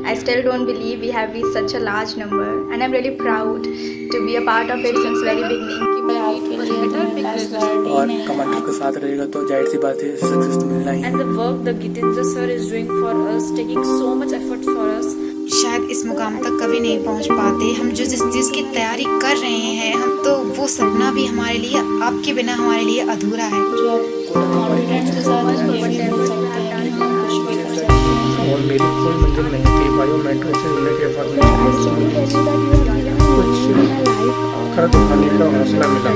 I still don't believe we have reached such a large number, and I'm really proud to be a part of it since very beginning. और commander के साथ रहेगा तो जाहिर सी बात है success तो मिलना ही है। And the work the Gitendra sir is doing for us, taking so much effort for us. शायद इस मुकाम तक कभी नहीं पहुंच पाते। हम जो जिस चीज़ की तैयारी कर रहे हैं, हम तो वो सपना भी हमारे लिए आपके बिना हमारे लिए अधूरा है। और मेरी कोई मंजिल नहीं थी, बायोमेट्रिक से मिलने के बाद कुछ खर्च करने का हौसला मिला।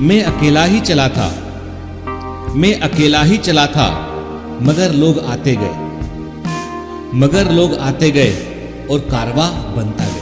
मैं अकेला ही चला था, मैं अकेला ही चला था, मगर लोग आते गए, मगर लोग आते गए और कारवां बनता गया।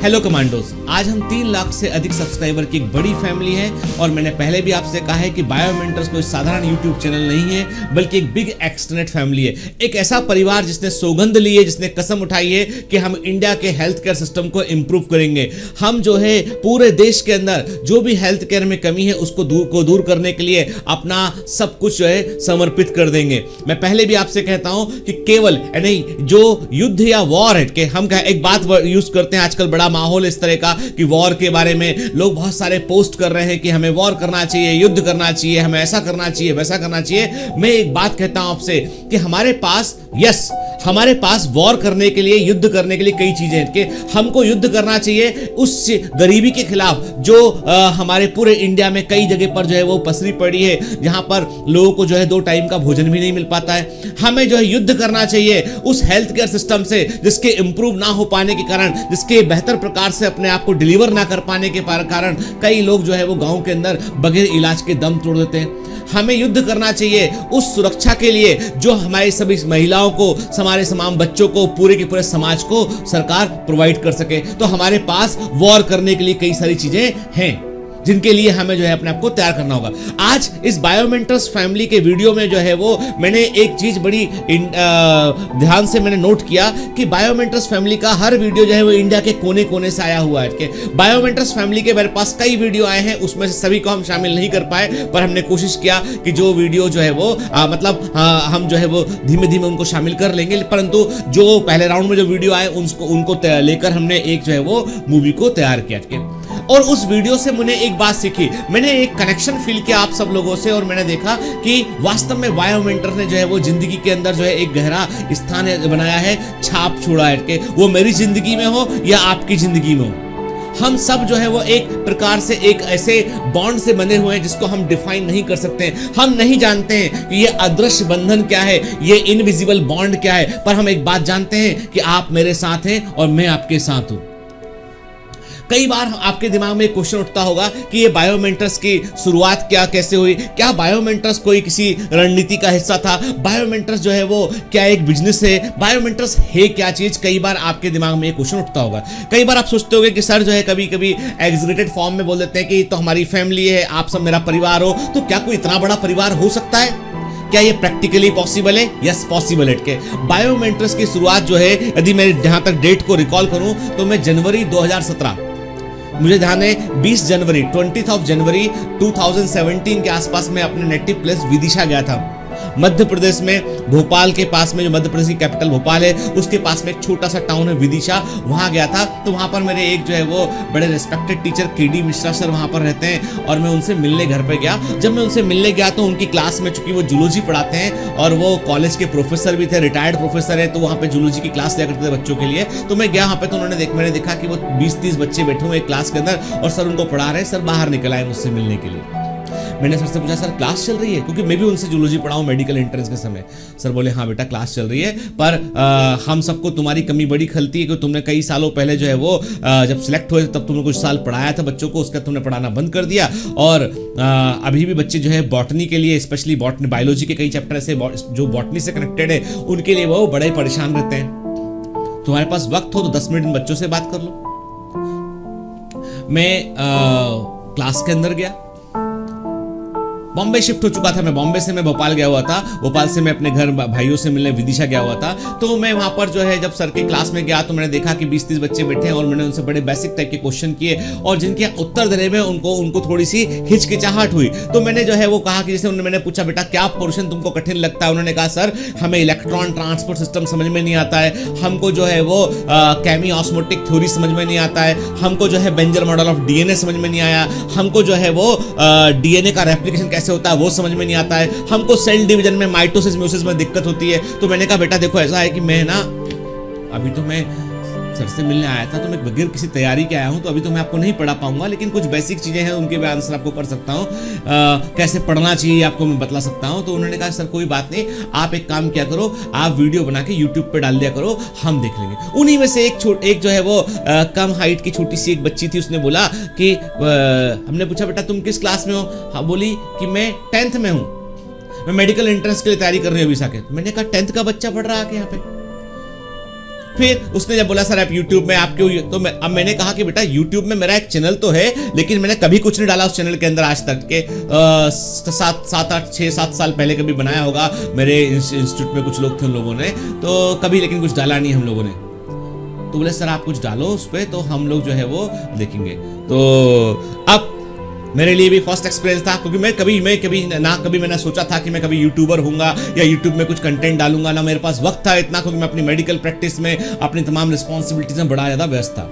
हेलो कमांडोज, आज हम 3 लाख से अधिक सब्सक्राइबर की एक बड़ी फैमिली है और मैंने पहले भी आपसे कहा है कि बायोमेंटर्स कोई साधारण यूट्यूब चैनल नहीं है, बल्कि एक बिग एक्सटेंडेड फैमिली है। एक ऐसा परिवार जिसने सौगंध ली है, जिसने कसम उठाई है कि हम इंडिया के हेल्थ केयर सिस्टम को इंप्रूव करेंगे। हम जो है पूरे देश के अंदर जो भी हेल्थ केयर में कमी है उसको दूर करने के लिए अपना सब कुछ जो है समर्पित कर देंगे। मैं पहले भी आपसे कहता हूं कि केवल नहीं जो युद्ध या वॉर है कि हम एक बात यूज करते हैं आजकल, बड़ा माहौल इस तरह का कि वॉर के बारे में लोग बहुत सारे पोस्ट कर रहे हैं कि हमें वॉर करना चाहिए, युद्ध करना चाहिए, हमें ऐसा करना चाहिए, वैसा करना चाहिए। मैं एक बात कहता हूं आपसे कि हमारे पास हमारे पास वॉर करने के लिए, युद्ध करने के लिए कई चीजें हैं कि हमको युद्ध करना चाहिए उस गरीबी के खिलाफ जो हमारे पूरे इंडिया में कई जगह पर जो है वो पसरी पड़ी है, जहां पर लोगों को जो है 2 टाइम का भोजन भी नहीं मिल पाता है। हमें जो है युद्ध करना चाहिए उस हेल्थ केयर सिस्टम से जिसके इंप्रूव ना हो पाने के कारण, जिसके बेहतर प्रकार से अपने आप को डिलीवर ना कर पाने के कारण कई लोग जो है वो गांव के अंदर बगैर इलाज के दम तोड़ देते हैं। हमें युद्ध करना चाहिए उस सुरक्षा के लिए जो हमारी सभी महिलाओं को, हमारे तमाम बच्चों को, पूरे के पूरे समाज को सरकार प्रोवाइड कर सके। तो हमारे पास वॉर करने के लिए कई सारी चीजें हैं जिनके लिए हमें जो है अपने आप को तैयार करना होगा। आज इस बायोमेंटर्स फैमिली के वीडियो में जो है वो मैंने एक चीज बड़ी ध्यान से मैंने नोट किया कि बायोमेंटर्स फैमिली का हर वीडियो जो है वो इंडिया के कोने कोने से आया हुआ है। कि बायोमेंटर्स फैमिली के मेरे पास कई वीडियो आए हैं, उसमें से सभी को हम शामिल नहीं कर पाए, पर हमने कोशिश किया कि जो वीडियो जो है वो हम जो है वो धीमे धीमे उनको शामिल कर लेंगे, परंतु जो पहले राउंड में जो वीडियो आए उनको लेकर हमने एक जो है वो मूवी को तैयार किया। और उस वीडियो से मैंने एक बात सीखी, मैंने एक कनेक्शन फील किया आप सब लोगों से और मैंने देखा कि वास्तव में बायोमेंटर ने जो है वो जिंदगी के अंदर जो है एक गहरा स्थान बनाया है, छाप छोड़ा है कि वो मेरी जिंदगी में हो या आपकी जिंदगी में हो। हम सब जो है वो एक प्रकार से एक ऐसे बॉन्ड से बने हुए हैं जिसको हम डिफाइन नहीं कर सकते। हम नहीं जानते हैं कि ये अदृश्य बंधन क्या है, ये इनविजिबल बॉन्ड क्या है, पर हम एक बात जानते हैं कि आप मेरे साथ हैं और मैं आपके साथ हूं। कई बार आपके दिमाग में एक क्वेश्चन उठता होगा कि ये बायोमेंटर्स की शुरुआत कैसे हुई, क्या बायोमेंटर्स कोई किसी रणनीति का हिस्सा था, बायोमेंटर्स जो है वो क्या एक बिजनेस है, बायोमेंटर्स है क्या चीज। कई बार आपके दिमाग में एक क्वेश्चन उठता होगा। कई बार आप सोचते होंगे कि सर जो है कभी कभी एग्जीक्यूटिव फॉर्म में बोल देते हैं कि तो हमारी फैमिली है, आप सब मेरा परिवार हो, तो क्या कोई इतना बड़ा परिवार हो सकता है? क्या ये प्रैक्टिकली पॉसिबल है? यस, पॉसिबल है। के बायोमेंटर्स की शुरुआत जो है, यदि मैं जहां तक डेट को रिकॉल करूं तो मैं जनवरी 2017, मुझे ध्यान है 20 जनवरी 2017 के आसपास में अपने नेटिव प्लेस विदिशा गया था, मध्य प्रदेश में। भोपाल के पास में, जो मध्य प्रदेश की कैपिटल भोपाल है, उसके पास में एक छोटा सा टाउन है विदिशा, वहां गया था। तो वहां पर मेरे एक जो है वो बड़े respected teacher KD Mishra sir वहां पर रहते हैं और मैं उनसे मिलने घर पे गया। जब मैं उनसे मिलने गया तो उनकी क्लास में, चूंकि वो जूलॉजी पढ़ाते हैं और वो कॉलेज के प्रोफेसर भी थे, रिटायर्ड प्रोफेसर है, तो वहां पे जूलॉजी की क्लास लिया करते थे बच्चों के लिए। तो मैं गया वहां पे, तो मैंने देखा कि वो 20-30 बच्चे बैठे हुए क्लास के अंदर और सर उनको पढ़ा रहे हैं। सर बाहर निकल आए मुझसे मिलने के लिए। मैंने सर से पूछा, सर क्लास चल रही है? क्योंकि मैं भी उनसे जूलॉजी पढ़ाऊं मेडिकल एंट्रेंस के समय। सर बोले, हाँ बेटा क्लास चल रही है, पर हम सबको तुम्हारी कमी बड़ी खलती है कि तुमने कई सालों पहले जो है वो जब सिलेक्ट हुए तब तुमने कुछ साल पढ़ाया था बच्चों को, उसका तुमने पढ़ाना बंद कर दिया। और अभी भी बच्चे जो है बॉटनी के लिए, स्पेशली बॉटनी बायोलॉजी के कई चैप्टर ऐसे जो बॉटनी से कनेक्टेड है, उनके लिए वो बड़े परेशान रहते हैं। तुम्हारे पास वक्त हो तो 10 मिनट बच्चों से बात कर लो। मैं क्लास के अंदर गया, बॉम्बे शिफ्ट हो चुका था। मैं बॉम्बे से मैं भोपाल गया हुआ था, भोपाल से मैं अपने घर भाइयों से मिलने विदिशा गया हुआ था। तो मैं वहाँ पर जो है जब सर के क्लास में गया तो मैंने देखा कि 20-30 बच्चे बैठे हैं और मैंने उनसे बड़े बेसिक टाइप के क्वेश्चन किए और जिनके उत्तर देने में उनको थोड़ी सी हिचकिचाहट हुई। तो मैंने जो है वो कहा कि जैसे मैंने पूछा बेटा क्या पोर्शन तुमको कठिन लगता है, उन्होंने कहा सर हमें इलेक्ट्रॉन ट्रांसपोर्ट सिस्टम समझ में नहीं आता है, हमको जो है वो केमी ऑस्मोटिक थ्योरी समझ में नहीं आता है, हमको जो है बेंजर मॉडल ऑफ डीएनए समझ में नहीं आया, हमको जो है वो डीएनए का रेप्लिकेशन कैसे होता है वो समझ में नहीं आता है, हमको सेल डिवीजन में माइटोसिस म्यूसिस में दिक्कत होती है। तो मैंने कहा बेटा देखो ऐसा है कि मैं ना अभी तो मैं सर से मिलने आया था तो मैं बगैर किसी तैयारी के आया हूं, तो अभी तो मैं आपको नहीं पढ़ा पाऊंगा, लेकिन कुछ बेसिक चीजें हैं उनके मैं आंसर आपको कर सकता हूं, कैसे पढ़ना चाहिए आपको मैं बतला सकता हूं। तो उन्होंने कहा सर कोई बात नहीं, आप एक काम किया करो, आप वीडियो बना के यूट्यूब पे डाल दिया करो, हम देख लेंगे। उन्हीं में से एक जो है वो कम हाइट की छोटी सी एक बच्ची थी, उसने बोला कि हमने पूछा बेटा तुम किस क्लास में हो, हाँ बोली कि मैं 10th में हूँ, मैं मेडिकल एंट्रेंस के लिए तैयारी कर रही हूँ अभी साके। मैंने कहा 10th का बच्चा पढ़ रहा है यहाँ पे। फिर उसने जब बोला सर आप YouTube में आप क्यों, तो अब मैंने कहा कि बेटा YouTube में मेरा एक चैनल तो है लेकिन मैंने कभी कुछ नहीं डाला उस चैनल के अंदर आज तक के 6-7 साल पहले कभी बनाया होगा, मेरे इंस्टीट्यूट में कुछ लोग थे उन लोगों ने, तो कभी लेकिन कुछ डाला नहीं हम लोगों ने। तो बोले सर आप कुछ डालो उस पर तो हम लोग जो है वो देखेंगे। तो अब मेरे लिए भी फर्स्ट एक्सपीरियंस था क्योंकि मैं कभी मैंने सोचा था कि मैं कभी यूट्यूबर होऊंगा या यूट्यूब में कुछ कंटेंट डालूंगा, ना मेरे पास वक्त था इतना, क्योंकि मैं अपनी मेडिकल प्रैक्टिस में अपनी तमाम रिस्पॉन्सिबिलिटीज में बड़ा ज़्यादा व्यस्त था।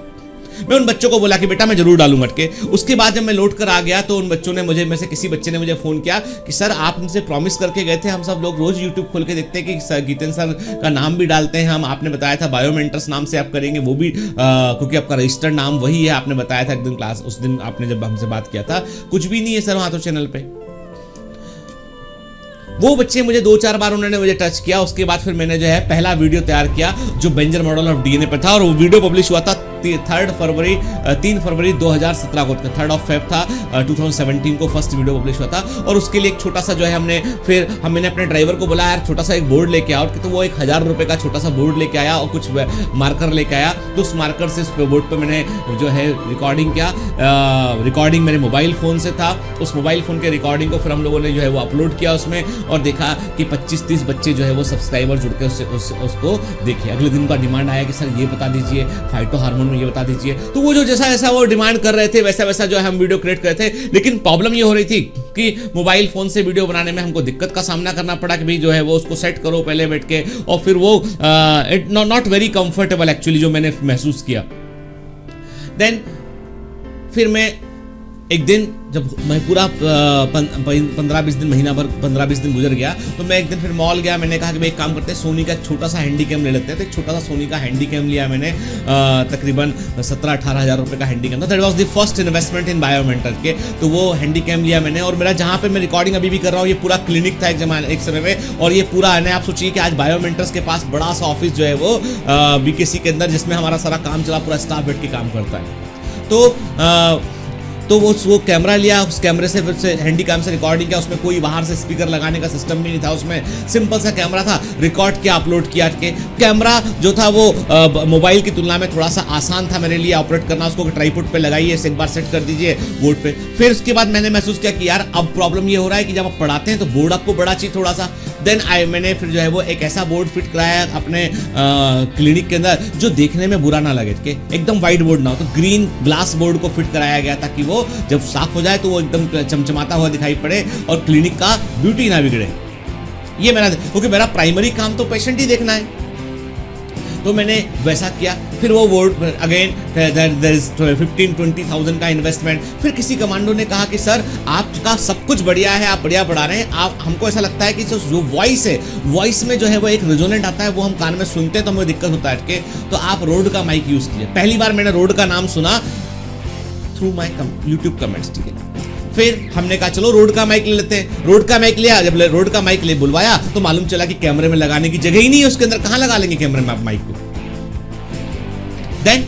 मैं उन बच्चों को बोला कि बेटा मैं जरूर डालूंगा के। उसके बाद जब मैं लौट कर आ गया तो उन बच्चों ने मुझे में से किसी बच्चे ने मुझे फोन किया कि सर आप हमसे प्रॉमिस करके गए थे, हम सब लोग रोज यूट्यूब खोल के देखते हैं कि गीतेन सर का नाम भी डालते हैं हम, आपने बताया था बायोमेंटर्स नाम से आप करेंगे, वो भी क्योंकि आपका रजिस्टर्ड नाम वही है, आपने बताया था एक दिन क्लास उस दिन आपने जब हमसे बात किया था। कुछ भी नहीं है सर वहां तो चैनल पे। वो बच्चे मुझे 2-4 बार उन्होंने मुझे टच किया। उसके बाद फिर मैंने जो है पहला वीडियो तैयार किया जो बेंजर मॉडल ऑफ डीएनए पर था और वो वीडियो पब्लिश हुआ था 3 फरवरी 2017 को, 3rd of Feb था 2017 को फर्स्ट वीडियो पब्लिश हुआ था। और उसके लिए एक छोटा सा जो है मैंने अपने ड्राइवर को बोला यार छोटा सा एक बोर्ड लेके आओ, तो वो 1000 रुपए का छोटा सा बोर्ड लेके आया और कुछ मार्कर लेके आया। तो उस मार्कर से उस बोर्ड पे मैंने जो है रिकॉर्डिंग किया। रिकॉर्डिंग मेरे मोबाइल फोन से था, उस मोबाइल फोन के रिकॉर्डिंग को फिर हम लोगों ने जो है वो अपलोड किया उसमें और देखा कि 25-30 बच्चे जो है वो सब्सक्राइबर जुड़ के उसको देखे। अगले दिन का डिमांड आया कि सर ये बता दीजिए, फाइटो हार्मोन ये बता दीजिए। तो वो जो जैसा वो डिमांड कर रहे थे वैसा जो है हम वीडियो क्रिएट कर रहे थे। लेकिन प्रॉब्लम ये हो रही थी कि मोबाइल फोन से वीडियो बनाने में हमको दिक्कत का सामना करना पड़ा कि भाई जो है वो उसको सेट करो पहले बैठ के, और फिर वो it not very comfortable actually जो मैंने महसूस किया। देन फिर मैं एक दिन जब मैं पूरा 15-20 दिन महीना भर 15-20 दिन गुजर गया तो मैं एक दिन फिर मॉल गया। मैंने कहा कि भाई एक काम करते हैं, सोनी का छोटा सा हैंडी कैम ले लेते हैं। तो एक छोटा सा सोनी का हैंडी कैम लिया मैंने, तकरीबन 17-18 हज़ार रुपये का हैंडी कैम था। That was the first investment in Biomentor के। तो वो हैंडी कैम लिया मैंने और मेरा जहाँ पे मैं रिकॉर्डिंग अभी भी कर रहा हूँ ये पूरा क्लिनिक था एक समय में, और ये पूरा है आप सोचिए कि आज बायोमेंटर्स के पास बड़ा सा ऑफिस जो है वो BKC के अंदर जिसमें हमारा सारा काम चला, पूरा स्टाफ बैठ के काम करता है। तो वो कैमरा लिया, उस कैमरे से फिर से हैंडी कैम से रिकॉर्डिंग किया। उसमें कोई बाहर से स्पीकर लगाने का सिस्टम भी नहीं था, उसमें सिंपल सा कैमरा था। रिकॉर्ड किया, अपलोड किया। कैमरा जो था वो मोबाइल की तुलना में थोड़ा सा आसान था मेरे लिए ऑपरेट करना। उसको ट्राइपॉड पे लगाइए, एक बार सेट कर दीजिए बोर्ड पे। फिर उसके बाद मैंने महसूस किया कि यार अब प्रॉब्लम ये हो रहा है कि जब आप पढ़ाते हैं तो बोर्ड आपको बड़ा चाहिए थोड़ा सा। देन मैंने फिर जो है वो एक ऐसा बोर्ड फिट कराया अपने क्लिनिक के अंदर जो देखने में बुरा ना लगे, एकदम वाइट बोर्ड ना हो। तो ग्रीन ग्लास बोर्ड को फिट कराया गया ताकि वो जब साफ हो जाए तो वो एकदम चमचमाता हुआ दिखाई पड़े और क्लिनिक का ब्यूटी ना बिगड़े। ये क्योंकि मेरा प्राइमरी काम तो पेशेंट ही देखना है, तो मैंने वैसा किया। फिर वो बोर्ड अगेन देयर इज 15-20,000 का इन्वेस्टमेंट। फिर किसी कमांडो ने कहा कि सर आपका सब कुछ बढ़िया है, आप बढ़िया पढ़ा रहे हैं, आप हमको ऐसा लगता है कि जो वॉइस है, वॉइस में जो है वो एक रेजोनेंट आता है, वो हम कान में सुनते हैं तो हमें दिक्कत होता है। तो आप रोड का माइक यूज कीजिए। पहली बार मैंने रोड का नाम सुना थ्रू माई यूट्यूब कमेंट्स, ठीक है। फिर हमने कहा चलो रोड का माइक ले लेते हैं। रोड का माइक लिया। जब रोड का माइक ले बुलवाया तो मालूम चला कि कैमरे में लगाने की जगह ही नहीं है उसके अंदर, कहां लगा लेंगे कैमरे में आप माइक को। देन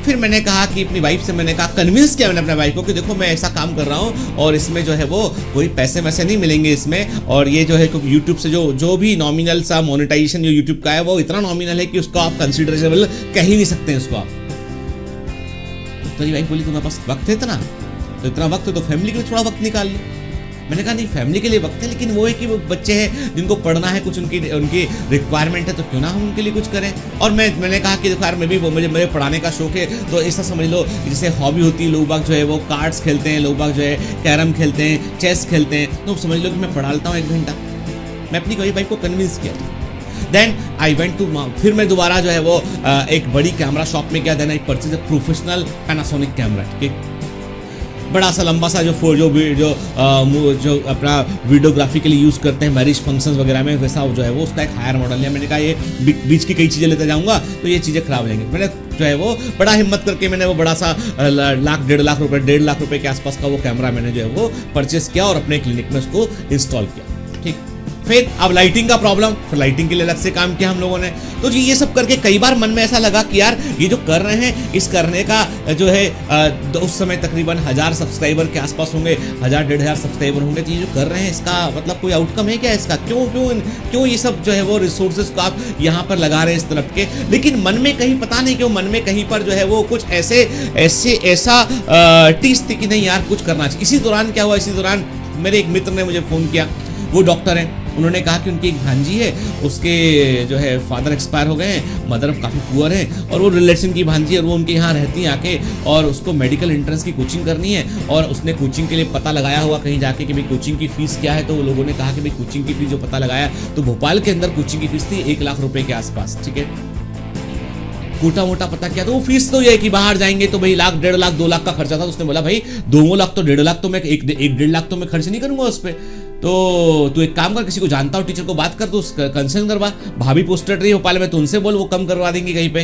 फिर मैंने कहा कि अपनी वाइफ से मैंने कहा, कन्विंस किया मैंने अपने वाइफ को कि देखो मैं ऐसा काम कर रहा हूँ और इसमें जो है वो कोई पैसे वैसे नहीं मिलेंगे इसमें, और ये जो है क्योंकि यूट्यूब से जो भी नॉमिनल सा मोनेटाइजेशन जो यूट्यूब का है वो इतना नॉमिनल है कि उसको आप कंसिडरेबल कह ही नहीं सकते हैं उसको आप। तो वाइफ बोली तुम्हारे पास वक्त है इतना, तो इतना वक्त है तो फैमिली के लिए थोड़ा वक्त निकाल लो। मैंने कहा नहीं, फैमिली के लिए वक्त है, लेकिन वो है कि वो बच्चे हैं जिनको पढ़ना है, कुछ उनकी रिक्वायरमेंट है, तो क्यों ना हम उनके लिए कुछ करें। और मैंने कहा कि देखो यार, मैं भी मुझे मेरे पढ़ाने का शौक है, तो ऐसा समझ लो जैसे हॉबी होती है, लोग बाग जो है वो कार्ड्स खेलते हैं, लोग बाग जो है कैरम खेलते हैं, चेस खेलते हैं, तो समझ लो कि मैं पढ़ा लेता हूँ 1 घंटा। मैं अपनी कोई भाई को कन्विंस किया। देन आई वेंट टू, फिर मैं दोबारा जो है वो एक बड़ी कैमरा शॉप में गया। Then I purchase a professional Panasonic camera, ठीक है, बड़ा सा लंबा सा जो अपना वीडियोग्राफी के लिए यूज़ करते हैं मैरिज फंक्शंस वगैरह में, वैसा जो है वो उसका एक हायर मॉडल है। मैंने कहा ये बीच की कई चीज़ें लेते जाऊंगा तो ये चीज़ें खराब हो जाएंगी। मैंने जो है वो बड़ा हिम्मत करके मैंने वो बड़ा सा 1.5 लाख रुपए के आसपास का वो कैमरा मैंने जो है वो परचेस किया और अपने क्लिनिक में उसको इंस्टॉल किया, ठीक। फिर अब लाइटिंग का प्रॉब्लम, फिर लाइटिंग के लिए अलग से काम किया हम लोगों ने। तो जी ये सब करके कई बार मन में ऐसा लगा कि यार ये जो कर रहे हैं, इस करने का जो है उस समय तकरीबन 1000 सब्सक्राइबर के आसपास होंगे, 1000-1500 सब्सक्राइबर होंगे। तो ये जो कर रहे हैं इसका मतलब कोई आउटकम है क्या इसका? क्यों ये सब जो है वो रिसोर्सेज को आप यहाँ पर लगा रहे हैं इस तरफ के? लेकिन मन में कहीं पता नहीं क्यों, मन में कहीं पर जो है वो कुछ ऐसा टीस थी कि नहीं यार कुछ करना चाहिए। इसी दौरान क्या हुआ, इसी दौरान मेरे एक मित्र ने मुझे फ़ोन किया, वो डॉक्टर हैं। उन्होंने कहा कि उनकी एक भांजी है, उसके जो है फादर एक्सपायर हो गए हैं, मदर काफ़ी पुअर हैं, और वो रिलेशन की भांजी है, वो उनके यहाँ रहती हैं आके, और उसको मेडिकल एंट्रेंस की कोचिंग करनी है। और उसने कोचिंग के लिए पता लगाया हुआ कहीं जाके कि भाई कोचिंग की फ़ीस क्या है। तो वो लोगों ने कहा कि भाई कोचिंग की फ़ीस जो पता लगाया तो भोपाल के अंदर कोचिंग की फ़ीस थी 1 लाख रुपए के आसपास, ठीक है। मोटा मोटा पता किया तो वो फीस तो ये है कि बाहर जाएंगे तो भाई 1 लाख, 1.5 लाख, 2 लाख का खर्चा था। तो उसने बोला भाई 2 लाख तो 1.5 लाख तो मैं 1.5 लाख तो मैं खर्च नहीं करूंगा उस पर। तो तू एक काम कर, किसी को जानता हो टीचर को बात कर, तो कंसर्न करवा, भाभी पोस्टर रही भोपाल में, तो उनसे बोल, वो कम करवा देंगे कहीं पे।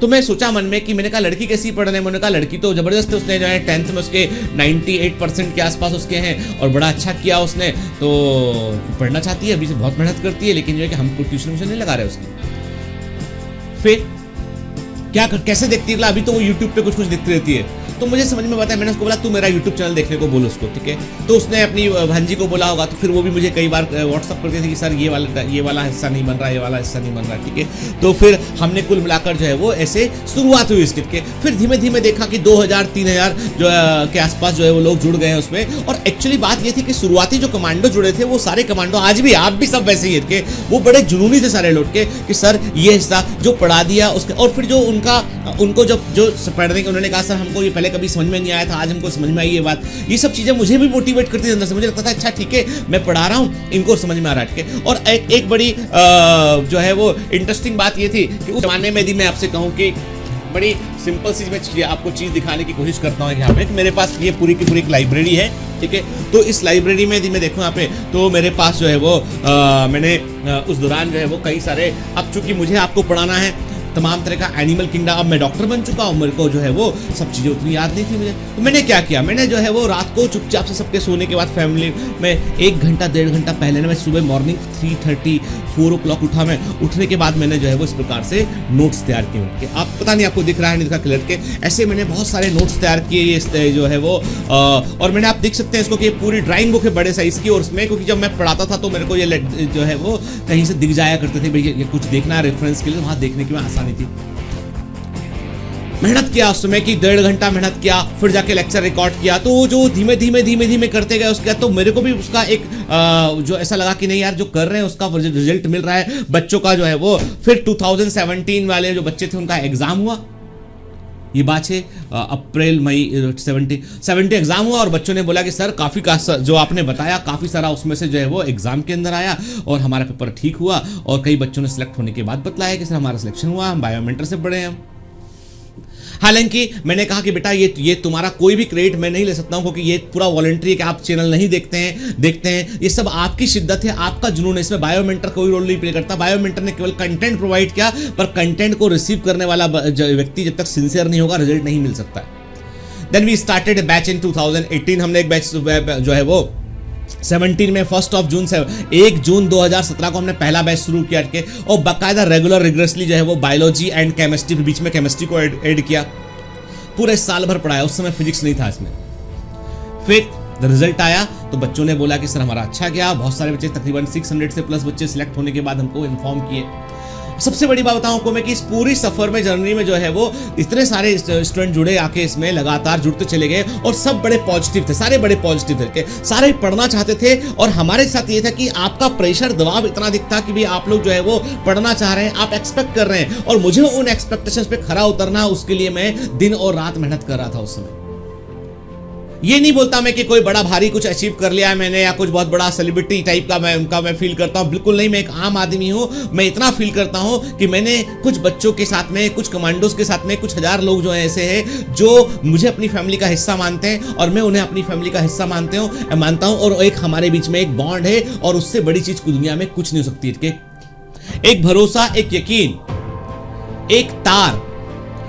तो मैं सोचा मन में कि मैंने कहा लड़की कैसी पढ़ रहे हैं। मैंने कहा लड़की तो जबरदस्त है, उसने जो है 10th में उसके 98% के आसपास उसके हैं और बड़ा अच्छा किया उसने, तो पढ़ना चाहती है, अभी से बहुत मेहनत करती है, लेकिन जो है कि हमको ट्यूशन नहीं लगा रहे उसकी। फिर क्या कैसे देखती है? अभी तो वो यूट्यूब पे कुछ दिखती रहती है। तो मुझे समझ में आता है, मैंने उसको बोला तू मेरा यूट्यूब चैनल देखने को बोल उसको, ठीक है। तो उसने अपनी भांजी को बोला होगा, तो फिर वो भी मुझे कई बार व्हाट्सअप करते थे कि सर ये वाला हिस्सा नहीं बन रहा, ये वाला हिस्सा नहीं बन रहा, ठीक है। तो फिर हमने कुल मिलाकर जो है वो ऐसे शुरुआत हुई इसके, फिर धीमे धीमे देखा कि 2000-3000 जो के आसपास जो है वो लोग जुड़ गए हैं उसमें। और एक्चुअली बात ये थी कि शुरुआती जो कमांडो जुड़े थे वो सारे कमांडो, आज भी आप भी सब वैसे ही थे, वो बड़े जुनूनी थे सारे लोग के कि सर ये हिस्सा जो पढ़ा दिया उसके। और फिर जो उनको जो पढ़ने के उन्होंने कहा सर हमको ये पहले कभी समझ में नहीं आया था, आज हमको समझ में आई ये बात। ये सब चीजें मुझे भी मोटिवेट करती थी अंदर से, मुझे लगता था अच्छा ठीक है मैं पढ़ा रहा हूँ, इनको समझ में आ रहा है, ठीक है। और एक बड़ी जो है वो इंटरेस्टिंग बात ये थी कि उस जमाने में यदि मैं आपसे कहूँ कि बड़ी सिंपल सी मैं आपको चीज़ दिखाने की कोशिश करता हूँ यहाँ पे, मेरे पास ये पूरी की पूरी एक लाइब्रेरी है, ठीक है। तो इस लाइब्रेरी में यदि मैं देखूँ यहाँ पे, तो मेरे पास जो है वो मैंने उस दौरान जो है वो कई सारे, अब चूंकि मुझे आपको पढ़ाना है तमाम तरह का एनिमल किंगडम, अब मैं डॉक्टर बन चुका हूँ, मेरे को जो है वो सब चीज़ें उतनी याद नहीं थी मुझे। तो मैंने क्या किया, मैंने जो है वो रात को चुपचाप से सबके सोने के बाद फैमिली में 1 घंटा 1.5 घंटा पहले ना, मैं सुबह मॉर्निंग 3:30-4 o'clock उठा। मैं उठने के बाद मैंने जो है वो इस प्रकार से नोट्स तैयार किए। आप पता नहीं आपको दिख रहा है नहीं दिखा क्लियर के, ऐसे मैंने बहुत सारे नोट्स तैयार किए जो है वो। और मैंने, आप देख सकते हैं इसको कि पूरी ड्राइंग बुक है बड़े साइज़ की, और उसमें क्योंकि जब मैं पढ़ाता था तो मेरे को ये जो है वो कहीं से दिख जाया करते थे, भाई ये कुछ देखना है रेफरेंस के लिए, वहाँ देखने की में आसानी थी। मेहनत किया उस समय की 1.5 घंटा मेहनत किया, फिर जाके लेक्चर रिकॉर्ड किया। तो जो धीमे धीमे करते गए उसके बाद तो मेरे को भी उसका एक जो ऐसा लगा कि नहीं यार जो कर रहे हैं उसका रिजल्ट मिल रहा है बच्चों का जो है वो। फिर 2017 वाले जो बच्चे थे उनका एग्जाम हुआ, ये बात है अप्रैल मई 70 एग्जाम हुआ, और बच्चों ने बोला कि सर काफ़ी जो आपने बताया काफ़ी सारा उसमें से जो है वो एग्जाम के अंदर आया और हमारा पेपर ठीक हुआ। और कई बच्चों ने सिलेक्ट होने के बाद बतलाया कि सर हमारा सिलेक्शन हुआ, हम बायोमेंटर से पढ़े हैं। हालांकि मैंने कहा कि बेटा ये तुम्हारा कोई भी क्रेडिट मैं नहीं ले सकता हूं, क्योंकि ये पूरा वॉलंटरी है कि आप चैनल नहीं देखते हैं, ये सब आपकी शिद्दत है, आपका जुनून है, इसमें बायोमेंटर कोई रोल नहीं प्ले करता। बायोमेंटर ने केवल कंटेंट प्रोवाइड किया, पर कंटेंट को रिसीव करने वाला व्यक्ति जब तक सिंसियर नहीं होगा रिजल्ट नहीं मिल सकता। Then we started a batch in 2018, हमने एक बैच जो है वो 17 में 1 जून से 1 जून 2017 को हमने पहला बैच शुरू किया के, और बाकायदा रेगुलर रिग्रेसली जो है वो बायोलॉजी एंड केमिस्ट्री, बीच में केमिस्ट्री को ऐड किया, पूरे साल भर पढ़ाया। उस समय फिजिक्स नहीं था इसमें। फिर रिजल्ट आया तो बच्चों ने बोला कि सर हमारा अच्छा गया, बहुत सारे बच्चे तकरीबन 600 से प्लस बच्चे सिलेक्ट होने के बाद हमको इन्फॉर्म किए। सबसे बड़ी बात बताऊं आपको मैं कि इस पूरी सफर में, जर्नी में जो है वो इतने सारे स्टूडेंट जुड़े आके इसमें लगातार जुड़ते चले गए और सब बड़े पॉजिटिव थे, सारे बड़े पॉजिटिव थे, सारे पढ़ना चाहते थे। और हमारे साथ ये था कि आपका प्रेशर, दबाव इतना दिखता कि भाई आप लोग जो है वो पढ़ना चाह रहे हैं, आप एक्सपेक्ट कर रहे हैं, और मुझे उन एक्सपेक्टेशंस पे खरा उतरना, उसके लिए मैं दिन और रात मेहनत कर रहा था उस समय। ये नहीं बोलता मैं कि कोई बड़ा भारी कुछ अचीव कर लिया है मैंने, या कुछ बहुत बड़ा सेलिब्रिटी टाइप का मैं फील करता हूँ, बिल्कुल नहीं। मैं एक आम आदमी हूँ। मैं इतना फील करता हूँ कि मैंने कुछ बच्चों के साथ में, कुछ कमांडोज के साथ में, कुछ हजार लोग जो है ऐसे हैं जो मुझे अपनी फैमिली का हिस्सा मानते हैं और मैं उन्हें अपनी फैमिली का हिस्सा मानता हूँ। और एक हमारे बीच में एक बॉन्ड है, और उससे बड़ी चीज दुनिया में कुछ नहीं हो सकती। एक भरोसा, एक यकीन, एक तार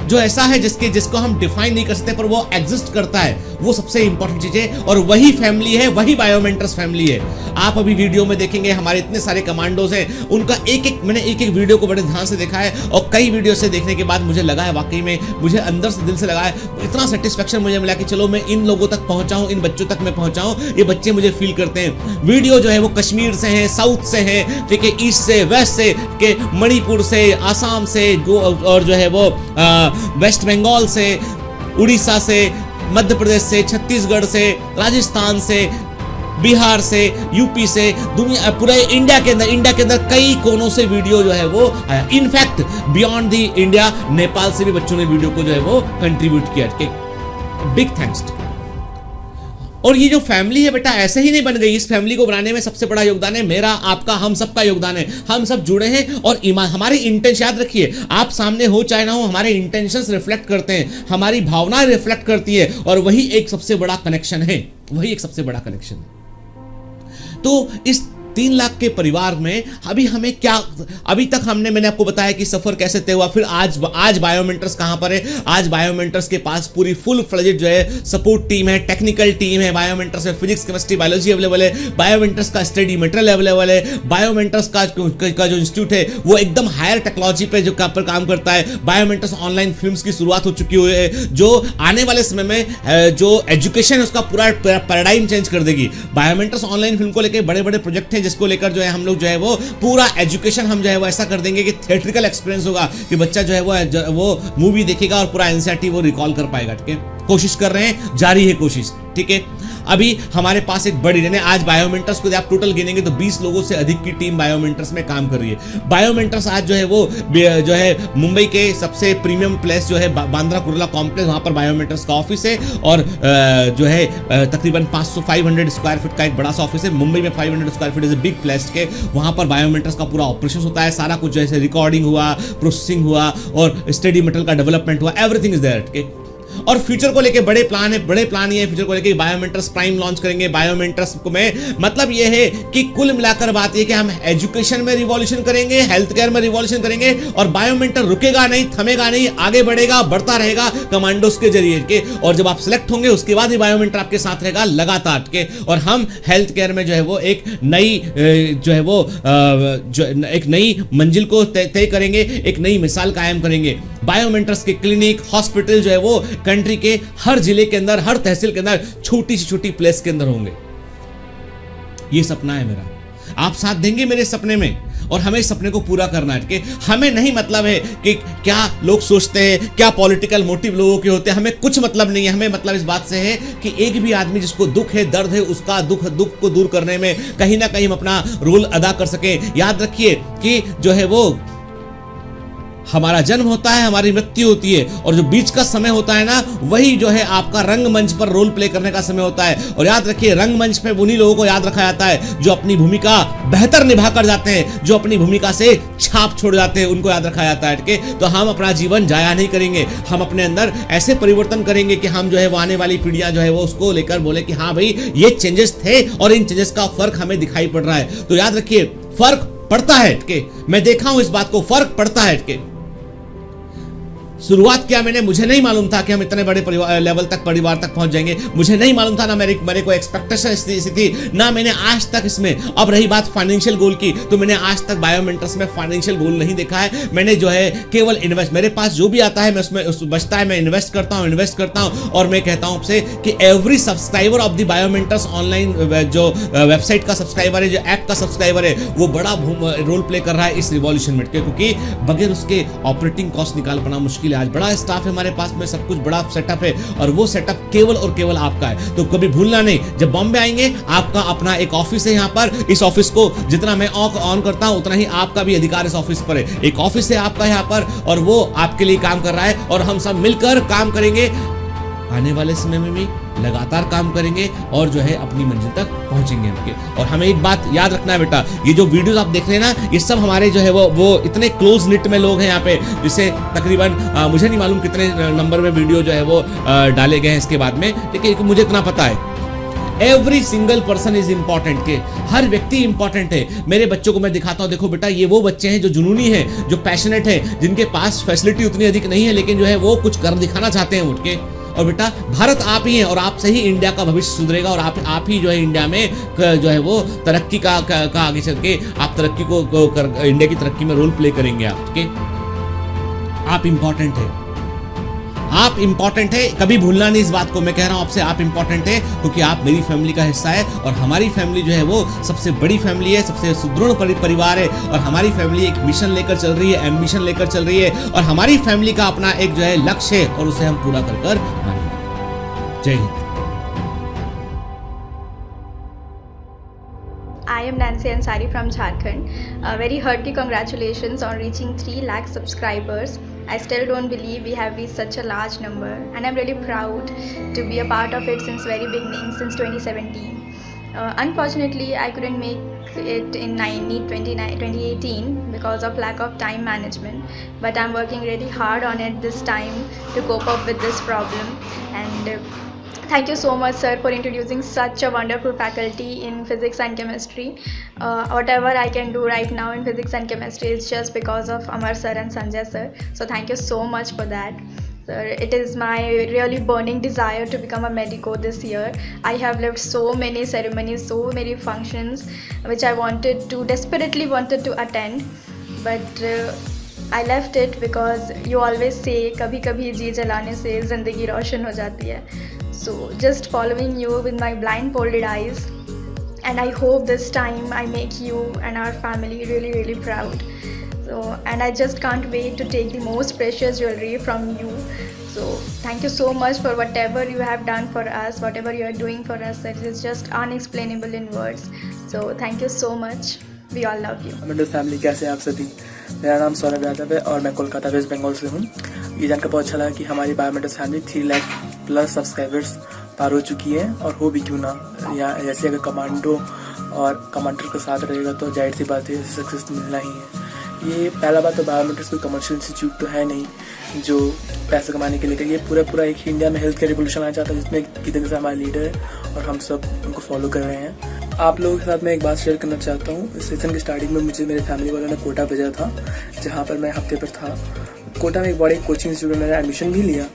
जो ऐसा है जिसको हम डिफाइन नहीं कर सकते, पर वो एग्जिस्ट करता है, वो सबसे इंपॉर्टेंट चीज है। और वही फैमिली है, वही बायोमेंटर्स फैमिली है। आप अभी वीडियो में देखेंगे हमारे इतने सारे कमांडोज हैं, उनका मैंने एक वीडियो को बड़े ध्यान से देखा है, और कई वीडियो से देखने के बाद मुझे लगा है, वाकई में मुझे अंदर से, दिल से लगा है, इतना सेटिस्फेक्शन मुझे मिला कि चलो मैं इन लोगों तक पहुंचाऊं, इन बच्चों तक मैं पहुंचाऊं, ये बच्चे मुझे फील करते हैं। वीडियो जो है वो कश्मीर से है, साउथ से है, ठीक है, ईस्ट से, वेस्ट से, के मणिपुर से, आसाम से, और जो है वो वेस्ट बंगाल से, उड़ीसा से, मध्य प्रदेश से, छत्तीसगढ़ से, राजस्थान से, बिहार से, यूपी से, दुनिया, पूरे इंडिया के अंदर कई कोनों से वीडियो जो है वो आया। In fact beyond the India, Nepal से भी बच्चों ने वीडियो को जो है वो कंट्रीब्यूट किया। Big thanks. और ये जो फैमिली है बेटा ऐसे ही नहीं बन गई। इस फैमिली को बनाने में सबसे बड़ा योगदान है मेरा, आपका, हम सबका योगदान है। हम सब जुड़े हैं और हमारे इंटेंशन, याद रखिए, आप सामने हो चाहे ना हो, हमारे इंटेंशंस रिफ्लेक्ट करते हैं, हमारी भावनाएं रिफ्लेक्ट करती है, और वही एक सबसे बड़ा कनेक्शन है, वही एक सबसे बड़ा कनेक्शन है। तो इस 3 लाख के परिवार में अभी हमें क्या, अभी तक मैंने आपको बताया कि सफर कैसे तय हुआ। फिर आज बायोमेंटर्स कहां पर है? आज बायोमेंटर्स के पास पूरी फुल फ्लेजेड जो है सपोर्ट टीम है, टेक्निकल टीम है। बायोमेंटर्स में फिजिक्स, केमिस्ट्री, बायोलॉजी अवेलेबल है, बायोमेंटर्स का स्टडी मटेरियल अवेलेबल है, बायोमेंटर्स का जो इंस्टीट्यूट है वो एकदम हायर टेक्नोलॉजी पे जो पर काम करता है। बायोमेंटर्स ऑनलाइन फिल्म्स की शुरुआत हो चुकी है, जो आने वाले समय में जो एजुकेशन है उसका पूरा पैराडाइम चेंज कर देगी। बायोमेंटर्स ऑनलाइन फिल्म को लेकर बड़े बड़े प्रोजेक्ट जिसको लेकर जो है हम लोग जो है वो पूरा एजुकेशन हम जो है वो ऐसा कर देंगे कि थिएट्रिकल एक्सपीरियंस होगा, कि बच्चा जो है वो मूवी देखेगा और पूरा एनसीईआरटी वो रिकॉल कर पाएगा। ठीक है, कोशिश कर रहे हैं, जारी है कोशिश। ठीक है, अभी हमारे पास एक बड़ी, आज बायोमेंटर्स को आप टोटल गिनेंगे तो 20 लोगों से अधिक की टीम बायोमेंटर्स में काम कर रही है। बायोमेंटर्स आज जो है वो जो है मुंबई के सबसे प्रीमियम प्लेस जो है बांद्रा कुर्ला कॉम्प्लेक्स, वहां पर बायोमेंटर्स का ऑफिस है, और जो है तकरीबन 500 स्क्वायर फीट का एक बड़ा सा ऑफिस है। मुंबई में 500 square feet is a big place के, वहां पर बायोमेंटर्स का पूरा ऑपरेशन होता है। सारा कुछ जैसे रिकॉर्डिंग हुआ, प्रोसेसिंग हुआ, और स्टडी मटेरियल का डेवलपमेंट हुआ, एवरीथिंग इज देयर। और फ्यूचर को लेके बड़े प्लान ये फ्यूचर को लेके बायोमेंटर्स प्राइम लॉन्च करेंगे। बायोमेंटर्स को में मतलब ये है कि कुल मिलाकर बात ये कि हम एजुकेशन में रिवॉल्यूशन करेंगे, हेल्थ केयर में रिवॉल्यूशन करेंगे, और बायोमेंटर रुकेगा नहीं, थमेगा नहीं, आगे बढ़ेगा, बढ़ता रहेगा कमांडोज के जरिए के। और जब आप सिलेक्ट होंगे उसके बाद ही बायोमेंटर आपके साथ रहेगा लगातार के। और हम हेल्थ केयर में जो है वो एक नई जो है वो एक नई मंजिल को तय करेंगे, एक नई मिसाल कायम करेंगे। बायोमेंटर्स के क्लिनिक, हॉस्पिटल जो है वो कंट्री के हर जिले के अंदर, हर तहसील के अंदर, छोटी सी छोटी प्लेस के अंदर होंगे। ये सपना है मेरा, आप साथ देंगे मेरे सपने में, और हमें सपने को पूरा करना है। कि हमें नहीं मतलब है कि क्या लोग सोचते हैं, क्या पॉलिटिकल मोटिव लोगों के होते हैं, हमें कुछ मतलब नहीं है। हमें मतलब इस बात से है कि एक भी आदमी जिसको दुख है, दर्द है, उसका दुख को दूर करने में कहीं ना कहीं हम अपना रोल अदा कर सके। याद रखिए कि जो है वो हमारा जन्म होता है, हमारी मृत्यु होती है, और जो बीच का समय होता है ना, वही जो है आपका रंगमंच पर रोल प्ले करने का समय होता है। और याद रखिए, रंगमंच पे उन्हीं लोगों को याद रखा जाता है जो अपनी भूमिका बेहतर निभा कर जाते हैं, जो अपनी भूमिका से छाप छोड़ जाते हैं, उनको याद रखा जाता है। तो हम अपना जीवन जाया नहीं करेंगे, हम अपने अंदर ऐसे परिवर्तन करेंगे कि हम जो है वो आने वाली पीढ़ियां जो है वो उसको लेकर बोले कि हाँ भाई ये चेंजेस थे, और इन चेंजेस का फर्क हमें दिखाई पड़ रहा है। तो याद रखिए, फर्क पड़ता है। मैं देखा हूं इस बात को, फर्क पड़ता है। शुरुआत किया मैंने, मुझे नहीं मालूम था कि हम इतने बड़े लेवल तक, परिवार तक पहुंच जाएंगे। मुझे नहीं मालूम था, ना मेरे को एक्सपेक्टेशन थी, ना मैंने आज तक इसमें। अब रही बात फाइनेंशियल गोल की, तो मैंने आज तक बायोमेंटर्स में फाइनेंशियल गोल नहीं देखा है। मैंने जो है केवल इन्वेस्ट, मेरे पास जो भी आता है मैं उसमें बचता है, मैं इन्वेस्ट करता हूं। और मैं कहता हूं आपसे कि every subscriber of the Biomentors online जो वेबसाइट का सब्सक्राइबर है, जो ऐप का सब्सक्राइबर है, वो बड़ा रोल प्ले कर रहा है इस रिवॉल्यूशन में, क्योंकि बगैर उसके ऑपरेटिंग कॉस्ट निकाल पाना मुश्किल। आज बड़ा स्टाफ है हमारे पास में, सब कुछ बड़ा सेटअप है, और वो सेटअप केवल और केवल आपका है। तो कभी भूलना नहीं, जब बॉम्बे आएंगे आपका अपना एक ऑफिस है यहाँ पर। इस ऑफिस को जितना मैं ऑन करता हूँ उतना ही आपका भी अधिकार इस ऑफिस पर है। एक ऑफिस है आपका यहाँ पर, और वो आपके लिए काम कर रहा है, और हम सब मिलकर काम करेंगे। आने वाले समय में भी लगातार काम करेंगे और जो है अपनी मंजिल तक पहुंचेंगे हमके। और हमें एक बात याद रखना है बेटा, ये जो वीडियोस आप देख रहे हैं ना, ये सब हमारे जो है वो इतने क्लोज निट में लोग हैं यहाँ पे, जिससे तकरीबन मुझे नहीं मालूम कितने नंबर में वीडियो जो है वो डाले गए हैं इसके बाद में, लेकिन मुझे इतना पता है every single person is important, के हर व्यक्ति इंपॉर्टेंट है। मेरे बच्चों को मैं दिखाता हूँ, देखो बेटा, ये वो बच्चे हैं जो जुनूनी हैं, जो पैशनेट हैं, जिनके पास फैसिलिटी उतनी अधिक नहीं है, लेकिन जो है वो कुछ कर दिखाना चाहते हैं उठ के। और बेटा, भारत आप ही हैं, और आपसे ही इंडिया का भविष्य सुधरेगा, और आप ही जो है इंडिया में जो है वो तरक्की का आगे चल के आप तरक्की को इंडिया की तरक्की में रोल प्ले करेंगे आपके। आप इंपॉर्टेंट है, आप इंपॉर्टेंट है, कभी भूलना नहीं इस बात को। मैं कह रहा हूं आपसे, आप इंपॉर्टेंट है, क्योंकि आप मेरी फैमिली का हिस्सा है, और हमारी फैमिली जो है वो सबसे बड़ी फैमिली है, सबसे सुदृढ़ परिवार है। और हमारी फैमिली एक मिशन लेकर चल रही है, एम्बिशन लेकर चल रही है, और हमारी फैमिली का अपना एक जो है लक्ष्य है, और उसे हम पूरा कर मानेंगे। जय Hind. I am Nancy Ansari from Jharkhand. Very hearty congratulations on reaching 3 lakh subscribers. I still don't believe we have reached such a large number, and I'm really proud to be a part of it since very beginning, since 2017. Unfortunately, I couldn't make it in 2018 because of lack of time management, but I'm working really hard on it this time to cope up with this problem. And thank you so much, sir, for introducing such a wonderful faculty in physics and chemistry. Whatever I can do right now in physics and chemistry is just because of Amar sir and Sanjay sir. So thank you so much for that. Sir, it is my really burning desire to become a medico this year. I have lived so many ceremonies, so many functions which I desperately wanted to attend, but I left it because you always say कभी कभी जी जलाने से ज़िंदगी रोशन हो जाती है. So just following you with my blindfolded eyes, and I hope this time I make you and our family really, really proud. So, and I just can't wait to take the most precious jewelry from you. So thank you so much for whatever you have done for us, whatever you are doing for us. It is just unexplainable in words. So thank you so much. We all love you. Biomentors family, कैसे हैं आप सभी? मेरा नाम सौरभ यादव है और मैं Kolkata waste Bengal से हूँ। ये जानकर बहुत अच्छा लगा कि हमारी Biomentors family 3 lakh plus subscribers पार हो चुकी है, और हो भी क्यों ना। या जैसे अगर कमांडो और कमांडर का साथ रहेगा तो जाहिर सी बात है सक्सेस तो मिलना ही है। ये पहला बात तो बायोमेंटर्स कोई कमर्शियल इंस्टीट्यूट तो है नहीं जो पैसे कमाने के लिए। ये पूरा एक इंडिया में हेल्थ केयर रिवोल्यूशन आना चाहता है, जिसमें कितने से हमारे लीडर है और हम सब उनको फॉलो कर रहे हैं। आप लोगों के साथ मैं एक बात शेयर करना चाहता हूँ। इस सेशन की स्टार्टिंग में मुझे मेरे फैमिली वालों ने कोटा भेजा था, जहाँ पर मैं हफ्ते पर था। कोटा में एक बड़े कोचिंग इंस्टीट्यूट में मैंने एडमिशन भी लिया,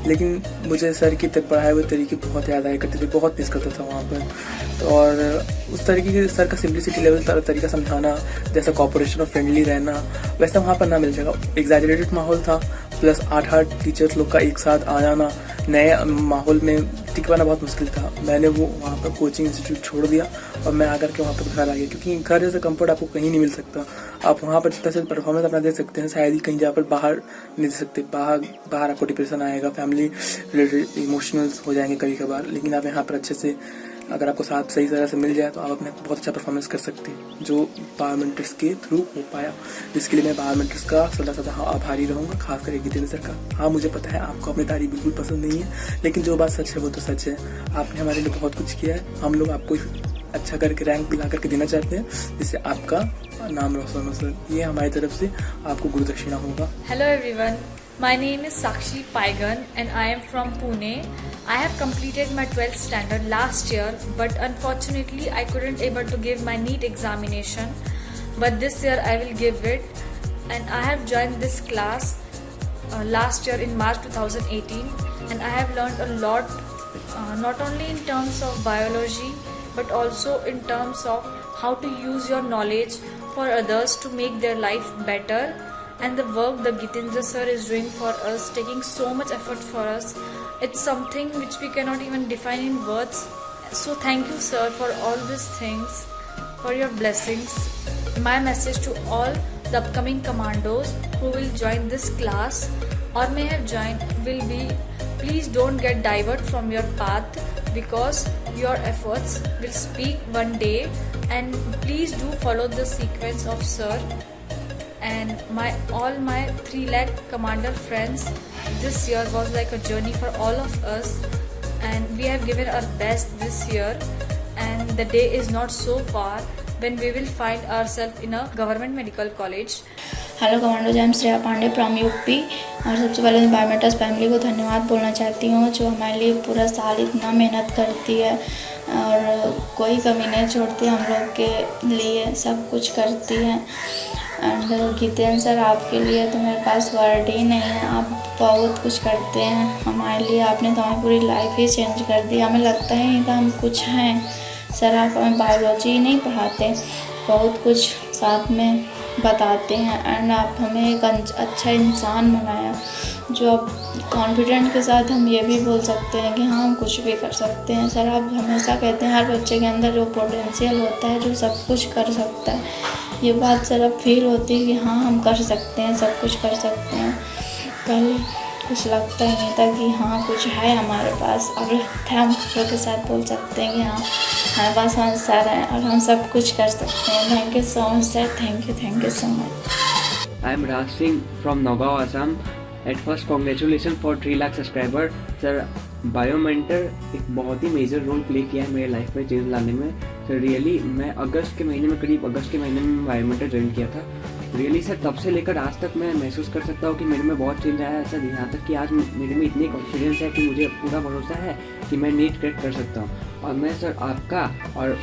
लेकिन मुझे सर की पढ़ाए हुए तरीके बहुत याद आया करते थे, बहुत मिस करता था वहाँ पर। और उस तरीके के सर का सिंप्लिसिटी लेवल तरीका समझाना, जैसा कॉपरेशन और फ्रेंडली रहना, वैसा वहाँ पर ना मिल जाएगा। एग्जैजरेटेड माहौल था, प्लस 8 टीचर्स लोग का एक साथ आ जाना, नए माहौल में टिक पाना बहुत मुश्किल था। मैंने वो वहाँ पर कोचिंग इंस्टीट्यूट छोड़ दिया और मैं आकर के वहाँ पर घर आ गया, क्योंकि घर जैसा कंफर्ट आपको कहीं नहीं मिल सकता। आप वहाँ पर जितना से परफॉर्मेंस अपना दे सकते हैं, शायद ही कहीं जहाँ पर बाहर नहीं दे सकते। बाहर आपको डिप्रेशन आएगा, फैमिली रिलेटेड इमोशनल्स हो जाएंगे कभी कभार, लेकिन आप यहाँ पर अच्छे से अगर आपको साथ सही तरह से मिल जाए तो आप अपने बहुत अच्छा परफॉर्मेंस कर सकते हैं, जो बायोमेंटर्स के थ्रू हो पाया, जिसके लिए मैं बायोमेंटर्स का सदा आभारी रहूँगा, खास करके जितेंद्र सर का। हाँ, मुझे पता है आपको अपनी तारीफ बिल्कुल पसंद नहीं है, लेकिन जो बात सच है वो तो सच है। आपने हमारे लिए बहुत कुछ किया है, हम लोग आपको अच्छा करके रैंक दिला करके देना चाहते हैं, जिससे आपका नाम रोशन हो सर। ये हमारी तरफ से आपको गुरु दक्षिणा होगा। Hello everyone, my name is Sakshi Paigan and I am from Pune. I have completed my 12th standard last year, but unfortunately I couldn't able to give my NEET examination. But this year I will give it, and I have joined this class last year in March 2018, and I have learned a lot, not only in terms of biology but also in terms of how to use your knowledge for others to make their life better. And the work the Gitendra sir is doing for us, taking so much effort for us, it's something which we cannot even define in words. So thank you sir for all these things, for your blessings. My message to all the upcoming commandos who will join this class or may have joined will be, please don't get diverted from your path, because your efforts will speak one day. And please do follow the sequence of sir. And all my 3 lakh commander friends, this year was like a journey for all of us, and we have given our best this year, and the day is not so far when we will find ourselves in a government medical college. Hello commandos, I am Shreya Pandey from UP. और सबसे पहले मैं बायोमेटर्स family को धन्यवाद बोलना चाहती हूँ, जो हमारे लिए पूरा साल इतना मेहनत करती है और कोई कमी नहीं छोड़ती, हम लोग के लिए सब कुछ करती है। एंड गीतेंद्र सर, आपके लिए तो मेरे पास वर्ड ही नहीं है, आप बहुत कुछ करते हैं हमारे लिए। आपने तो हमारी पूरी लाइफ ही चेंज कर दी, हमें लगता ही नहीं था हम कुछ हैं। सर, आप हमें बायोलॉजी ही नहीं पढ़ाते, बहुत कुछ साथ में बताते हैं। एंड आप हमें एक अच्छा इंसान बनाया, जो अब कॉन्फिडेंट के साथ हम ये भी बोल सकते हैं कि हाँ, हम कुछ भी कर सकते हैं। सर, आप हमेशा कहते हैं हर बच्चे के अंदर जो पोटेंशियल होता है, जो सब कुछ कर सकता है, ये बात सर अब फील होती है कि हाँ, हम कर सकते हैं, सब कुछ कर सकते हैं। पहले कुछ लगता ही नहीं था कि हाँ, कुछ है हमारे पास। अब लगता है हम खुद के साथ बोल सकते हैं कि हाँ, हमारे पास सर है और हम सब कुछ कर सकते हैं। Thank you so much sir, thank you so much. I am Raj Singh from Nagaon, Assam. At first congratulation for 3 lakh subscriber. Sir, Biomentor एक बहुत ही मेजर रोल प्ले किया है मेरे लाइफ में चेंज लाने में। सर, रियली मैं अगस्त के महीने में बायोमेंटर ज्वाइन किया था। रियली सर, तब से लेकर आज तक मैं महसूस कर सकता हूँ कि मेरे में बहुत चेंज आया है सर। यहाँ तक कि आज मेरे में इतनी कॉन्फिडेंस है कि मुझे पूरा भरोसा है कि मैं नीट क्रैक कर सकता हूँ। और मैं सर आपका और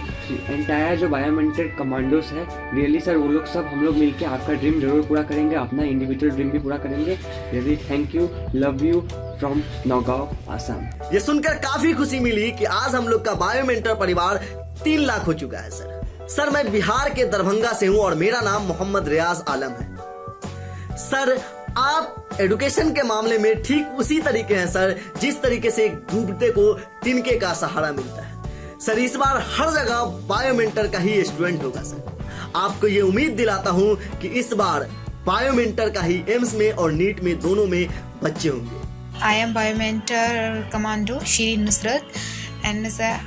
एंटायर जो बायोमेंटर कमांडोज है, रियली सर वो लोग सब हम लोग मिलकर आपका ड्रीम जरूर पूरा करेंगे, अपना इंडिविजुअल ड्रीम भी पूरा करेंगे। Really thank you, love you from Naugaon, Assam. ये सुनकर काफी खुशी मिली कि आज हम लोग का बायोमेंटर परिवार 3 लाख हो चुका है सर। सर, मैं बिहार के दरभंगा से हूं और मेरा नाम मोहम्मद रियाज आलम है। सर, आप एजुकेशन के मामले में ठीक उसी तरीके हैं सर, जिस तरीके से एक डूबते को तिनके का सहारा मिलता है। सर, इस बार हर जगह बायोमेंटर का ही स्टूडेंट होगा सर। आपको ये उम्मीद दिलाता हूं कि इस बार बायोमेंटर का ही एम्स में और नीट में दोनों में बच्चे होंगे। I am Biomentor commando Shri Nusrat. And sir,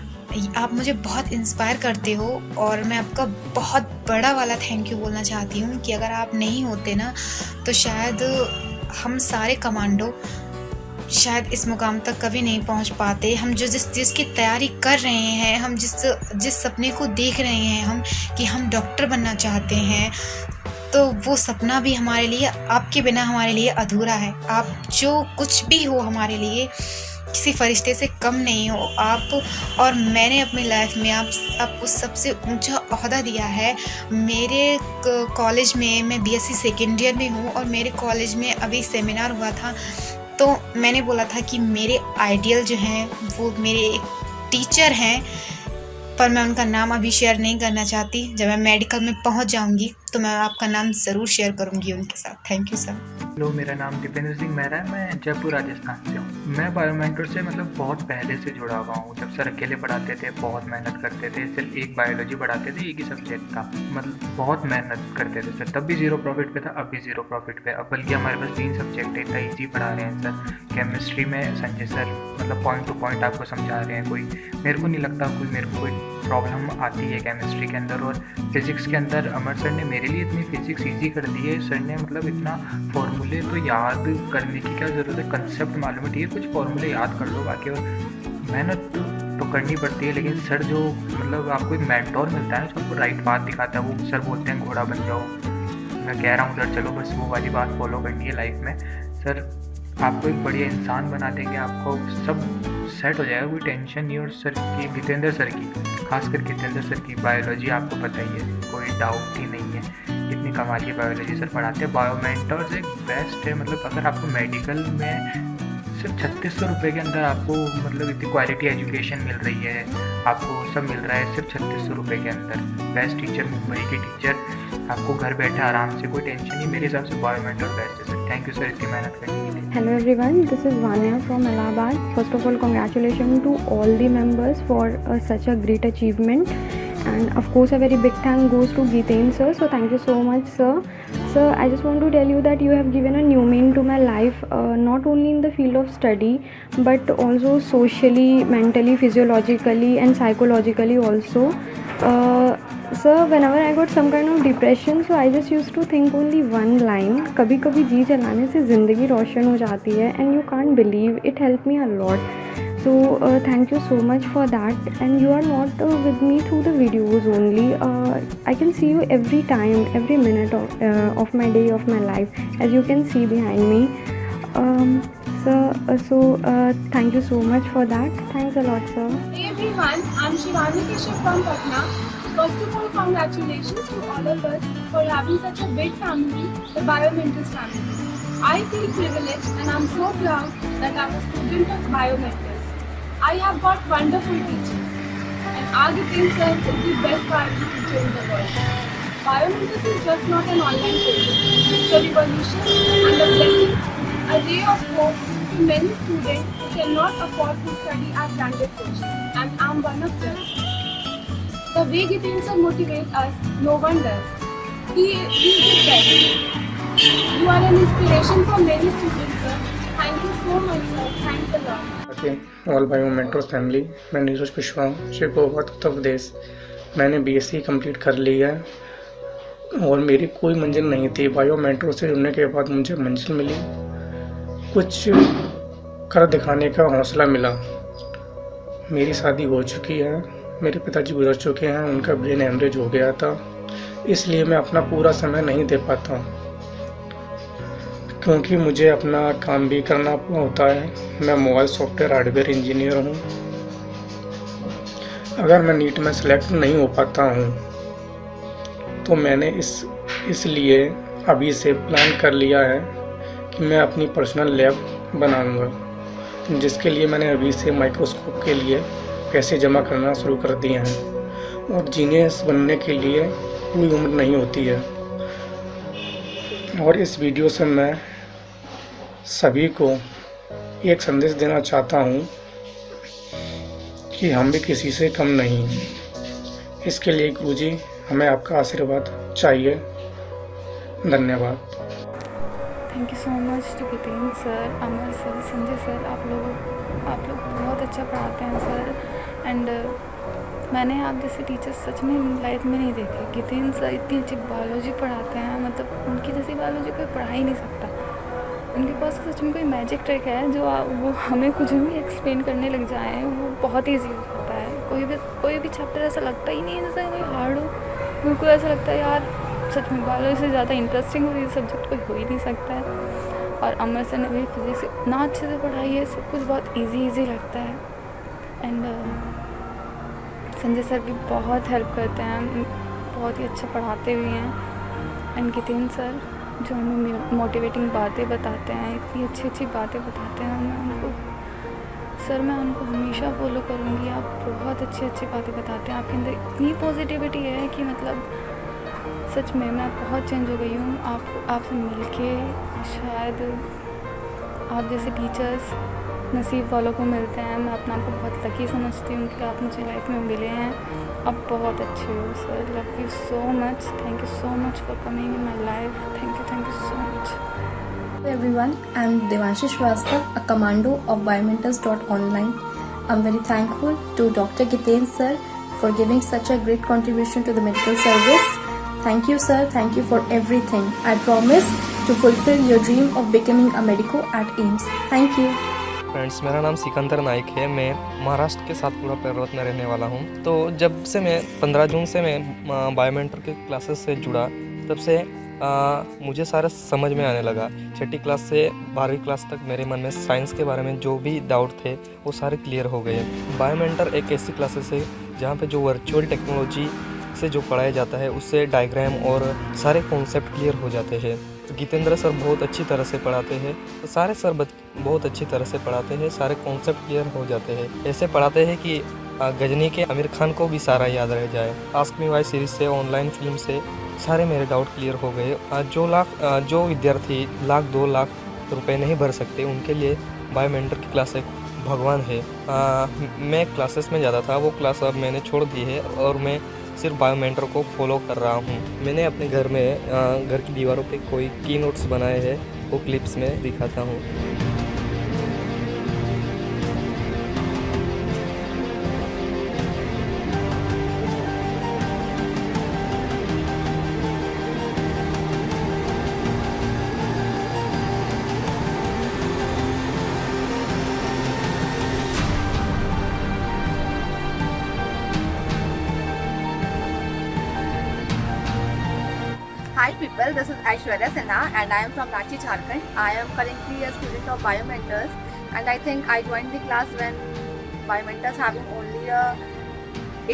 आप मुझे बहुत इंस्पायर करते हो और मैं आपका बहुत बड़ा वाला थैंक यू बोलना चाहती हूँ कि अगर आप नहीं होते ना, तो शायद हम सारे कमांडो शायद इस मुकाम तक कभी नहीं पहुँच पाते। हम जो जिस चीज़ की तैयारी कर रहे हैं, हम जिस सपने को देख रहे हैं हम कि हम डॉक्टर बनना चाहते हैं, तो वो सपना भी हमारे लिए, आपके बिना हमारे लिए अधूरा है। आप जो कुछ भी हो हमारे लिए, किसी फरिश्ते से कम नहीं हो आप। और मैंने अपनी लाइफ में आपको सबसे ऊंचा ओहदा दिया है। मेरे कॉलेज में मैं बीएससी सेकेंड ईयर में हूँ और मेरे कॉलेज में अभी सेमिनार हुआ था, तो मैंने बोला था कि मेरे आइडियल जो हैं वो मेरे एक टीचर हैं, पर मैं उनका नाम अभी शेयर नहीं करना चाहती। जब मैं मेडिकल में पहुंच जाऊंगी तो मैं आपका नाम ज़रूर शेयर करूंगी उनके साथ। Thank you sir. हेलो, मेरा नाम दीपेंद्र सिंह मेहरा है, मैं जयपुर राजस्थान से हूँ। मैं बायोमेंटर से बहुत पहले से जुड़ा हुआ हूँ। जब सर अकेले पढ़ाते थे, बहुत मेहनत करते थे, सिर्फ एक बायोलॉजी पढ़ाते थे, एक ही सब्जेक्ट था, बहुत मेहनत करते थे सर। तब भी 0 प्रॉफिट पे था, अब भी 0 प्रॉफिट पे। अब बल्कि हमारे पास 3 सब्जेक्ट है, इतना ईजी पढ़ा रहे हैं सर। केमिस्ट्री में Sanjay sir point two point आपको समझा रहे हैं। मेरे को नहीं लगता मेरे को कोई प्रॉब्लम आती है केमिस्ट्री के अंदर। और फिज़िक्स के अंदर अमर सर ने मेरे लिए इतनी फिज़िक्स ईजी कर दी है। सर ने इतना फॉर्मूले तो याद करने की क्या ज़रूरत है, कंसेप्ट मालूम है, ठीक है, कुछ फॉर्मूले याद कर लो, बाकी और मेहनत तो करनी पड़ती है। लेकिन सर जो आपको एक मेंटोर मिलता है, जो आपको राइट बात दिखाता है, वो सर बोलते हैं घोड़ा बन जाओ, मैं कह रहा हूँ सर चलो बस वो वाली बात फॉलो करनी है लाइफ में। सर आपको एक बढ़िया इंसान बना देंगे, आपको सब सेट हो जाएगा, कोई टेंशन नहीं। और सर की, गीतेंद्र सर की, खासकर गीतेंद्र सर की बायोलॉजी आपको पता ही है, कोई डाउट ही नहीं है। कितनी कमाल की बायोलॉजी सर पढ़ाते हैं। बायोमेंटर्स एक बेस्ट है, मतलब अगर आपको मेडिकल में सिर्फ 3600 रुपये के अंदर आपको मतलब इतनी क्वालिटी एजुकेशन मिल रही है, आपको सब मिल रहा है सिर्फ 3600 रुपये के अंदर। बेस्ट टीचर, मुंबई के टीचर, आपको घर बैठे आराम से, कोई टेंशन नहीं। मेरे हिसाब से बायोमेंटर बेस्ट है सर। थैंक यू सर इतनी मेहनत करने के लिए। Hello everyone, this is Vanya from Allahabad. First of all, congratulations to all the members for such a great achievement, and of course a very big thank goes to Giteen sir. So thank you so much sir. Sir, I just want to tell you that you have given a new meaning to my life, not only in the field of study but also socially, mentally, physiologically and psychologically also. Sir, whenever I got some kind of depression, so I just used to think only one line, कभी कभी जी चलाने से ज़िंदगी रोशन हो जाती है, and you can't believe it helped me a lot. So thank you so much for that, and you are not with me through the videos only. I can see you every time, every minute of my day, of my life, as you can see behind me. Thank you so much for that. Thanks a lot sir. Hey everyone, I'm Shivani Keshav from Patna. First of all, congratulations to all of us for having such a big family, the Biomentors family. I feel privileged and I'm so proud that I'm a student of Biomentors. I have got wonderful teachers, and our Giteen sir is the best biology teacher in the world. Biomentors is just not an online course, it's a revolution and a blessing, a ray of hope to many students who cannot afford to study at branded courses, and I'm one of them. The way Giteen sir motivates us, no one does. He is the best. You are an inspiration for many students, sir. Thank you so much, sir. Thanks a lot. All Biomentors family, मैं नीरज कुशवाहा, शिवपुर उत्तर प्रदेश। मैंने BSc complete कर ली है और मेरी कोई मंजिल नहीं थी। बायोमेंटर से जुड़ने के बाद मुझे मंजिल मिली, कुछ कर दिखाने का हौसला मिला। मेरी शादी हो चुकी है, मेरे पिताजी गुजर चुके हैं, उनका ब्रेन हेमरेज हो गया था, इसलिए मैं अपना पूरा समय नहीं दे पाता क्योंकि मुझे अपना काम भी करना होता है। मैं मोबाइल सॉफ्टवेयर हार्डवेयर इंजीनियर हूँ। अगर मैं नीट में सेलेक्ट नहीं हो पाता हूँ तो मैंने इसलिए अभी से प्लान कर लिया है कि मैं अपनी पर्सनल लैब बनाऊँगा, जिसके लिए मैंने अभी से माइक्रोस्कोप के लिए पैसे जमा करना शुरू कर दिए हैं। और जीनियस बनने के लिए कोई उम्र नहीं होती है। और इस वीडियो से मैं सभी को एक संदेश देना चाहता हूँ कि हम भी किसी से कम नहीं। इसके लिए गुरुजी हमें आपका आशीर्वाद चाहिए। धन्यवाद। Thank you so much to Gitin sir, Amar sir, Sanjay sir. आप लोग बहुत अच्छा पढ़ाते हैं सर, एंड मैंने आप जैसे टीचर्स सच में लाइफ में नहीं देखे। गितीन सर इतनी अच्छी बायोलॉजी पढ़ाते हैं, मतलब उनकी जैसी बायोलॉजी कोई पढ़ा ही नहीं सकता। उनके पास सच में कोई मैजिक ट्रिक है जो वो हमें कुछ भी एक्सप्लेन करने लग जाए वो बहुत ईजी हो जाता है। कोई भी चैप्टर ऐसा लगता ही नहीं है जैसे कोई हार्ड हो। बिल्कुल ऐसा लगता है यार सच में बायोलॉजी से ज़्यादा इंटरेस्टिंग और ये सब्जेक्ट कोई हो ही नहीं सकता है। और अमर सर ने भी फिजिक्स इतना अच्छे से पढ़ाई है, सब कुछ बहुत इजी लगता है। एंड संजय सर भी बहुत हेल्प करते हैं, बहुत ही अच्छा पढ़ाते भी हैं। एंड गितीन सर जो हमें मोटिवेटिंग बातें बताते हैं, इतनी अच्छी बातें बताते हैं, मैं उनको हमेशा फॉलो करूँगी। आप बहुत अच्छी बातें बताते हैं, आपके अंदर इतनी पॉजिटिविटी है कि मतलब सच में मैं बहुत चेंज हो गई हूँ आपसे मिलके। शायद आप जैसे टीचर्स नसीब वालों को मिलते हैं। मैं अपना आपको बहुत लकी समझती हूँ कि आप मुझे लाइफ में मिले हैं। आप बहुत अच्छे हो sir. Love you so much. Thank you so much for coming in my life. Thank you so much. Hello everyone, I'm Devanshi Shrivastava, a commando of biomentors.online. I'm very thankful to Dr. Giteen sir for giving such a great contribution to the medical service. Thank you sir, thank you for everything. I promise to fulfill your dream of becoming a medico at AIIMS. Thank you. Friends, मेरा नाम सिकंदर नाइक है। मैं महाराष्ट्र के सातपुड़ा पर्वत में रहने वाला हूँ। तो जब से मैं 15 जून से मैं बायोमेंटर के क्लासेस से जुड़ा, तब से मुझे सारा समझ में आने लगा। 6ठी क्लास से 12वीं क्लास तक मेरे मन में साइंस के बारे में जो भी डाउट थे वो सारे क्लियर हो गए। बायोमेंटर एक ऐसी क्लासेस है जहाँ पे जो वर्चुअल टेक्नोलॉजी से जो पढ़ाया जाता है उससे डायग्राम और सारे कॉन्सेप्ट क्लियर हो जाते हैं। तो जितेंद्र सर बहुत अच्छी तरह से पढ़ाते हैं, तो सारे सर बहुत अच्छी तरह से पढ़ाते हैं, सारे कॉन्सेप्ट क्लियर हो जाते हैं। ऐसे पढ़ाते हैं कि गजनी के आमिर खान को भी सारा याद रह जाए। आस्क मी व्हाई सीरीज से, ऑनलाइन फिल्म से सारे मेरे डाउट क्लियर हो गए। जो विद्यार्थी 1,00,000-2 लाख रुपए नहीं भर सकते उनके लिए बायोमेंटर की क्लास एक भगवान है। मैं क्लासेस में जाता था, वो क्लास अब मैंने छोड़ दी है और मैं सिर्फ बायोमेंटर को फॉलो कर रहा हूँ। मैंने अपने घर में घर की दीवारों पे कोई की नोट्स बनाए हैं, वो क्लिप्स में दिखाता हूँ। Hi people, this is Aishwarya Sinha and I am from Ranchi, Jharkhand. I am currently a student of Biomentors and I think I joined the class when Biomentors having only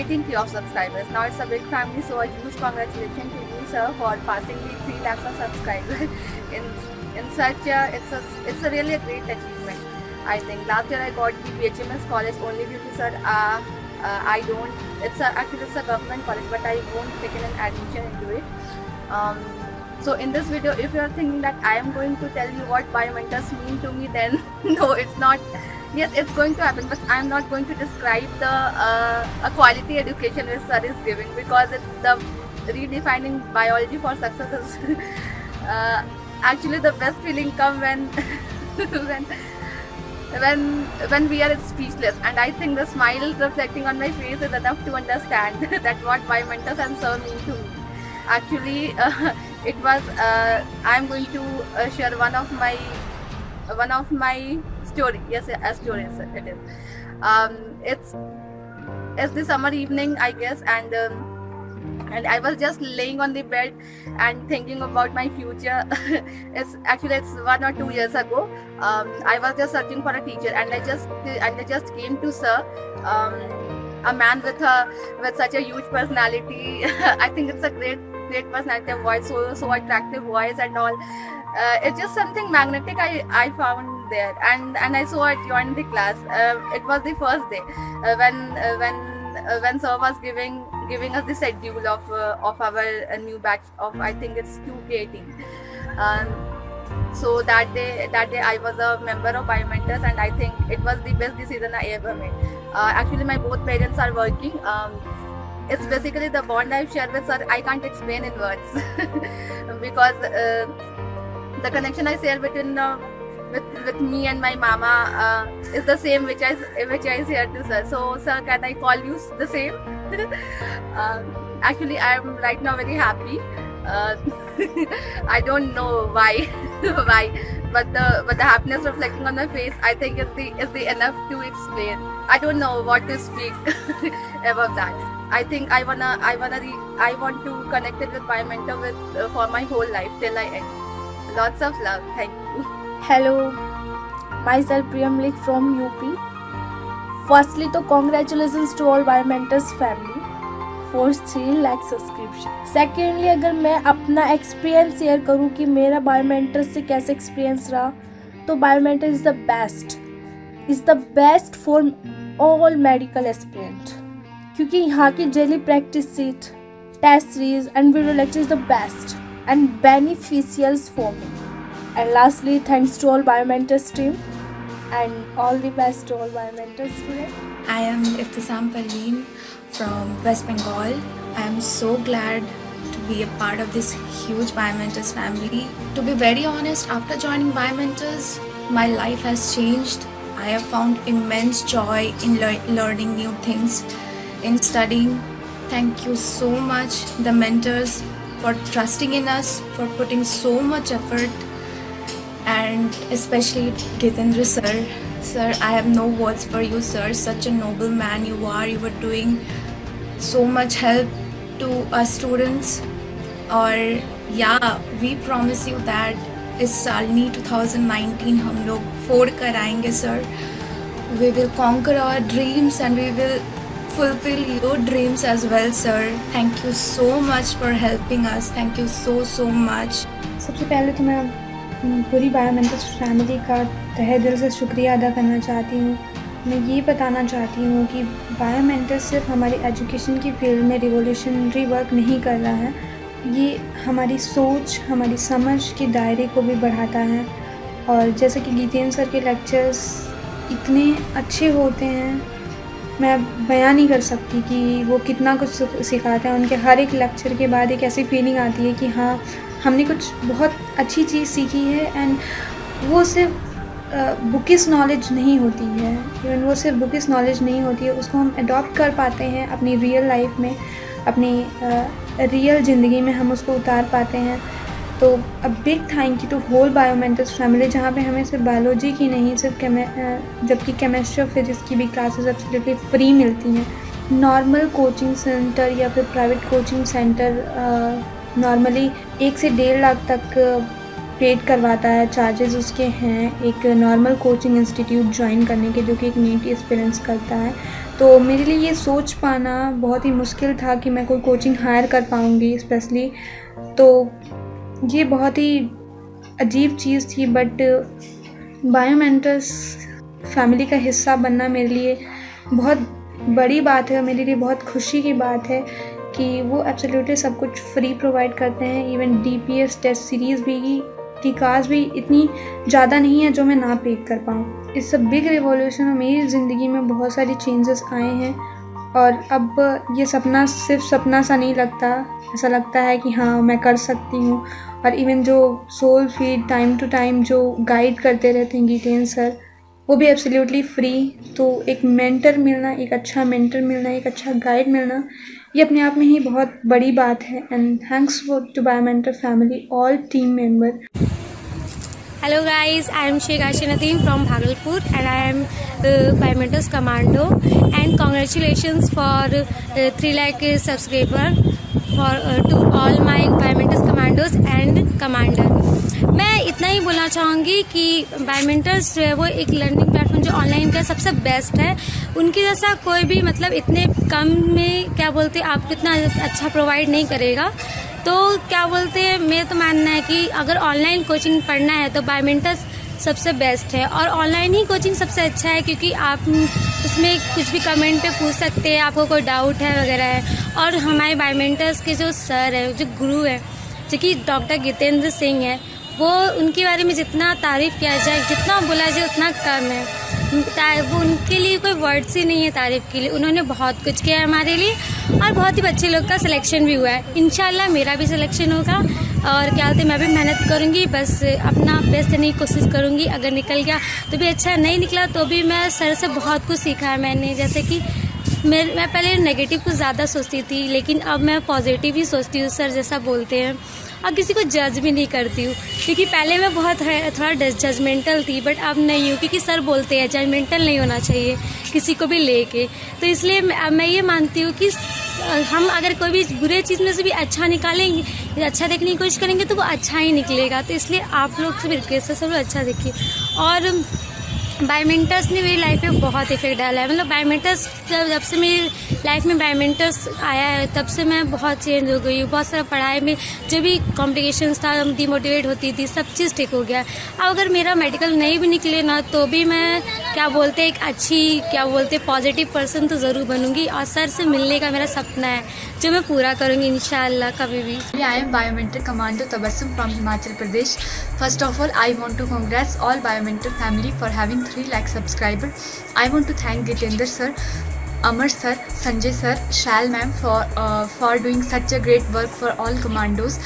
18k of subscribers. Now it's a big family, so a huge congratulations to you sir for passing the 3 lakhs of subscribers in such a, it's a really a great achievement. I think last year I got the BHMS college only due to sir actually it's a government college but I won't take an admission into it. So in this video, if you are thinking that I am going to tell you what biomentors mean to me, then no, it's not. Yes, it's going to happen, but I am not going to describe the a quality education which sir is giving, because it's the redefining biology for success is actually the best feeling come when when we are speechless, and I think the smile reflecting on my face is enough to understand that what biomentors and sir mean to me. Actually, it was. I'm going to share one of my story. Yes, a story. It is. It's the summer evening, I guess, and I was just laying on the bed and thinking about my future. It's 1 or 2 years ago. I was just searching for a teacher, and I just came to sir. A man with such a huge personality. I think it's a great personality, voice, so attractive voice and all. It's just something magnetic I found there, and I saw I joined the class. It was the first day when sir was giving us the schedule of our new batch of, I think it's 2K18. So that day I was a member of Biomentors, and I think it was the best decision I ever made. Actually, my both parents are working. It's basically the bond I've shared with sir. I can't explain in words because the connection I share between with me and my mama is the same which I share to sir. So sir, can I call you the same? Actually, I am right now very happy. I don't know why, but the happiness reflecting on my face, I think is the enough to explain. I don't know what to speak about that. I think I want to connect it with Biomentor for my whole life till I end. Lots of love. Thank you. Hello, myself Priyam from UP. Firstly, तो congratulations to all Biomentors family for 3 lakh subscription. Secondly, अगर मैं अपना experience share करूँ कि मेरा बायोमेंटर से कैसे experience रहा, तो Biomentor is the best for all medical aspirant, क्योंकि यहाँ की daily practice sheet, test series and video lecture is the best and beneficials for me. And lastly, thanks to all Biomentors team and all the best to all Biomentors students. I am Iftisam Parveen from West Bengal. I am so glad to be a part of this huge Biomentors family. To be very honest, after joining Biomentors, my life has changed. I have found immense joy in learning new things, in studying. Thank you so much, the mentors, for trusting in us, for putting so much effort. And especially Gitendra sir. Sir, I have no words for you, sir. Such a noble man you are. You were doing so much help to us students. और we promise you that इस साल 2019 हम लोग फोड़ कर आएंगे, sir. We will conquer our dreams and we will fulfill your dreams as well, sir. Thank you so much for helping us. Thank you so much. सबसे पहले तो मैं पूरी बायोमेंटर्स फैमिली का तहे दिल से शुक्रिया अदा करना चाहती हूँ। मैं ये बताना चाहती हूँ कि बायोमेंटर्स सिर्फ हमारी एजुकेशन की फील्ड में रिवोल्यूशनरी वर्क नहीं कर रहा है, ये हमारी सोच, हमारी समझ के दायरे को भी बढ़ाता है। और जैसे कि गीतेंद्र सर के लेक्चर्स इतने अच्छे होते हैं, मैं बयान नहीं कर सकती कि वो कितना कुछ सिखाते हैं। उनके हर एक लेक्चर के बाद एक ऐसी फीलिंग आती है कि हाँ, हमने कुछ बहुत अच्छी चीज़ सीखी है। एंड वो सिर्फ बुकिस नॉलेज नहीं होती है, इवन वो सिर्फ बुकिस नॉलेज नहीं होती है, उसको हम अडॉप्ट कर पाते हैं अपनी रियल लाइफ में, अपनी रियल ज़िंदगी में हम उसको उतार पाते हैं। तो a big thank you to whole Biomentors family, जहाँ पे हमें सिर्फ बायोलॉजी की नहीं, सिर्फ जबकि केमिस्ट्री और फिजिक्स की भी क्लासेस एब्सोल्युटली फ्री मिलती हैं। नॉर्मल कोचिंग सेंटर या फिर प्राइवेट कोचिंग सेंटर नॉर्मली 1 से 1.5 लाख तक पेड करवाता है, चार्जेस उसके हैं एक नॉर्मल कोचिंग इंस्टीट्यूट ज्वाइन करने के, जो कि एक नीट एक्सपीरियंस करता है। तो मेरे लिए ये सोच पाना बहुत ही मुश्किल था कि मैं कोई कोचिंग हायर कर पाऊँगी स्पेशली, तो ये बहुत ही अजीब चीज़ थी। बट बायोमेंटर्स फैमिली का हिस्सा बनना मेरे लिए बहुत बड़ी बात है, मेरे लिए बहुत खुशी की बात है कि वो एब्सोल्युटली सब कुछ फ्री प्रोवाइड करते हैं। इवन DPS टेस्ट सीरीज़ भी की कास्ट भी इतनी ज़्यादा नहीं है जो मैं ना पे कर पाऊँ। इस सब बिग रिवॉल्यूशन में मेरी ज़िंदगी में बहुत सारी चेंजेस आए हैं और अब ये सपना सिर्फ सपना सा नहीं लगता, ऐसा लगता है कि हाँ, मैं कर सकती हूँ। और इवन जो soul feed time to time जो गाइड करते रहते हैं गीतेंद्र सर, वो भी एब्सोल्युटली फ्री। तो एक मेंटर मिलना, एक अच्छा मेंटर मिलना, एक अच्छा गाइड मिलना, ये अपने आप में ही बहुत बड़ी बात है। And thanks to Biomentor family, all team member. Hello guys, I am Sheikh Aisha Nadeem from Bhagalpur and I am Biomentors Commando and congratulations for 3 lakh subscriber for to all my Biomentors Commandos and Commander। मैं इतना ही बोलना चाहूँगी कि Biomentors जो है वो एक learning platform जो ऑनलाइन का सबसे बेस्ट है। उनके जैसा कोई भी मतलब इतने कम में क्या बोलते हैं आपको इतना अच्छा प्रोवाइड नहीं करेगा। तो क्या बोलते हैं, मेरा तो मानना है कि अगर ऑनलाइन कोचिंग पढ़ना है तो बायोमेंटर्स सबसे बेस्ट है और ऑनलाइन ही कोचिंग सबसे अच्छा है, क्योंकि आप उसमें कुछ भी कमेंट पे पूछ सकते हैं, आपको कोई डाउट है वगैरह है। और हमारे बायोमेंटर्स के जो सर है, जो गुरु है, जो कि डॉक्टर गितेंद्र सिंह है, वो उनके बारे में जितना तारीफ़ किया जाए, जितना बोला जाए उतना कम है। वो उनके लिए कोई वर्ड्स ही नहीं है तारीफ़ के लिए। उन्होंने बहुत कुछ किया है हमारे लिए और बहुत ही बच्चे लोग का सिलेक्शन भी हुआ है। इंशाल्लाह मेरा भी सिलेक्शन होगा और क्या बोलते हैं, मैं भी मेहनत करूँगी, बस अपना बेस्ट देने की कोशिश करूँगी। अगर निकल गया तो भी अच्छा, नहीं निकला तो भी मैं सर से बहुत कुछ सीखा है मैंने। जैसे कि मैं पहले नेगेटिव कुछ ज़्यादा सोचती थी, लेकिन अब मैं पॉजिटिव ही सोचती हूँ, सर जैसा बोलते हैं। और किसी को जज भी नहीं करती हूँ, क्योंकि पहले मैं बहुत थोड़ा जजमेंटल थी, बट अब नहीं हूँ, क्योंकि सर बोलते हैं जजमेंटल नहीं होना चाहिए किसी को भी लेके। तो इसलिए मैं ये मानती हूँ कि हम अगर कोई भी बुरे चीज़ में से भी अच्छा निकालेंगे, अच्छा देखने की कोशिश करेंगे तो वो अच्छा ही निकलेगा। तो इसलिए आप लोग से रिक्वेस्ट है, सब लोग अच्छा देखिए। और बायोमेंटर्स ने मेरी लाइफ में बहुत इफेक्ट डाला है। मतलब बायोमेंटर्स जब से मेरी लाइफ में बायोमेंटर्स आया है, तब से मैं बहुत चेंज हो गई हूँ। बहुत सारा पढ़ाई में जो भी कॉम्प्लिकेशंस था, डिमोटिवेट होती थी, सब चीज़ ठीक हो गया। अब अगर मेरा मेडिकल नहीं भी निकले ना, तो भी मैं क्या बोलते एक अच्छी पॉजिटिव पर्सन तो ज़रूर बनूंगी। और सर से मिलने का मेरा सपना है, जो मैं पूरा करूँगी इंशाल्लाह कभी भी। I am Biomentor commando Tabassum from Himachal Pradesh. First of all, I want to congrats all Biomentor family for having 3 lakh subscriber. I want to thank Gitendra sir, Amar sir, Sanjay sir, Shal ma'am for doing such a great work for all commandos.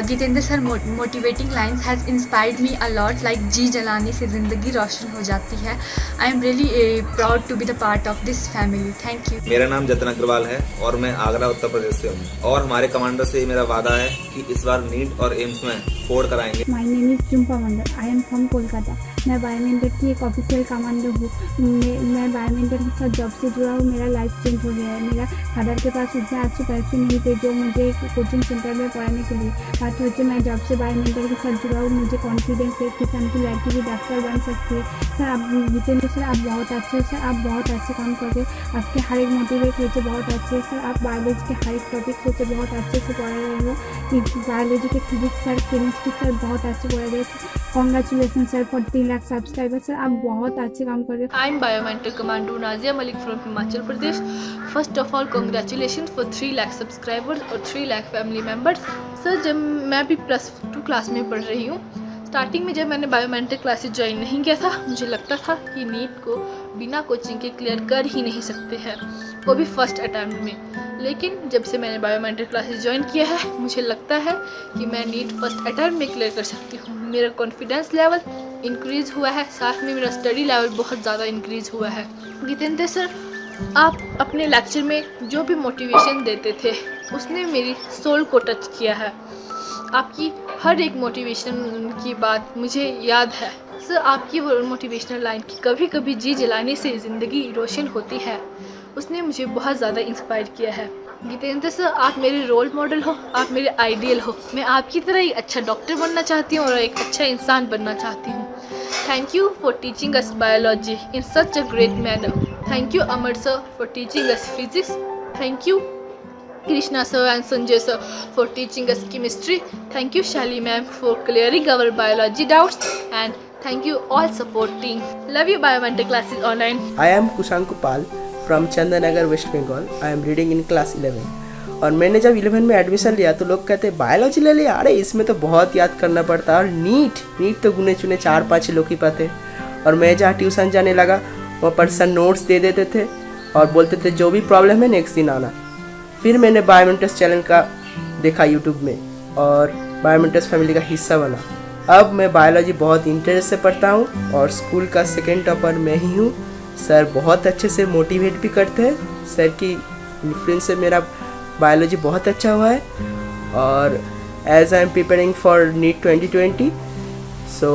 Gitendra sir motivating lines has inspired me a lot, like जी जलाने से ज़िंदगी रोशन हो जाती है। I am really proud to be the part of this family. Thank you. मेरा नाम जतन अग्रवाल है और मैं आगरा उत्तर प्रदेश से हूँ। और हमारे कमांडो से मेरा वादा है कि इस बार नीट और एम्स में फोड़ कराएंगे। My name is Jhumpa Mandal, I am from Kolkata. मैं बायोमेंटर की एक ऑफिशियल कमांडो हूँ। मैं बायोमेंटर के साथ जॉब से जुड़ा हूँ। मेरा लाइफ चेंज हो गया है। मेरा फादर के पास उतने अच्छे पैसे नहीं थे जो मुझे कोचिंग सेंटर में पढ़ाने के लिए। बात होती मैं जब से बायोमेंटर के साथ जुड़ा हूँ मुझे कॉन्फिडेंस है किसान की लड़की भी डॉक्टर बन सकती है। सर आप जितेंद्र सर आप बहुत अच्छे सर, आप बहुत अच्छे काम करते, आपके हर एक मोटिवेट होते बहुत अच्छे सर। आप बायोलॉजी के हर एक टॉपिक होते बहुत अच्छे से पढ़ा रहे हो। बायोलॉजी के फिजिक्स सर, केमिस्ट्री सर बहुत अच्छे पढ़ा रहे थे। Congratulation sir for 3 lakh subscriber sir, आप बहुत अच्छे काम कर रहे हो। I am Biomentor commando Nazia Malik from Himachal Pradesh. First of all congratulation for 3 lakh subscribers और 3 लाख फैमिली मेम्बर्स। सर जब मैं भी +2 क्लास में पढ़ रही हूँ, स्टार्टिंग में जब मैंने बायोमेंटर क्लासेस ज्वाइन नहीं किया था मुझे लगता था कि नीट को बिना कोचिंग के क्लियर कर ही नहीं सकते हैं, वो भी फर्स्ट अटैम्प्ट में। लेकिन जब से मैंने बायोमेंटर क्लासेस ज्वाइन किया है मुझे लगता है कि मैं नीट फर्स्ट अटैम्प्ट में क्लियर कर सकती हूँ। मेरा कॉन्फिडेंस लेवल इंक्रीज़ हुआ है, साथ में मेरा स्टडी लेवल बहुत ज़्यादा इंक्रीज़ हुआ है। जितेंद्र सर आप अपने लेक्चर में जो भी मोटिवेशन देते थे उसने मेरी सोल को टच किया है। आपकी हर एक मोटिवेशन की बात मुझे याद है। सर आपकी वो मोटिवेशनल लाइन की कभी कभी जी जलाने से ज़िंदगी रोशन होती है, उसने मुझे बहुत ज़्यादा इंस्पायर किया है। जितेंद्र सर आप मेरे रोल मॉडल हो, आप मेरे आइडियल हो। मैं आपकी तरह एक अच्छा डॉक्टर बनना चाहती हूँ और एक अच्छा इंसान बनना चाहती हूँ। Thank you for teaching us biology in such a great manner. Thank you Amar sir for teaching us physics. Thank you Krishna sir and Sanjay sir for teaching us chemistry. Thank you Shali ma'am for clearing our biology doubts, and thank you all support team. Love you biomentor classes online. I am Kushan Kupal from Chandanagar, West Bengal. I am reading in class 11. और मैंने जब 11 में admission लिया तो लोग कहते biology ले लिया, अरे इसमें तो बहुत याद करना पड़ता है, और नीट तो गुने चुने 4-5 लोग ही पाते। और मैं जहाँ ट्यूशन जाने लगा वहाँ पर सर नोट्स दे देते थे और बोलते थे जो भी प्रॉब्लम है नेक्स्ट दिन आना। फिर मैंने बायोमेंटर्स चैनल का देखा यूट्यूब में और बायोमेंटर्स फैमिली का हिस्सा बना। अब मैं बायोलॉजी बहुत इंटरेस्ट से पढ़ता हूँ और स्कूल का सेकेंड टॉपर मैं ही हूँ। सर बहुत अच्छे से मोटिवेट भी करते हैं, सर की इन्फ्लुएंस से मेरा बायोलॉजी बहुत अच्छा हुआ है। और as I am preparing for NEET 2020 so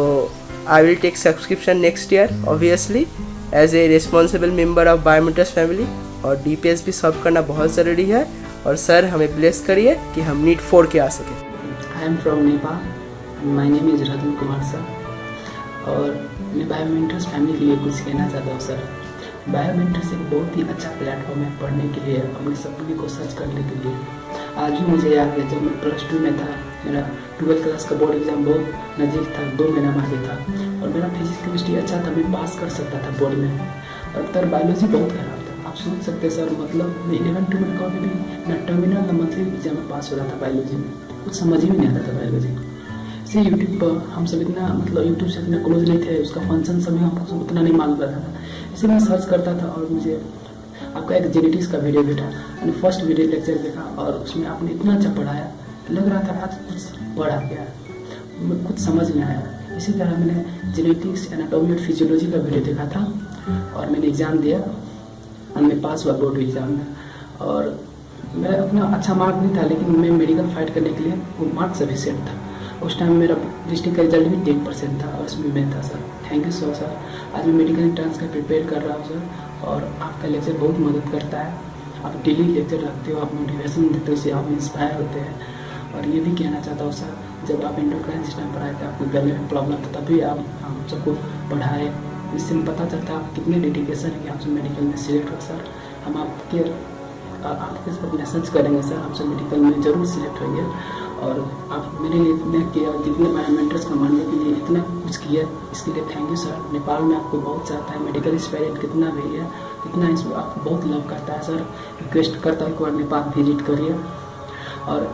I will take subscription next year obviously as a responsible member of Biomentors family. और DPS भी सॉल्व करना बहुत ज़रूरी है और सर हमें ब्लेस करिए कि हम नीट 4 के आ सकें। आई am from Nepal, my name is Ratan Kumar sir, और मैं बायोमेंटर्स फैमिली के लिए कुछ कहना चाहता हूँ। सर बायोमेंटर्स एक बहुत ही अच्छा प्लेटफॉर्म है पढ़ने के लिए, अपने सपने को सर्च करने के लिए। आज भी मुझे याद है जब मैं +2 में था, मेरा 12th क्लास का बोर्ड एग्ज़ाम बहुत नज़दीक था, 2 महीना आगे था, और मेरा फिजिक्स केमिस्ट्री अच्छा था, मैं पास कर सकता था बोर्ड में, और तर बायोलॉजी बहुत खराब था। आप सोच सकते हैं सर, मतलब मैं 11 में कभी भी ना टर्मिनल ना मंथली एग्जाम में पास हो रहा था बायोलॉजी में, कुछ समझ ही नहीं आता था बायोलॉजी। इसे यूट्यूब पर हम सब इतना मतलब यूट्यूब से इतना क्लोज नहीं थे, उसका फंक्शन समय हमको उतना नहीं मालूम रहता था, इसे मैं सर्च करता था और मुझे आपका एक जेनेटिक्स का वीडियो भेटा। मैंने फर्स्ट वीडियो लेक्चर देखा और उसमें आपने इतना अच्छा पढ़ाया, लग रहा था आज कुछ पढ़ा गया, कुछ समझ में आया। इसी तरह मैंने जेनेटिक्स, एनाटॉमी और फिजियोलॉजी का वीडियो देखा था और मैंने एग्ज़ाम दिया और मैं पास हुआ बोर्ड एग्ज़ाम में। और मेरा अपना अच्छा मार्क नहीं था, लेकिन मैं मेडिकल फाइट करने के लिए वो मार्क सफिशिएंट था। उस टाइम मेरा डिस्ट्रिक्ट का रिजल्ट भी 10% था और उसमें मैं था। Sir thank you so sir. आज मैं मेडिकल एंट्रेंस का प्रिपेयर कर रहा हूँ सर, और आपका लेक्चर बहुत मदद करता है। आप डेली लेक्चर रखते हो, आप मोटिवेशन देते हो, उससे आप इंस्पायर होते हैं। और ये भी कहना चाहता हूँ सर, जब आप एंडोक्राइन सिस्टम पढ़ाए थे, आपको गले में प्रॉब्लम था, तभी आप हम सबको पढ़ाए। इससे पता चलता है आप कितने डेडिकेशन है कि आप सब मेडिकल में सिलेक्ट हो। सर हम आपके सब मैसेज करेंगे सर, आप सब मेडिकल में ज़रूर सिलेक्ट होंगे। और आप मेरे लिए इतने किया, जितने बायोमेंटर्स कमांडो के लिए इतना कुछ किया, इसके लिए थैंक यू सर। नेपाल में आपको बहुत चाहता है, मेडिकल स्टूडेंट कितना भी है, इतना इसमें आपको बहुत लव करता है। सर रिक्वेस्ट करता है एक बार नेपाल विजिट करिए और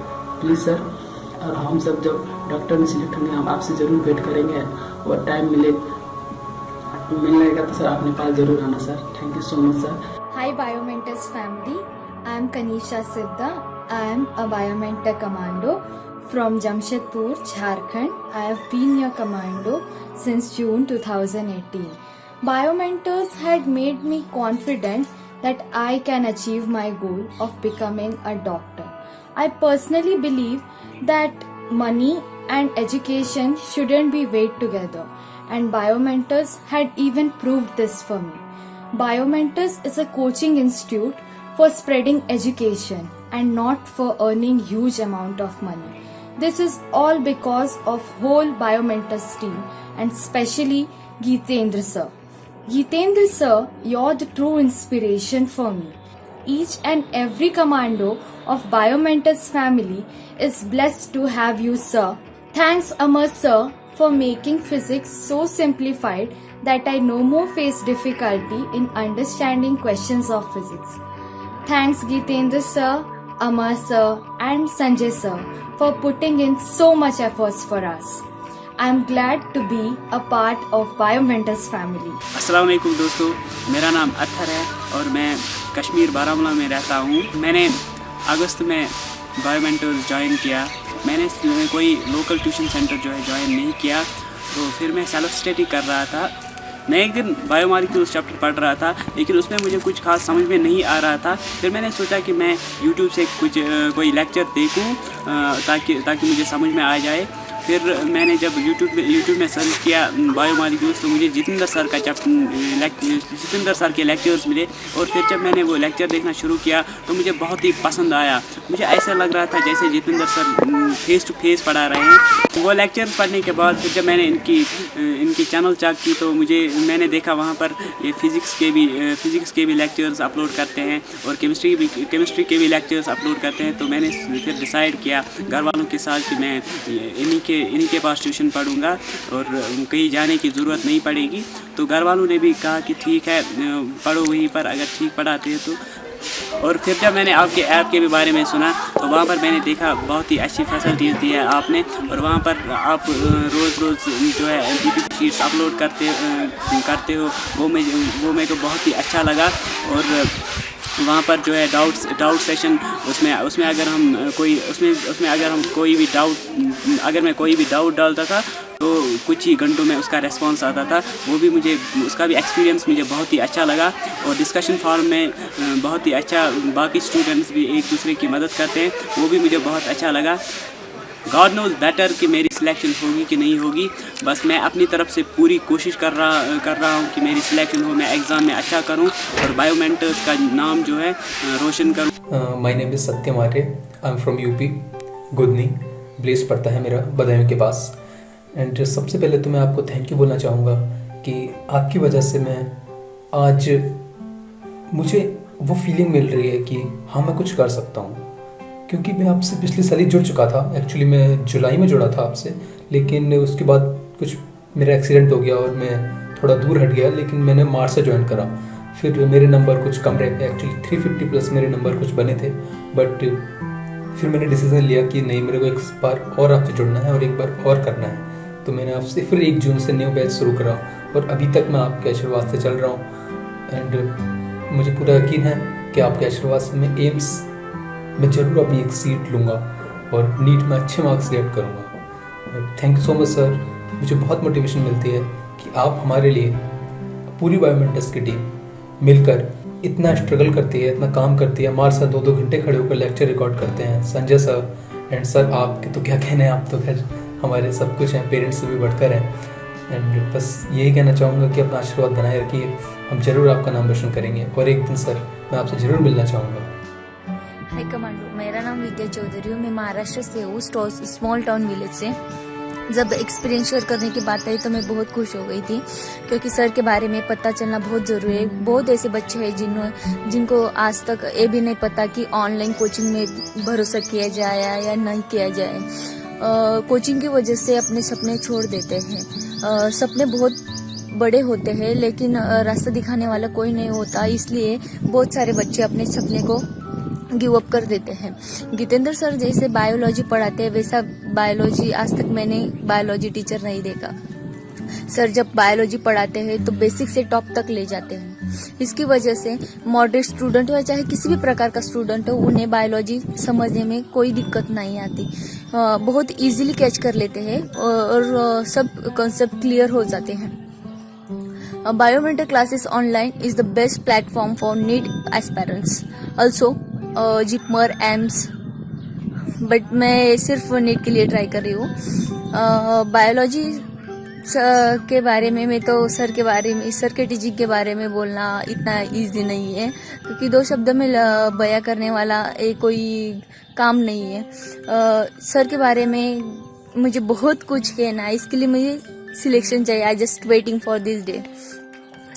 प्लीज़ सर। और हम सब जब डॉक्टर में सिलेक्ट होंगे हम आपसे ज़रूर वेट करेंगे, और टाइम मिलेगा तो सर आप नेपाल ज़रूर आना sir. Thank you so much sir. Hi Biomentors family, I am Kanisha Siddha. I am a Biomentor Commando from Jamshedpur, Jharkhand. I have been your commando since June 2018. Biomentors had made me confident that I can achieve my goal of becoming a doctor. I personally believe that money and education shouldn't be weighed together, and Biomentors had even proved this for me. Biomentors is a coaching institute for spreading education and not for earning huge amount of money. This is all because of whole Biomentors team and especially Geetendra sir. Geetendra sir, you're the true inspiration for me. Each and every commando of Biomentors family is blessed to have you, sir. Thanks, Amar sir, for making physics so simplified that I no more face difficulty in understanding questions of physics. Thanks, Geetendra sir, Amar sir, and Sanjay sir for putting in so much efforts for us. I am glad to be a part of Biomentors family. अस्सलाम वालेकुम दोस्तों, मेरा नाम अत्थर है और मैं कश्मीर बारामूला में रहता हूँ। मैंने अगस्त में बायोमेंटर्स ज्वाइन किया। मैंने कोई लोकल ट्यूशन सेंटर जो है ज्वाइन नहीं किया, तो फिर मैं सेल्फ स्टडी कर रहा था। मैं एक दिन बायोमॉलिक्यूल्स चैप्टर पढ़ रहा था, लेकिन उसमें मुझे कुछ खास समझ में नहीं आ रहा था। फिर मैंने सोचा कि मैं यूट्यूब से कोई लेक्चर देखूं ताकि मुझे समझ में आ जाए। फिर मैंने जब यूट्यूब में सर्च किया बायोमॉलिक्यूल्स, तो मुझे जितेंद्र सर के लेक्चर्स मिले। और फिर जब मैंने वो लेक्चर देखना शुरू किया तो मुझे बहुत ही पसंद आया। मुझे ऐसा लग रहा था जैसे Jitendra sir face to face पढ़ा रहे हैं। वो लेक्चर्स पढ़ने के बाद फिर जब मैंने इनकी चैनल चेक की तो मैंने देखा वहाँ पर ये फिज़िक्स के भी लेक्चर्स अपलोड करते हैं और केमिस्ट्री के भी लेक्चर्स अपलोड करते हैं। तो मैंने फिर डिसाइड किया घर वालों के साथ कि मैं इन्हीं के पास ट्यूशन पढ़ूंगा और कहीं जाने की ज़रूरत नहीं पड़ेगी। तो घर वालों ने भी कहा कि ठीक है, पढ़ो वहीं पर, अगर ठीक पढ़ाते हैं तो। और फिर जब मैंने आपके ऐप के भी बारे में सुना तो वहाँ पर मैंने देखा बहुत ही अच्छी फैसिलिटीज़ दी है आपने, और वहाँ पर आप रोज़ जो है PPT शीट्स अपलोड करते हो, वो मेरे को बहुत ही अच्छा लगा। और वहाँ पर जो है डाउट सेशन, उसमें अगर मैं कोई भी डाउट डालता था तो कुछ ही घंटों में उसका रेस्पॉन्स आता था। उसका भी एक्सपीरियंस मुझे बहुत ही अच्छा लगा। और डिस्कशन फॉरम में बहुत ही अच्छा, बाकी स्टूडेंट्स भी एक दूसरे की मदद करते हैं, वो भी मुझे बहुत अच्छा लगा। गॉड नोज़ बेटर कि मेरी सिलेक्शन होगी कि नहीं होगी, बस मैं अपनी तरफ से पूरी कोशिश कर रहा हूँ कि मेरी सिलेक्शन हो, मैं एग्ज़ाम में अच्छा करूँ और बायोमेंटर्स का नाम जो है रोशन करूँ। My name is Satyam Arya, I am from UP, Gudni place पड़ता है मेरा बदायूं के पास। एंड सबसे पहले तो मैं आपको थैंक यू बोलना चाहूँगा कि आपकी वजह से मुझे वो फीलिंग मिल रही है कि हाँ मैं कुछ कर सकता हूँ। क्योंकि मैं आपसे पिछले साल ही जुड़ चुका था, एक्चुअली मैं जुलाई में जुड़ा था आपसे, लेकिन उसके बाद कुछ मेरा एक्सीडेंट हो गया और मैं थोड़ा दूर हट गया। लेकिन मैंने मार्च से ज्वाइन करा, फिर मेरे नंबर कुछ कम रहे, एक्चुअली 350 प्लस मेरे नंबर कुछ बने थे। बट फिर मैंने डिसीजन लिया कि नहीं, मेरे को एक बार और आपसे जुड़ना है और एक बार और करना है। तो मैंने आपसे फिर 1 जून से न्यू बैच शुरू करा और अभी तक मैं आपके आशीर्वाद से चल रहा हूँ। एंड मुझे पूरा यकीन है कि आपके आशीर्वाद से मैं एम्स में ज़रूर अपनी एक सीट लूँगा और नीट में अच्छे मार्क्स गेट करूँगा। Thank you so much sir, मुझे बहुत मोटिवेशन मिलती है कि आप हमारे लिए, पूरी बायोमेंटर्स की टीम मिलकर इतना स्ट्रगल करती है, इतना काम करती है, हमारे साथ 2-2 घंटे खड़े होकर लेक्चर रिकॉर्ड करते हैं। संजय सर एंड सर, आपके तो क्या कहने हैं, आप तो खैर हमारे सब कुछ हैं, पेरेंट्स से भी बढ़कर हैं। एंड बस यही कहना चाहूँगा कि अपना आशीर्वाद बनाए रखिए, हम ज़रूर आपका नाम रोशन करेंगे और एक दिन सर मैं आपसे ज़रूर मिलना चाहूँगा। हाय कमांडो, मेरा नाम विद्या चौधरी हूँ, मैं महाराष्ट्र से हूँ, स्मॉल टाउन विलेज से। जब एक्सपीरियंस शेयर करने की बात आई तो मैं बहुत खुश हो गई थी, क्योंकि सर के बारे में पता चलना बहुत ज़रूरी है। बहुत ऐसे बच्चे हैं जिनको आज तक ये भी नहीं पता कि ऑनलाइन कोचिंग में भरोसा किया जाए या नहीं किया जाए। कोचिंग की वजह से अपने सपने छोड़ देते हैं। सपने बहुत बड़े होते हैं लेकिन रास्ता दिखाने वाला कोई नहीं होता, इसलिए बहुत सारे बच्चे अपने सपने को गिव अप कर देते हैं। गीतेंद्र सर जैसे बायोलॉजी पढ़ाते हैं वैसा बायोलॉजी आज तक मैंने बायोलॉजी टीचर नहीं देखा। सर जब बायोलॉजी पढ़ाते हैं तो बेसिक से टॉप तक ले जाते हैं। इसकी वजह से मॉडरेट स्टूडेंट हो या चाहे किसी भी प्रकार का स्टूडेंट हो, उन्हें बायोलॉजी समझने में कोई दिक्कत नहीं आती, बहुत इजीली कैच कर लेते हैं और सब कॉन्सेप्ट क्लियर हो जाते हैं। Biomentor classes online is the best platform for NEET aspirants, also JIPMER, AIIMS, but मैं सिर्फ नीट के लिए ट्राई कर रही हूँ। बायोलॉजी के बारे में मैं तो सर के टीचिंग के बारे में बोलना इतना इजी नहीं है, क्योंकि 2 शब्द में बयां करने वाला कोई काम नहीं है। सर के बारे में मुझे बहुत कुछ कहना है, इसके लिए मुझे सिलेक्शन चाहिए। I just waiting for this day.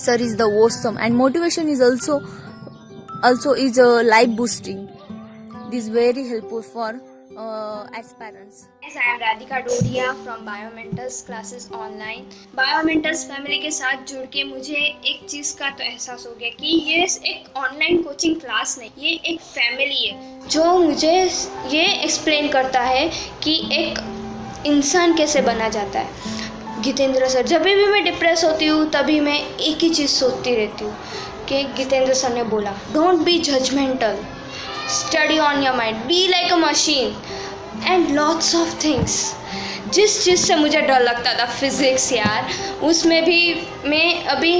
Sir is the awesome and motivation is also is life boosting. This is very helpful for aspirants. Yes, I am Radhika Dodia from Biomentors classes online. Biomentors family के साथ जुड़ के मुझे एक चीज़ का तो एहसास हो गया कि ये एक ऑनलाइन कोचिंग क्लास नहीं, ये एक फैमिली है जो मुझे ये एक्सप्लेन करता है कि एक इंसान कैसे बना जाता है। जितेंद्र सर, जब भी मैं डिप्रेस होती हूँ तभी मैं एक ही चीज़ सोचती रहती हूँ कि जितेंद्र सर ने बोला, don't be judgemental, study on your mind, be like a machine and lots of things. जिस चीज़ से मुझे डर लगता था, फिज़िक्स यार, उसमें भी मैं अभी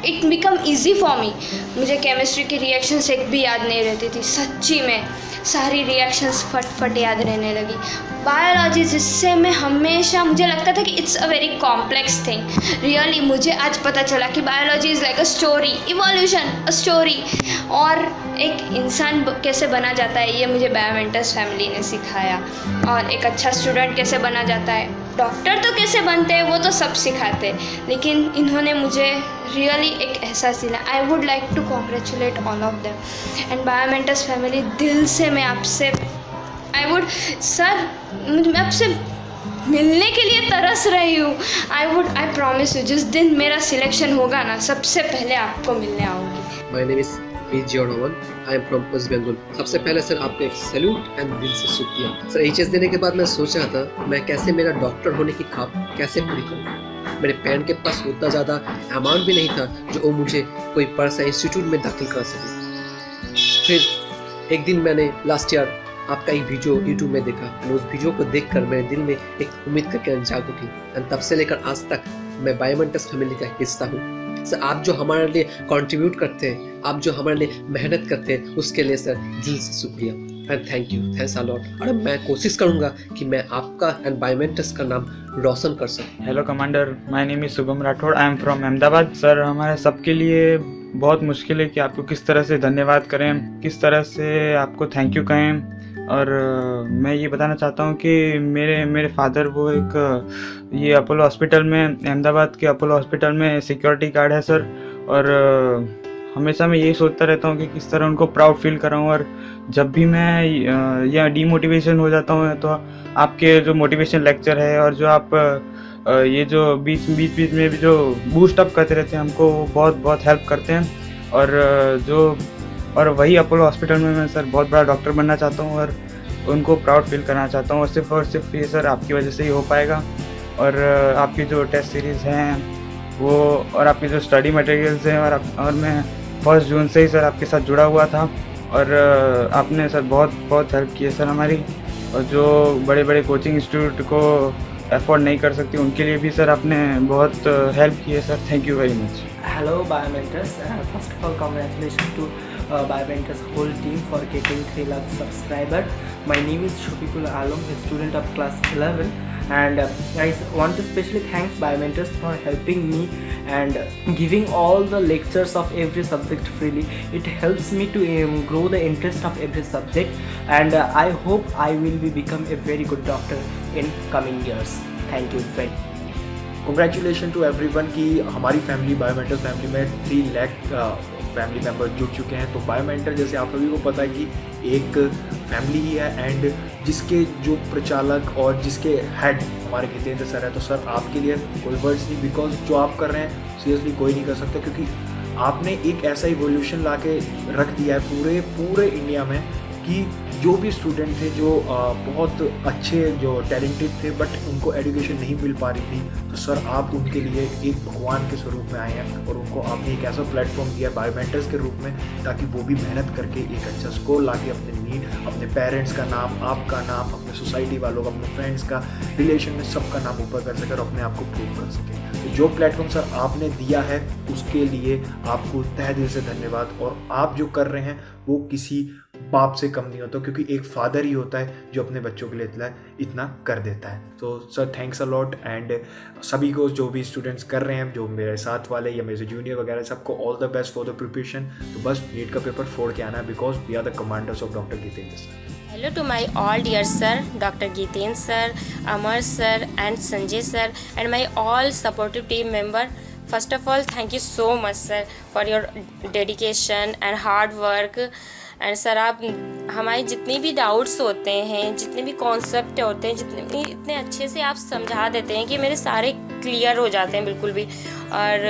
it become easy for me. मुझे केमिस्ट्री की रिएक्शंस एक भी याद नहीं रहती थी, सच्ची में सारी रिएक्शंस फट याद रहने लगी। बायोलॉजी, जिससे मैं हमेशा मुझे लगता था कि it's a very complex thing, really मुझे आज पता चला कि biology is like a story, evolution a story, और एक इंसान कैसे बना जाता है ये मुझे बायोमेंटर्स फैमिली ने सिखाया। और एक अच्छा स्टूडेंट कैसे बना जाता है, डॉक्टर तो कैसे बनते हैं वो तो सब सिखाते, लेकिन इन्होंने मुझे रियली एक एहसास दिला। I would like to congratulate all of them and Biomentors family. दिल से मैं आपसे सर, मैं आपसे मिलने के लिए तरस रही हूँ। आई प्रॉमिस यू, जिस दिन मेरा सिलेक्शन होगा ना, सबसे पहले आपको मिलने आऊँगी। My name is Vijay Novan, I am from waste Bengal. सबसे पहले सर आपको एक सैल्यूट एंड दिल से शुक्रिया सर। एचएस देने के बाद मैं सोच रहा था मैं कैसे मेरा डॉक्टर होने की ख्वाब कैसे पूरी करूँ। मेरे पेरेंट के पास उतना ज़्यादा अमाउंट भी नहीं था जो वो मुझे कोई बड़ा इंस्टीट्यूट में दाखिल कर सके। फिर एक दिन मैंने लास्ट ईयर आपका एक वीडियो यूट्यूब में देखा और उस वीडियो को देखकर मेरे दिल में एक उम्मीद का किरण जाग उठी। और तब से लेकर आज तक मैं बायोमेंटर्स फैमिली का हिस्सा हूँ। सर आप जो हमारे लिए कंट्रीब्यूट करते हैं, आप जो हमारे लिए मेहनत करते हैं, उसके लिए सर दिल से शुक्रिया and thank you, thanks a lot. और मैं कोशिश करूँगा कि मैं आपका एंड बायोमेंटर्स का नाम रोशन कर सकूँ। Hello commander, my name is Shubham Rathore, I am from Ahmedabad. Sir हमारे सबके लिए बहुत मुश्किल है कि आपको किस तरह से धन्यवाद करें, किस तरह से आपको थैंक यू कहें। और मैं ये बताना चाहता हूँ कि मेरे फादर वो एक ये अपोलो हॉस्पिटल में, अहमदाबाद के अपोलो हॉस्पिटल में सिक्योरिटी गार्ड है सर। और हमेशा मैं यही सोचता रहता हूँ कि किस तरह उनको प्राउड फील कराऊँ। और जब भी मैं या डीमोटिवेशन हो जाता हूँ तो आपके जो मोटिवेशन लेक्चर है और जो आप ये जो बीच में भी जो बूस्ट अप करते रहते हैं हमको, वो बहुत हेल्प करते हैं। और वही अपोलो हॉस्पिटल में मैं सर बहुत बड़ा डॉक्टर बनना चाहता हूँ और उनको प्राउड फील करना चाहता हूँ। और सिर्फ ये सर आपकी वजह से ही हो पाएगा। और आपकी जो टेस्ट सीरीज़ हैं वो, और आपके जो स्टडी मटेरियल्स हैं, और मैं 1 जून से ही सर आपके साथ जुड़ा हुआ था और आपने सर बहुत हेल्प की है सर हमारी। और जो बड़े कोचिंग इंस्टीट्यूट को अफोर्ड नहीं कर सकती उनके लिए भी सर आपने बहुत हेल्प की है sir. Thank you very much. Hello Biomentors, first of all congratulations to Biomentors whole team for getting 3 lakh subscriber. My name is Shofikul Alam, a student of class 11, and I want to specially thank Biomentors for helping me and giving all the lectures of every subject freely. It helps me to grow the interest of every subject, and I hope I will become a very good doctor in coming years. Thank you very much. Congratulation to everyone कि हमारी family बायोमेंटर family में 3 lakh family member जुड़ चुके हैं। तो बायोमेंटर जैसे आप सभी को पता है कि एक फैमिली ही है, एंड जिसके जो प्रचालक और जिसके हेड हमारे जितेंद्र सर है। तो सर आपके लिए कोई वर्ड्स नहीं, बिकॉज जो आप कर रहे हैं सीरियसली कोई नहीं कर सकता, क्योंकि आपने एक ऐसा इवोल्यूशन ला के रख दिया है पूरे इंडिया में कि जो भी स्टूडेंट थे जो बहुत अच्छे जो टैलेंटेड थे बट उनको एजुकेशन नहीं मिल पा रही थी, तो सर आप उनके लिए एक भगवान के स्वरूप में आए हैं और उनको आपने एक ऐसा प्लेटफॉर्म दिया बायोमेंटर्स के रूप में, ताकि वो भी मेहनत करके एक अच्छा स्कोर ला के अपने पेरेंट्स का नाम, आपका नाम, अपने अपने सोसाइटी वालों का, अपने फ्रेंड्स का, रिलेशन में सबका नाम ऊपर कर सके और अपने आप को प्रूव कर सके। तो जो प्लेटफॉर्म सर आपने दिया है उसके लिए आपको तहे दिल से धन्यवाद। और आप जो कर रहे हैं वो किसी बाप से कम नहीं होता, क्योंकि एक फादर ही होता है जो अपने बच्चों के लिए इतना कर देता है। तो sir thanks a lot. And सभी को जो भी स्टूडेंट्स कर रहे हैं, जो मेरे साथ वाले या मेरे जूनियर वगैरह, सबको all the best for the preparation. तो बस नीट का पेपर फोड़ के आना है, because we are the commanders of doctor Jitendra sir. Hello to my all dear sir, Dr. Gitendra sir, Amar sir and Sanjay sir and my all supportive team member. First of all, thank you so much sir for your dedication and hard work. And sir आप हमारे जितने भी doubts होते हैं, जितने भी concept होते हैं, जितने भी इतने अच्छे से आप समझा देते हैं कि मेरे सारे क्लियर हो जाते हैं बिल्कुल भी। और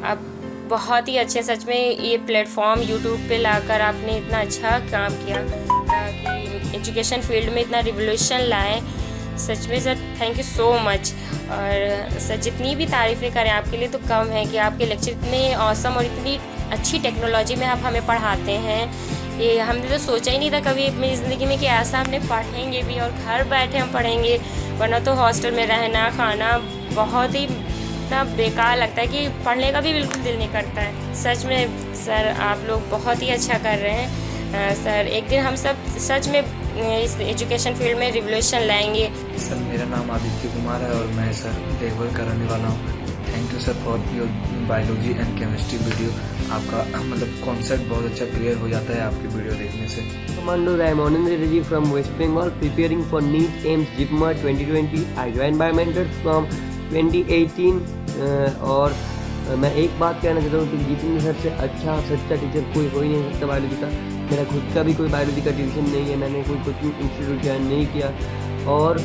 आप बहुत ही अच्छे, सच में ये प्लेटफॉर्म यूट्यूब पे लाकर आपने इतना अच्छा काम किया कि एजुकेशन फील्ड में इतना रिवोल्यूशन लाए। सच में sir thank you so much. और सर जितनी भी तारीफ़ें करें आपके लिए तो कम है कि आपके लेक्चर इतने ऑसम और इतनी अच्छी टेक्नोलॉजी में आप हमें पढ़ाते हैं। ये हमने तो सोचा ही नहीं था कभी अपनी ज़िंदगी में कि ऐसा हमने पढ़ेंगे भी और घर बैठे हम पढ़ेंगे, वरना तो हॉस्टल में रहना खाना बहुत ही इतना बेकार लगता है कि पढ़ने का भी बिल्कुल दिल नहीं करता है। सच में सर आप लोग बहुत ही अच्छा कर रहे हैं। सर एक दिन हम सब सच में इस एजुकेशन फील्ड में रिवोल्यूशन लाएंगे। सर मेरा नाम आदित्य कुमार है और मैं सर देखभाल कराने वाला हूँ। Thank you sir for your biology and chemistry video. आपका मतलब कॉन्सेप्ट बहुत अच्छा क्लियर हो जाता है आपकी वीडियो देखने से। Commandos, I am Anand Reddy from West Bengal, preparing for NEET AIMS JIPMER 2020. I joined Biomentors from 2018 और मैं एक बात कहना चाहता हूँ कि जितेंद्र सर से अच्छा सच्चा टीचर कोई हो ही नहीं सकता बायोलॉजी का। मेरा खुद का भी कोई बायोलॉजी का ट्यूशन नहीं है, मैंने कोई कोचिंग इंस्टीट्यूट ज्वाइन नहीं किया और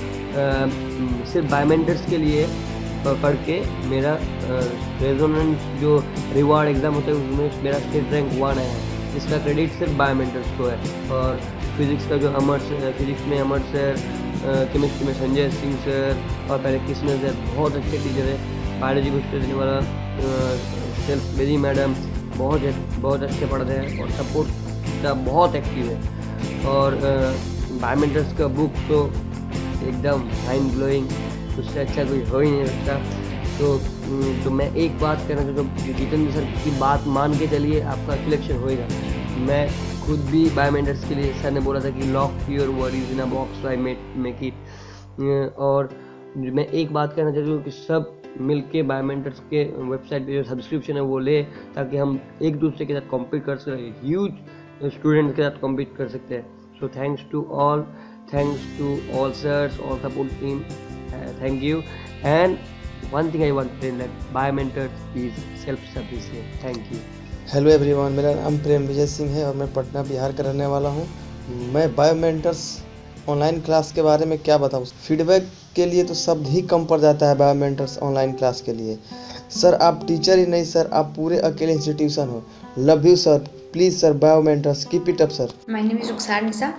सिर्फ बायोमेंटर्स के लिए पढ़ के मेरा रेजोनेंस जो रिवार्ड एग्ज़ाम होता है उसमें मेरा स्टेट रैंक 1 है, जिसका क्रेडिट सिर्फ बायोमेंटर्स को है। और फिज़िक्स का जो फिज़िक्स में अमर सर, केमिस्ट्री में संजय सिंह सर और पहले कृष्ण सर बहुत अच्छे टीचर है। बायोलॉजी को देने वाला सेल्फ मेरी मैडम बहुत अच्छे पढ़ते हैं और सपोर्ट का बहुत एक्टिव है। और बायोमेंटर्स का बुक तो एकदम माइंड ब्लोइंग, उससे अच्छा कोई हो ही नहीं सकता। तो मैं एक बात कहना चाहता हूँ, जितेंद्र सर की बात मान के चलिए, आपका सिलेक्शन होएगा। मैं खुद भी बायोमेंटर्स के लिए सर ने बोला था कि lock your worries in a box I make it. और मैं एक बात कहना चाहता हूँ कि सब मिल के बायोमेंटर्स के वेबसाइट पे जो सब्सक्रिप्शन है वो ले, ताकि हम एक दूसरे के साथ कॉम्पीट कर सकें, ह्यूज स्टूडेंट्स के साथ कॉम्पीट कर सकते हैं। So thanks to all sirs, all support team. Thank you. And one thing I want to say that Biomentors is self-sufficient. Thank you. Hello everyone, मेरा नाम प्रेम विजय सिंह है और मैं पटना बिहार का रहने वाला हूँ। मैं बायोमेंटर्स ऑनलाइन क्लास के बारे में क्या बताऊँ। फीडबैक के लिए तो शब्द ही कम पड़ जाता है बायोमेंटर्स ऑनलाइन क्लास के लिए। सर आप टीचर ही नहीं सर, आप पूरे अकेले इंस्टीट्यूशन हो। Love you sir, please sir Biomentors keep it up sir. My name is Rukhsar Nisa.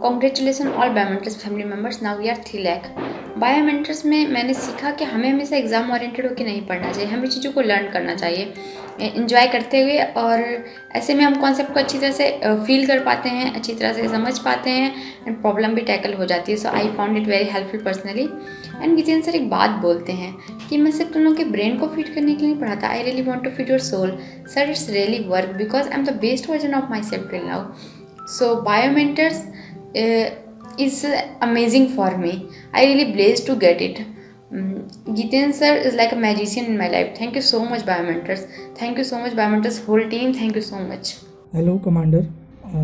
Congratulations all Biomentors family members. Now we are 3 lakh. Biomentors में मैंने सीखा कि हमें हमेशा एग्ज़ाम ओरिएंटेड होकर नहीं पढ़ना चाहिए, हमें चीज़ों को लर्न करना चाहिए इंजॉय करते हुए, और ऐसे में हम कॉन्सेप्ट को अच्छी तरह से फील कर पाते हैं, अच्छी तरह से समझ पाते हैं एंड प्रॉब्लम भी टैकल हो जाती है। So I found it very helpful personally. And Jitendra sir एक बात बोलते हैं कि मैं सिर्फ तुम लोग के ब्रेन को फीड करने के लिए नहीं पढ़ाता, I really want to feed your soul. Sir it's really work because I am the best version of myself till now. So Biomentors is amazing for me. I really blessed to get it. Jiten sir is like a magician in my life. Thank you so much Biomentors. Thank you so much Biomentors whole team. Thank you so much. Hello commander,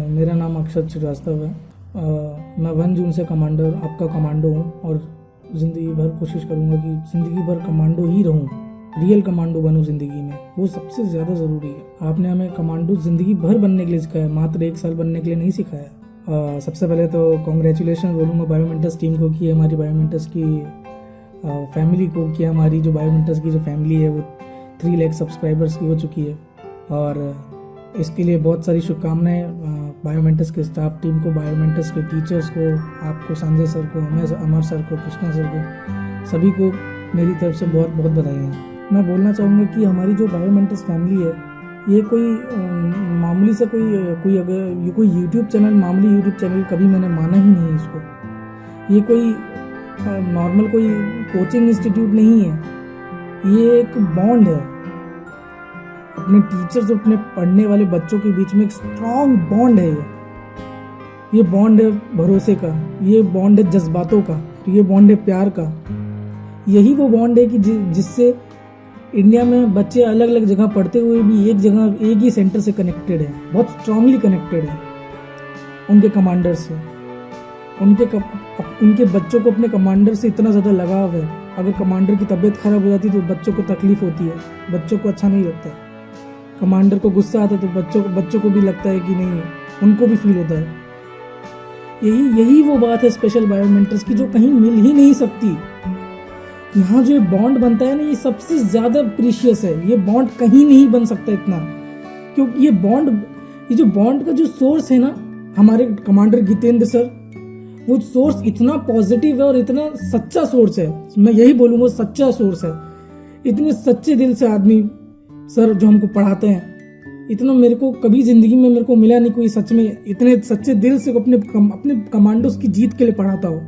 मेरा नाम अक्षत श्रीवास्तव है। मैं 1 जून से commander आपका commando हूँ और ज़िंदगी भर कोशिश करूँगा कि ज़िंदगी भर कमांडो ही रहूँ, रियल कमांडो बनूँ ज़िंदगी में। वो सबसे ज़्यादा ज़रूरी है। आपने हमें कमांडो ज़िंदगी भर बनने के लिए सिखाया, मात्र 1 साल बनने के लिए नहीं सिखाया। सबसे पहले तो कॉन्ग्रेचुलेशन बोलूँगा बायोमेंटर्स टीम को कि हमारी बायोमेंटर्स की फैमिली को, कि हमारी जो बायोमेंटर्स की जो फैमिली है वो 3 लाख सब्सक्राइबर्स की हो चुकी है। और इसके लिए बहुत सारी शुभकामनाएं बायोमेंटर्स के स्टाफ टीम को, बायोमेंटर्स के टीचर्स को, आपको संजय सर को, अमर सर को, कृष्णा सर को, सभी को मेरी तरफ से बहुत बहुत बधाई। मैं बोलना चाहूँगा कि हमारी जो बायोमेंटर्स फैमिली है ये कोई मामूली से कोई अगर ये कोई यूट्यूब चैनल, मामूली यूट्यूब चैनल कभी मैंने माना ही नहीं इसको। ये कोई नॉर्मल कोई कोचिंग इंस्टीट्यूट नहीं है, ये एक बॉन्ड है अपने टीचर्स और अपने पढ़ने वाले बच्चों के बीच में। एक स्ट्रॉन्ग बॉन्ड है ये बॉन्ड है भरोसे का, ये बॉन्ड है जज्बातों का, ये बॉन्ड है प्यार का। यही वो बॉन्ड है कि जिससे इंडिया में बच्चे अलग अलग जगह पढ़ते हुए भी एक ही सेंटर से कनेक्टेड है, बहुत स्ट्रांगली कनेक्टेड है उनके कमांडर से। उनके बच्चों को अपने कमांडर से इतना ज़्यादा लगाव है। अगर कमांडर की तबीयत खराब हो जाती है तो बच्चों को तकलीफ होती है, बच्चों को अच्छा नहीं लगता। कमांडर को गुस्सा आता है तो बच्चों को भी लगता है कि नहीं, उनको भी फील होता है। यही वो बात है स्पेशल बायोमेंटर्स की, जो कहीं मिल ही नहीं सकती। यहाँ जो बॉन्ड बनता है ना, ये सबसे ज़्यादा प्रीशियस है। ये बॉन्ड कहीं नहीं बन सकता इतना, क्योंकि ये जो बॉन्ड का जो सोर्स है ना, हमारे कमांडर जितेंद्र सर, वो सोर्स इतना पॉजिटिव है और इतना सच्चा सोर्स है। मैं यही बोलूँगा, सच्चा सोर्स है। इतने सच्चे दिल से आदमी सर जो हमको पढ़ाते हैं, इतना मेरे को कभी जिंदगी में मेरे को मिला नहीं कोई सच में इतने सच्चे दिल से अपने कमांडोज की जीत के लिए पढ़ाता हो।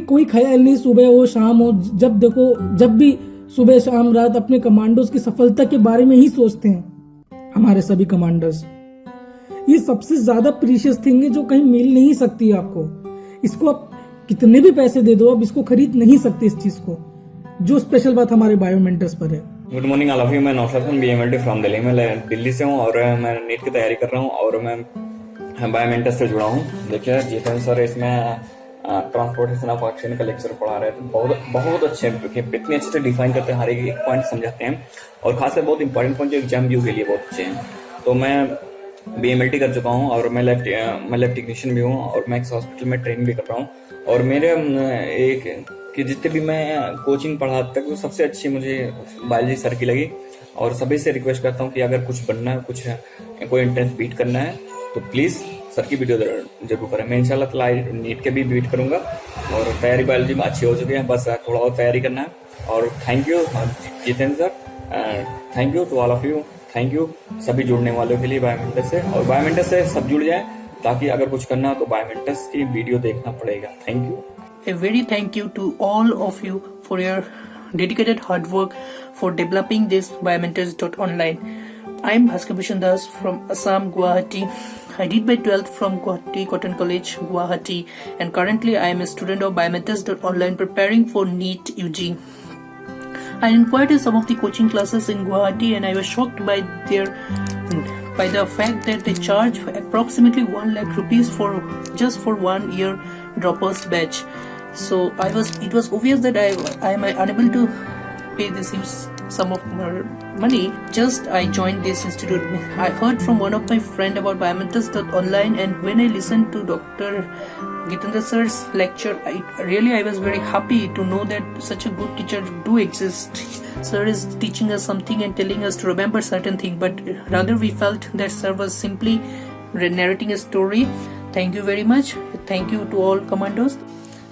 कोई ख्याल नहीं सुबह हो शाम हो, जब देखो जब भी सुबह शाम रात अपने कमांडोज की सफलता के बारे में ही सोचते हैं हमारे सभी कमांडर्स। ये सबसे ज्यादा प्रीशियस थिंग है जो कहीं मिल नहीं सकती आपको। इसको आप कितने भी पैसे दे दो, आप इसको खरीद नहीं सकते इस चीज को। जो स्पेशल बात हमारे बायोमेंटर्स पर है। Good morning all of you. मैं नौशाद खान BMLT फ्रॉम दिल्ली। मैं दिल्ली से हूँ और मैं नीट की तैयारी कर रहा हूँ और मैं बायोमेंटर्स से जुड़ा हूँ। देखिए जितेंद्र सर इसमें ट्रांसपोर्टेशन ऑफ ऑक्सीजन का लेक्चर पढ़ा रहे थे, बहुत अच्छे, इतने अच्छे से डिफाइन करते हैं, हर एक पॉइंट समझाते हैं और खासकर बहुत इंपॉर्टेंट पॉइंट जो एग्जाम व्यू के लिए बहुत अच्छे हैं। तो मैं BMLT कर चुका हूँ और मैं लैब टेक्नीशियन भी हूँ और मैं एक हॉस्पिटल में ट्रेनिंग भी कर रहा हूँ। और मेरे कि जितने भी मैं कोचिंग पढ़ा तक वो सबसे अच्छी मुझे बायोलॉजी सर की लगी। और सभी से रिक्वेस्ट करता हूँ कि अगर कुछ बनना है, कोई एंट्रेंस बीट करना है तो प्लीज़ सर की वीडियो जरूर करें। मैं इंशाल्लाह ताला नीट के भी बीट करूँगा और तैयारी बायोलॉजी में अच्छी हो चुकी है, बस थोड़ा और तैयारी करना है। और thank you Jitendra sir, thank you to all of you, thank you सभी जुड़ने वालों के लिए बायोमेंटर्स से। और बायोमेंटर्स से सब जुड़ जाए ताकि अगर कुछ करना हो तो बायोमेंटर्स की वीडियो देखना पड़ेगा। Thank you. A very thank you to all of you for your dedicated hard work for developing this biomentors.online. I am Bhaskar Bhushan Das from Assam, Guwahati. I did my 12th from Guwahati Cotton College, Guwahati, and currently I am a student of biomentors.online preparing for NEET UG. I inquired in some of the coaching classes in Guwahati and I was shocked by the fact that they charge approximately 1 lakh rupees just for 1 year droppers batch. So it was obvious that I am unable to pay this sum of money. I joined this institute. I heard from one of my friend about biomentors.online, and when I listened to Dr. Gitendra sir's lecture, I was very happy to know that such a good teacher do exist. Sir is teaching us something and telling us to remember certain things, but rather we felt that sir was simply narrating a story. Thank you very much. Thank you to all commandos.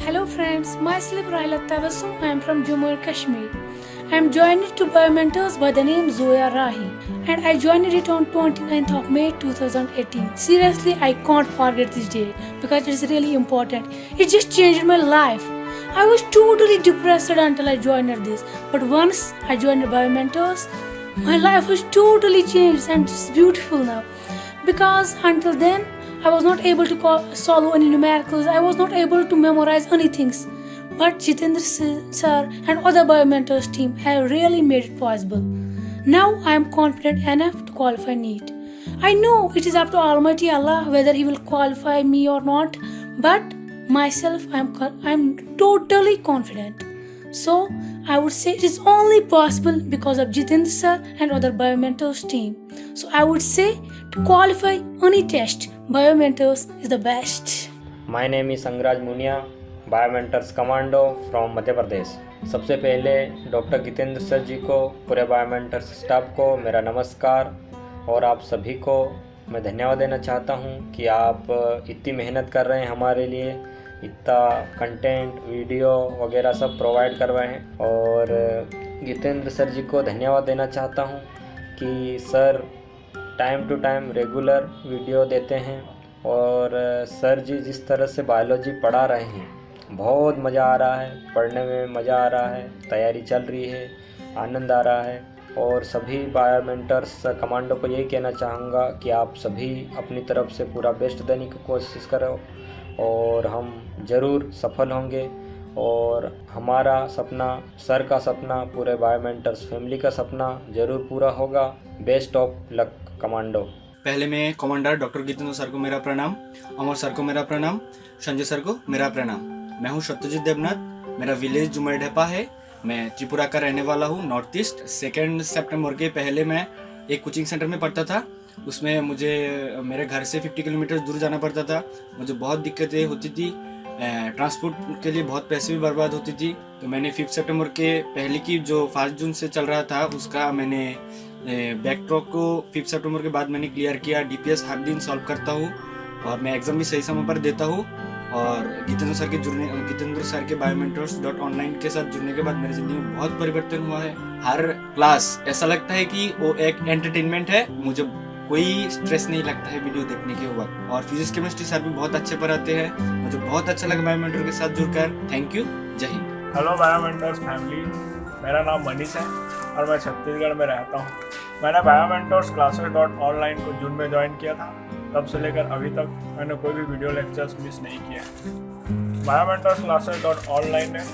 Hello friends, myself Raila Tabassum. I am from Jammu and Kashmir. I am joined to Biomentors by the name Zoya Rahi, and I joined it on 29th of May 2018. Seriously, I can't forget this day because it's really important. It just changed my life. I was totally depressed until I joined this, but once I joined Biomentors, my life was totally changed and it's beautiful now. Because until then, I was not able to solve any numericals. I was not able to memorize anything. But Jitendra sir and other Biomentors team have really made it possible. Now I am confident enough to qualify NEET. I know it is up to Almighty Allah whether He will qualify me or not. But myself, I am totally confident. So I would say it is only possible because of Jitendra sir and other Biomentors team. So I would say to qualify any test, Biomentors is the best. My name is Sangraj Munia, Biomentors commando from Madhya Pradesh. सबसे पहले doctor Jitendra sir जी को, पूरे Biomentors staff को मेरा नमस्कार और आप सभी को मैं धन्यवाद देना चाहता हूं कि आप इतनी मेहनत कर रहे हैं हमारे लिए, इतना कंटेंट वीडियो वगैरह सब प्रोवाइड कर रहे हैं। और जितेंद्र सर जी को धन्यवाद देना चाहता हूं कि sir time to time regular video देते हैं और सर जी जिस तरह से बायोलॉजी पढ़ा रहे हैं बहुत मज़ा आ रहा है, पढ़ने में मज़ा आ रहा है, तैयारी चल रही है, आनंद आ रहा है। और सभी बायोमेंटर्स कमांडो को यही कहना चाहूँगा कि आप सभी अपनी तरफ से पूरा बेस्ट देने की कोशिश करो और हम ज़रूर सफल होंगे। और हमारा सपना, सर का सपना, पूरे बायोमेंटर्स फैमिली का सपना ज़रूर पूरा होगा। Best of luck commando. पहले मैं कमांडर डॉक्टर गितेंद्र सर को मेरा प्रणाम, अमर सर को मेरा प्रणाम, संजय सर को मेरा प्रणाम। मैं हूँ सत्यजीत देवनाथ, मेरा विलेज जुमरढेपा है, मैं त्रिपुरा का रहने वाला हूँ, नॉर्थ ईस्ट। 2 सितंबर के पहले मैं एक कोचिंग सेंटर में पढ़ता था, उसमें मुझे मेरे घर से 50 किलोमीटर दूर जाना पड़ता था। मुझे बहुत दिक्कतें होती थी, ट्रांसपोर्ट के लिए बहुत पैसे भी बर्बाद होती थी। तो मैंने 5 सितंबर के पहले की जो 5 जून से चल रहा था उसका मैंने बैकट्रॉक को 5 सितंबर के बाद मैंने क्लियर किया। DPS हर दिन सॉल्व करता हूँ और मैं एग्ज़ाम भी सही समय पर देता हूँ। और गितेंद्र सर के biomentors.online के साथ जुड़ने के बाद मेरी ज़िंदगी में बहुत परिवर्तन हुआ है। हर क्लास ऐसा लगता है कि वो एक एंटरटेनमेंट है, मुझे कोई स्ट्रेस नहीं लगता है वीडियो देखने के वक्त। और फिजिक्स केमिस्ट्री सर भी बहुत अच्छे पढ़ाते हैं, मुझे बहुत अच्छा लगा बायोमेंटर के साथ जुड़कर। थैंक यू, जय हिंद। हेलो बायोमेंटर्स फैमिली, मेरा नाम मनीष है और मैं छत्तीसगढ़ में रहता हूँ। मैंने बायोमेंटर्स क्लासेस.online को जून में ज्वाइन किया था, तब से लेकर अभी तक मैंने कोई भी वीडियो लेक्चर्स मिस नहीं किया। बायोमेंटर्स क्लासेस.online ने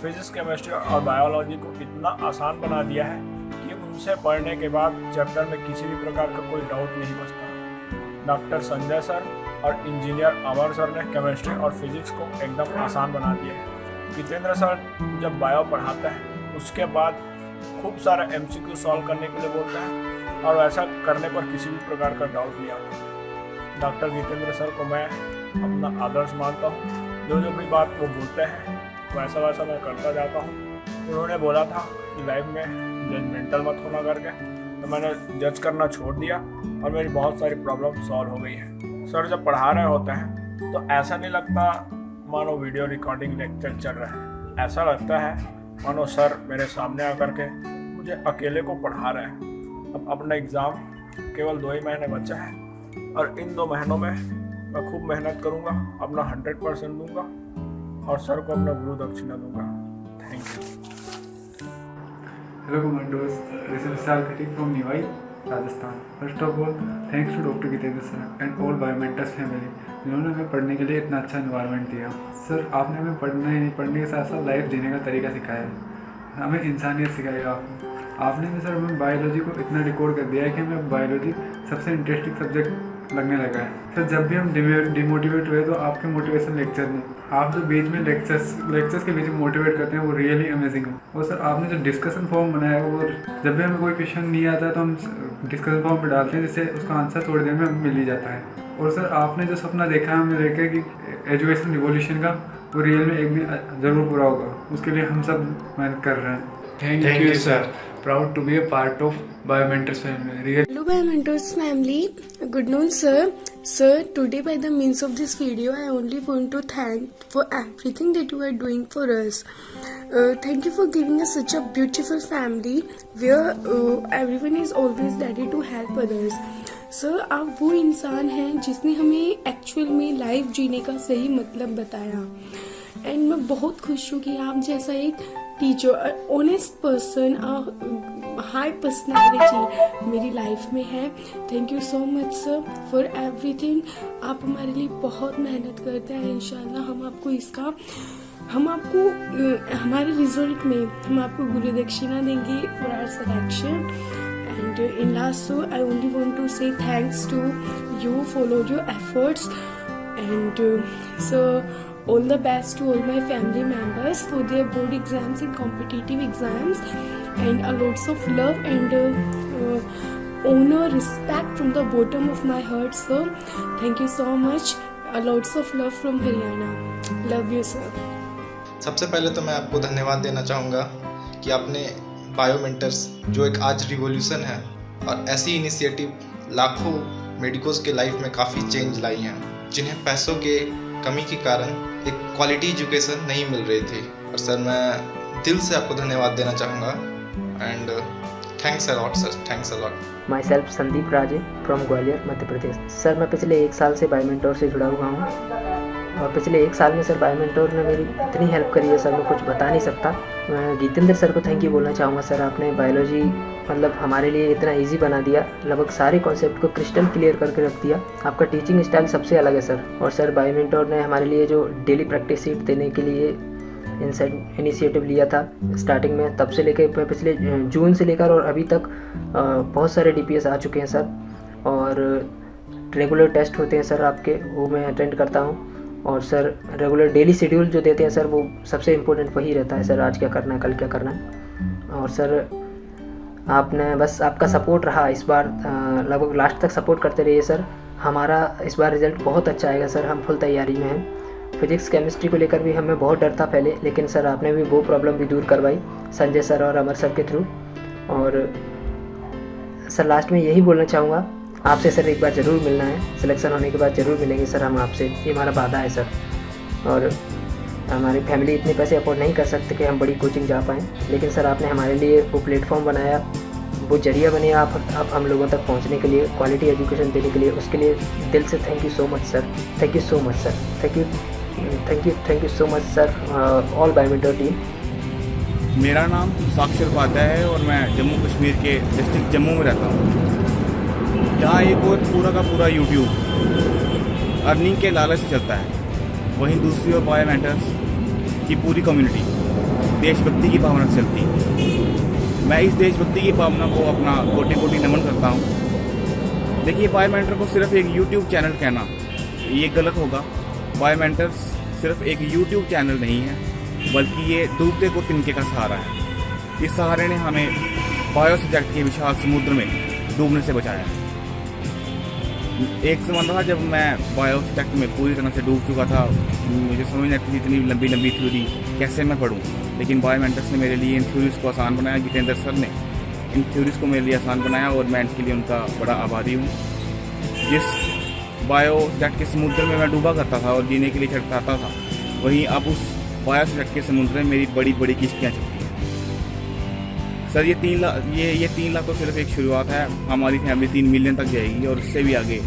फिजिक्स केमिस्ट्री और बायोलॉजी को इतना आसान बना दिया है कि उनसे पढ़ने के बाद चैप्टर में किसी भी प्रकार का कोई डाउट नहीं बचता। डॉक्टर संजय सर और इंजीनियर अमर सर ने केमिस्ट्री और फिजिक्स को एकदम आसान बना दिया है। गितेंद्र सर जब बायो पढ़ाते हैं उसके बाद खूब सारा MCQ सॉल्व करने के लिए बोलते हैं और ऐसा करने पर किसी भी प्रकार का डाउट नहीं आता। डॉक्टर गितेंद्र सर को मैं अपना आदर्श मानता हूँ, जो भी बात वो बोलते हैं वैसा वैसा मैं करता जाता हूँ। उन्होंने बोला था कि लाइफ में जजमेंटल मत होना करके, तो मैंने जज करना छोड़ दिया और मेरी बहुत सारी प्रॉब्लम सॉल्व हो गई है। सर जब पढ़ा रहे होते हैं तो ऐसा नहीं लगता मानो वीडियो रिकॉर्डिंग लेक्चर चल रहा है, ऐसा लगता है मानो सर मेरे सामने आकर के मुझे अकेले को पढ़ा रहे हैं। अब अपना एग्ज़ाम केवल 2 ही महीने बचा है और इन 2 महीनों में मैं खूब मेहनत करूँगा, अपना 100% दूंगा और सर को अपना गुरु दक्षिणा दूंगा। Thank you. Hello Commandos, this is Vishal Khatik from Nivai, Rajasthan. First of all, thanks to Dr. Gitendra sir and all biomentors family, जिन्होंने हमें पढ़ने के लिए इतना अच्छा एनवायरनमेंट दिया। सर आपने हमें पढ़ने के साथ साथ लाइफ जीने का तरीका सिखाया, हमें इंसानियत सिखाई। आपने भी सर हमें बायोलॉजी को इतना रिकॉर्ड कर दिया है कि हमें बायोलॉजी सबसे इंटरेस्टिंग सब्जेक्ट लगने लगा है। सर जब भी हम डिमोटिवेट हुए तो आपके मोटिवेशन लेक्चर में आप जो बीच में लेक्चर्स के बीच में मोटिवेट करते हैं वो रियली अमेजिंग है। और सर आपने जो डिस्कशन फॉर्म बनाया है वो जब भी हमें कोई क्वेश्चन नहीं आता तो हम डिस्कशन फॉर्म पर डालते हैं, जिससे उसका आंसर थोड़ी देर में हमें मिल ही जाता है। और सर आपने जो सपना देखा है हमें लेकर कि एजुकेशन रिवॉल्यूशन का, वो रियल में एक दिन ज़रूर पूरा होगा, उसके लिए हम सब मेहनत कर रहे हैं। Thank you sir. Proud to be a part of Biomentors family. Real. Hello Biomentors family. Good noon sir. Sir, today by the means of this video, I only want to thank for everything that you are doing for us. Thank you for giving us such a beautiful family where everyone is always ready to help others. Sir आप वो इंसान हैं जिसने हमें actual में life जीने का सही मतलब बताया एंड मैं बहुत खुश हूँ कि आप जैसा एक teacher, honest person, high personality मेरी लाइफ में है। Thank you so much sir for everything. आप हमारे लिए बहुत मेहनत करते हैं। इंशाल्लाह हम आपको हमारे रिजल्ट में हम आपको गुरु दक्षिणा देंगे for our selection. And in last, so I only want to say thanks to you for all your efforts, and so all the best to all my family members for their board exams and competitive exams, and lots of love and honor, respect from the bottom of my heart, sir. Thank you so much. Lots of love from Haryana. Love you, sir. सबसे पहले तो मैं आपको धन्यवाद देना चाहूँगा कि आपने बायोमेंटर्स जो एक आज रिवॉल्यूशन है और ऐसी इनिशिएटिव लाखों मेडिकोज के लाइफ में काफ़ी चेंज लाई हैं, जिन्हें पैसों के कमी के कारण एक क्वालिटी एजुकेशन नहीं मिल रही थी। और सर मैं दिल से आपको धन्यवाद देना चाहूँगा and thanks a lot sir, thanks a lot. My self Sandeep Raje from Gwalior Madhya Pradesh. Sir मैं पिछले 1 साल से बायोमेंटोर से जुड़ा हुआ हूँ और पिछले 1 साल में सर बायोमेंटोर ने मेरी इतनी हेल्प करी है सर, मैं कुछ बता नहीं सकता। मैं गीतेंद्र सर को थैंक यू बोलना चाहूँगा सर, आपने बायोलॉजी मतलब हमारे लिए इतना इजी बना दिया, लगभग सारे कॉन्सेप्ट को क्रिस्टल क्लियर करके रख दिया। आपका टीचिंग स्टाइल सबसे अलग है सर। और सर बायोमेंटोर ने हमारे लिए जो डेली प्रैक्टिस शीट देने के लिए इनिशिएटिव लिया था स्टार्टिंग में, तब से लेकर पिछले जून से लेकर और अभी तक बहुत सारे DPS आ चुके हैं सर। और रेगुलर टेस्ट होते हैं सर आपके, वो मैं अटेंड करता हूँ। और सर रेगुलर डेली शेड्यूल जो देते हैं सर, वो सबसे इम्पोर्टेंट वही रहता है सर, आज क्या करना है, कल क्या करना है। और सर आपने बस आपका सपोर्ट रहा इस बार, लगभग लास्ट तक सपोर्ट करते रहिए सर। हमारा इस बार रिज़ल्ट बहुत अच्छा आएगा सर, हम फुल तैयारी में हैं। फिजिक्स केमिस्ट्री को लेकर भी हमें बहुत डर था पहले, लेकिन सर आपने भी वो प्रॉब्लम भी दूर करवाई संजय सर और अमर सर के थ्रू। और सर लास्ट में यही बोलना चाहूँगा, आपसे सर एक बार ज़रूर मिलना है, सिलेक्शन होने के बाद ज़रूर मिलेंगे सर हम आपसे, ये हमारा वादा है सर। और हमारी फैमिली इतने पैसे अफोर्ड नहीं कर सकते कि हम बड़ी कोचिंग जा पाएँ, लेकिन सर आपने हमारे लिए वो प्लेटफॉर्म बनाया, वो जरिया बने आप हम लोगों तक पहुंचने के लिए, क्वालिटी एजुकेशन देने के लिए, उसके लिए दिल से thank you so much sir. Thank you so much sir, thank you so much sir, all Biomentor team. मेरा नाम साक्षर उपाध्याय है और मैं जम्मू कश्मीर के डिस्ट्रिक्ट जम्मू में रहता हूँ। जहाँ एक और पूरा का पूरा यूट्यूब अर्निंग के लालच से चलता है, वहीं दूसरी ओर बायोमेंटर्स की पूरी कम्युनिटी देशभक्ति की भावना से चलती है। मैं इस देशभक्ति की भावना को अपना कोटि कोटि नमन करता हूँ। देखिए, बायोमेंटर को सिर्फ एक यूट्यूब चैनल कहना ये गलत होगा। बायोमेंटर्स सिर्फ एक यूट्यूब चैनल नहीं है, बल्कि ये डूबते को तिनके का सहारा है। इस सहारे ने हमें बायो सब्जेक्ट के विशाल समुद्र में डूबने से बचाया है। एक समय था जब मैं बायो सब्जेक्ट में पूरी तरह से डूब चुका था, मुझे समझ नहीं आती थी इतनी लंबी लंबी थ्योरी कैसे मैं पढ़ूं, लेकिन बायोमेंटर्स ने मेरे लिए इन थ्योरीज़ को आसान बनाया। गीतेंद्र सर ने इन थ्योरीज़ को मेरे लिए आसान बनाया और मैं इनके लिए उनका बड़ा आभारी हूँ। जिस बायो सब्जेक्ट के समुद्र में मैं डूबा करता था और जीने के लिए छटपटाता था, वहीं अब उस बायो सब्जेक्ट के समुद्र में मेरी बड़ी बड़ी किश्तियाँ चलती हैं। सर ये 3 लाख तो सिर्फ एक शुरुआत है। हमारी फैमिली 3 मिलियन तक जाएगी और उससे भी आगे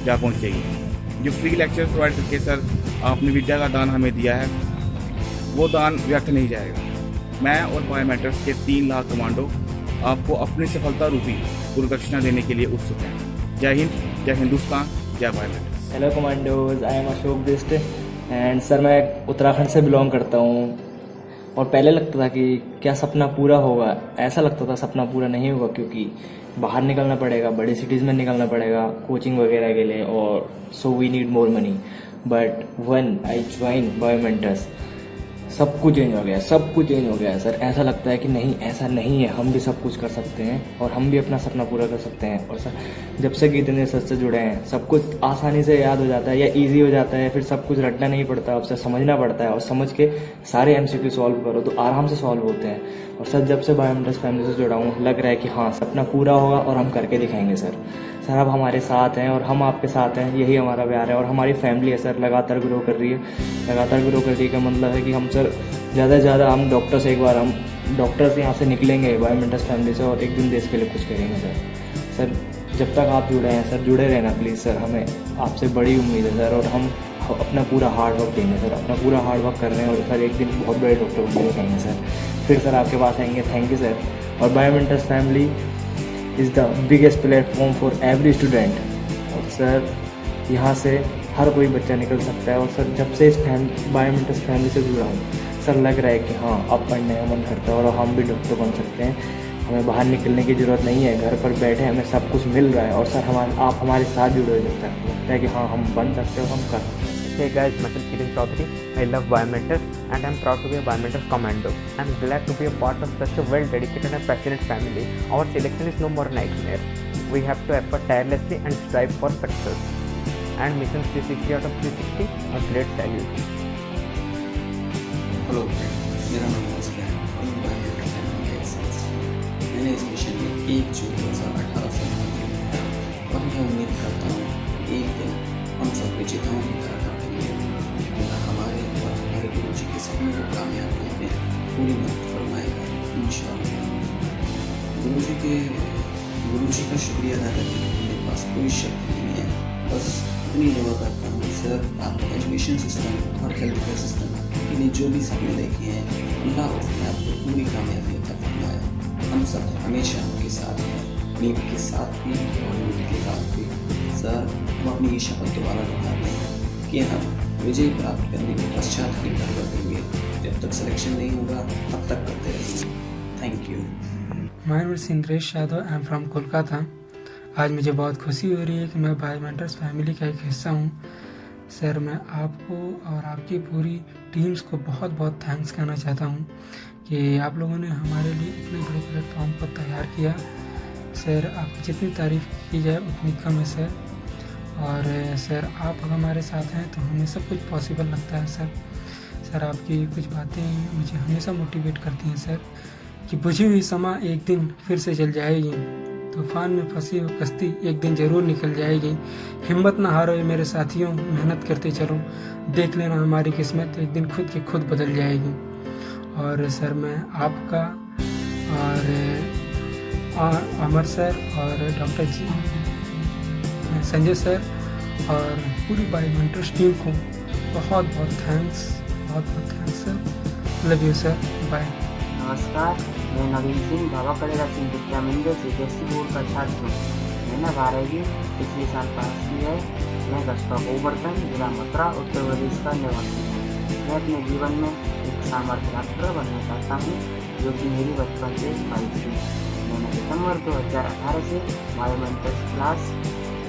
जा पहुंचेगी। जो फ्री लेक्चर प्रोवाइड करके सर आपने विद्या का दान हमें दिया है, वो दान व्यर्थ नहीं जाएगा। मैं और बायोमेंटर्स के 3 लाख कमांडो आपको अपनी सफलता रूपी गुरुदक्षिणा देने के लिए उत्सुक हैं। जय हिंद, जय हिंदुस्तान, जय Biomentors. Hello commandos, I am Ashok Bisht and sir मैं उत्तराखंड से बिलोंग करता हूँ। और पहले लगता था कि क्या सपना पूरा होगा, ऐसा लगता था सपना पूरा नहीं होगा, क्योंकि बाहर निकलना पड़ेगा, बड़ी सिटीज़ में निकलना पड़ेगा कोचिंग वगैरह के लिए, और so we need more money. But when I join Biomentors सब कुछ चेंज हो गया, सब कुछ चेंज हो गया है सर। ऐसा लगता है कि नहीं, ऐसा नहीं है, हम भी सब कुछ कर सकते हैं और हम भी अपना सपना पूरा कर सकते हैं। और सर जब से गीतेंद्र सर से जुड़े हैं, सब कुछ आसानी से याद हो जाता है या इजी हो जाता है, फिर सब कुछ रटना नहीं पड़ता, अब से समझना पड़ता है और समझ के सारे MCQ सॉल्व करो तो आराम से सॉल्व होते हैं। और सर जब से बायोमेंटर्स फैमिली से जुड़ा हूँ, लग रहा है कि हाँ सपना पूरा होगा और हम करके दिखाएंगे सर। सर आप हमारे साथ हैं और हम आपके साथ हैं, यही हमारा प्यार है। और हमारी फैमिली है सर, लगातार ग्रो कर रही है। लगातार ग्रो कर रही है का मतलब है कि हम सर ज़्यादा से ज़्यादा हम डॉक्टर से, एक बार हम डॉक्टर से यहाँ से निकलेंगे बायोमेंटर्स फैमिली से और एक दिन देश के लिए कुछ करेंगे सर। सर जब तक आप जुड़े हैं सर, जुड़े रहना प्लीज़ सर, हमें आपसे बड़ी उम्मीद है सर। और हम अपना पूरा हार्ड वर्क देंगे सर, अपना पूरा हार्ड वर्क कर रहे हैं और सर एक दिन बहुत बड़े डॉक्टर बनने कहेंगे सर। फिर सर आपके पास आएंगे। Thank you sir. और Biomentors family is the biggest platform for every student. और सर यहाँ से हर कोई बच्चा निकल सकता है। और सर जब से इस बायोमेंटर्स फैमिली से जुड़ा हूँ सर, लग रहा है कि हाँ अब पढ़ने का मन करता है और हम भी डॉक्टर बन सकते हैं। हमें बाहर निकलने की ज़रूरत नहीं है, घर पर बैठे हमें सब कुछ मिल रहा है। और सर आप हमारे साथ जुड़े हो लगता है कि हाँ हम बन सकते हैं और हम कर सकते हैं। Hey guys, myself Kiran Chaudhary. I love biomentors and I'm proud to be a biomentors commando. I'm glad to be a part of such a well-dedicated and passionate family. Our selection is no more nightmare. We have to effort tirelessly and strive for success. And Mission 360 out of 360, a great salute. Hello friend, मेरा नाम मौसम है और मैं बायोमेंटर family का हिस्सा हूँ। मैंने इस मिशन में 1 जून 2018 से भाग लिया और मैं उम्मीद करता हूँ एक दिन हम सब विजेताओं की तरह मेरा हमारे और हमारे गुरु जी के सपनों को कामयाबी में पूरी मदद फरमाएगा इंशाअल्लाह। गुरु जी का शुक्रिया अदा करने के मेरे पास कोई शक्ति नहीं है, बस इतनी दुआ करता हूँ सर आपने एजुकेशन सिस्टम और हेल्थ केयर सिस्टम के लिए जो भी सपने देखे हैं अल्लाह उसने आपको पूरी कामयाबी अता फरमाया। हम सब हमेशा आपके साथ हैं, नीट के साथ भी और नीट के बाद भी। सर हम अपनी ये शपथ दोबारा दोहराते हैं कि हम विजय प्राप्त करने के पश्चात ही घर बढ़ेंगे। जब तक सिलेक्शन नहीं होगा तब तक करते रहेंगे। Thank you. My name is Indresh Yadav, I am from Kolkata. आज मुझे बहुत खुशी हो रही है कि मैं बायोमेंटर्स फैमिली का एक हिस्सा हूँ। सर मैं आपको और आपकी पूरी टीम्स को बहुत बहुत थैंक्स कहना चाहता हूँ कि आप लोगों ने हमारे लिए इतने बड़े प्लेटफॉर्म को तैयार किया। सर आपकी जितनी तारीफ़ की जाए उतनी कम है सर। और सर आप हमारे साथ हैं तो हमें सब कुछ पॉसिबल लगता है सर। सर आपकी कुछ बातें मुझे हमेशा मोटिवेट करती हैं सर कि बुझी हुई समा एक दिन फिर से चल जाएगी, तूफान में फंसी हुई कश्ती एक दिन ज़रूर निकल जाएगी। हिम्मत ना हारो मेरे साथियों, मेहनत करते चलो, देख लेना हमारी किस्मत एक दिन खुद की खुद बदल जाएगी। और सर मैं आपका और अमर सर और डॉक्टर जी संजय सर और पूरी बायोमेंटर्स टीम को बहुत बहुत thanks sir. Love you sir, bye. नमस्कार, मैं नवीन सिंह बाबा कलेरा सिंह विद्या मंदिर सीबीएसई बोर्ड का छात्र हूँ। मैंने 12वीं पिछले साल पास की है। मैं कस्बा गोवर्धन, जिला मथुरा, उत्तर प्रदेश का निवासी हूँ। मैं अपने जीवन में एक सामर्थ्य डॉक्टर बनना चाहता हूँ, जो कि मेरी बचपन से ख्वाहिश थी। मैंने दिसंबर 2018 से बायोमेंटर्स क्लास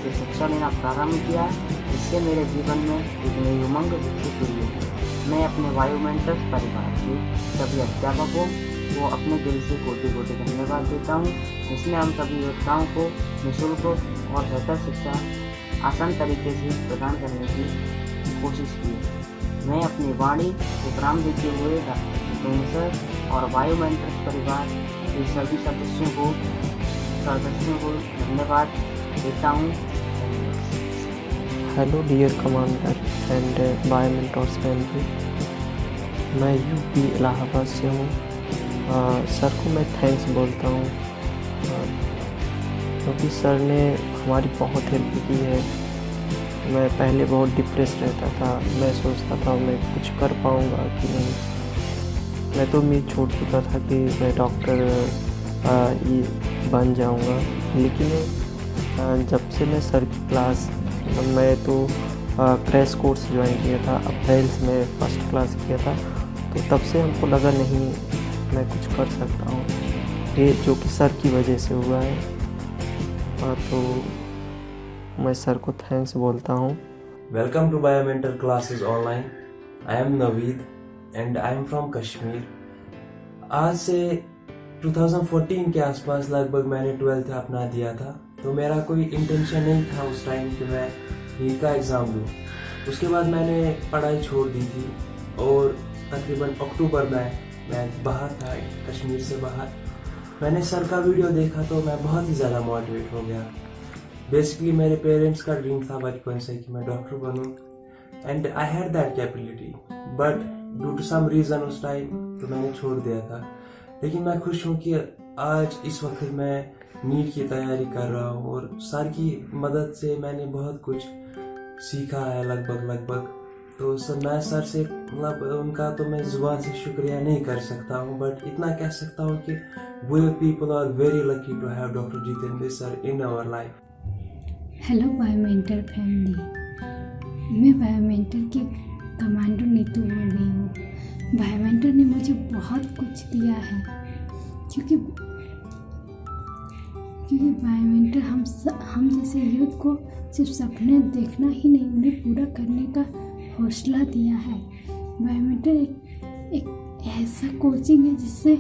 से शिक्षा लेना प्रारंभ किया, जिससे मेरे जीवन में एक नई उमंग विकसित हुई है। मैं अपने बायोमेंटर्स परिवार के सभी अध्यापकों को अपने दिल से कोटि कोटि धन्यवाद देता हूँ, जिसने हम सभी योद्धाओं को निःशुल्क और बेहतर शिक्षा आसान तरीके से प्रदान करने की कोशिश की। मैं अपनी वाणी को विराम देते हुए डॉक्टर जितेंद्र सर और बायोमेंटर्स परिवार के सभी सदस्यों को धन्यवाद देता हूँ। Hello dear commander and Biomentors family, मैं यूपी इलाहाबाद से हूँ। सर को मैं थैंक्स बोलता हूँ क्योंकि सर ने हमारी बहुत हेल्प की है। मैं पहले बहुत डिप्रेस रहता था, मैं सोचता था मैं कुछ कर पाऊँगा कि नहीं। मैं तो उम्मीद छोड़ चुका था कि मैं डॉक्टर बन जाऊँगा, लेकिन जब से मैं सर की क्लास मैं तो क्रैश कोर्स ज्वाइन किया था, अप्रैल से मैं फर्स्ट क्लास किया था, तो तब से हमको लगा नहीं मैं कुछ कर सकता हूँ, ये जो कि सर की वजह से हुआ है। तो मैं सर को थैंक्स बोलता हूँ। Welcome to Biomentor classes online. I am Naveed and I am from Kashmir. आज से 2014 के आसपास लगभग मैंने 12th अपना दिया था, तो मेरा कोई इंटेंशन नहीं था उस टाइम कि मैं नीट का एग्ज़ाम दूँ। उसके बाद मैंने पढ़ाई छोड़ दी थी और तकरीबन अक्टूबर में मैं बाहर था, कश्मीर से बाहर। मैंने सर का वीडियो देखा तो मैं बहुत ही ज़्यादा मोटिवेट हो गया। बेसिकली मेरे पेरेंट्स का ड्रीम था बचपन से कि मैं डॉक्टर बनूँ and I had that capability, but due to some reason उस टाइम तो मैंने छोड़ दिया था। लेकिन मैं खुश हूँ कि आज इस वक्त मैं नीट की तैयारी कर रहा हूँ और सर की मदद से मैंने बहुत कुछ सीखा है लगभग। तो सर मैं सर से मतलब उनका तो मैं ज़ुबान से शुक्रिया नहीं कर सकता हूँ, बट इतना कह सकता हूँ कि we people are very lucky to have doctor Jitendra sir in our life. Hello Biomentor family, मैं बायोमेंटर की कमांडो नीतू बोल रही हूँ। बायोमेंटर ने मुझे बहुत कुछ दिया है, क्योंकि बायोमेंटर हम जैसे यूथ को सिर्फ सपने देखना ही नहीं, उन्हें पूरा करने का हौसला दिया है। बायोमेंटर एक ऐसा कोचिंग है जिससे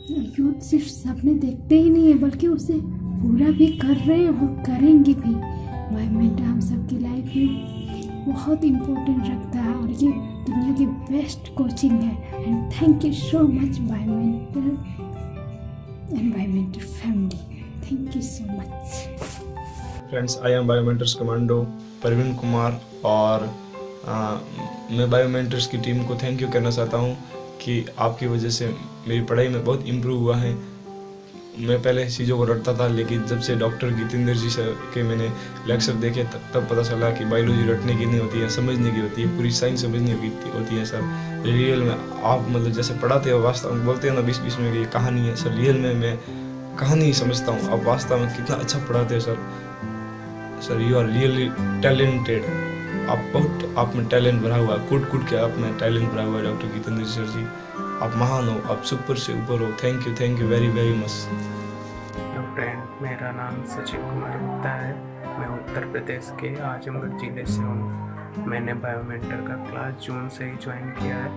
यूथ सिर्फ सपने देखते ही नहीं है, बल्कि उसे पूरा भी कर रहे हैं और करेंगे भी। बायोमेंटर हम सबकी लाइफ में बहुत इम्पोर्टेंट रखता है और ये दुनिया की बेस्ट कोचिंग है। And thank you so much Biomentor and Biomentor family, thank you so much. Friends, I am Biomentors commando Parveen Kumar और मैं बायोमेंटर्स की टीम को थैंक यू कहना चाहता हूँ कि आपकी वजह से मेरी पढ़ाई में बहुत इम्प्रूव हुआ है। मैं पहले चीज़ों को रटता था, लेकिन जब से डॉक्टर जितेंद्र जी सर के मैंने लेक्चर देखे तब पता चला कि बायोलॉजी रटने की नहीं होती है, समझने की होती है, पूरी साइंस समझने की होती है सर। रियल में आप मतलब जैसे पढ़ाते हो, वास्तव में बोलते हैं ना 20-20 में कि ये कहानी है सर, रियल में मैं कहानी समझता हूँ। आप वास्तव में कितना अच्छा पढ़ाते हो sir, you are really talented. आप में टैलेंट भरा हुआ है, कूट के आप में टैलेंट भरा हुआ है डॉक्टर जितेंद्र सर जी। आप महान हो, आप सुपर से ऊपर हो। Thank you very very much. Hello friend, मेरा नाम सचिन कुमार गुप्ता है। मैं उत्तर प्रदेश के आजमगढ़ ज़िले से हूँ। मैंने बायोमेंटर का क्लास जून से ही ज्वाइन किया है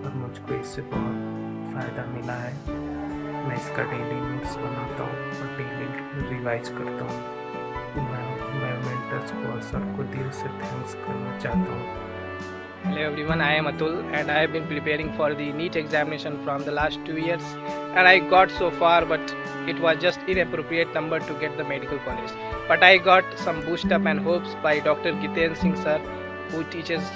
और मुझको इससे बहुत फ़ायदा मिला है। मैं इसका डेली नोट्स बनाता हूँ और डेली रिवाइज करता हूँ। मैं बायोमेंटर्स को और सबको दिल से थैंक्स करना चाहता हूँ। Hello everyone, I am Atul and I have been preparing for the NEET examination from the last 2 years and I got so far, but it was just inappropriate number to get the medical college. But I got some boost up and hopes by Dr. Giten Singh sir, who teaches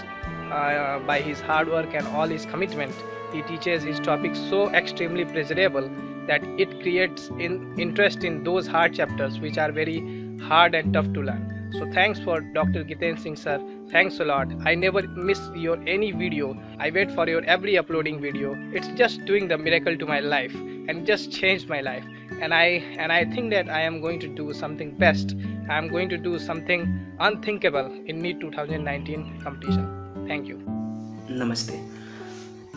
by his hard work and all his commitment. He teaches his topics so extremely pleasurable that it creates interest in those hard chapters which are very hard and tough to learn. So thanks for Dr. Giten Singh sir. Thanks a lot. I never miss your any video. I wait for your every uploading video. It's just doing the miracle to my life and just changed my life. And I think that I am going to do something best. I am going to do something unthinkable in NEET 2019 competition. Thank you. नमस्ते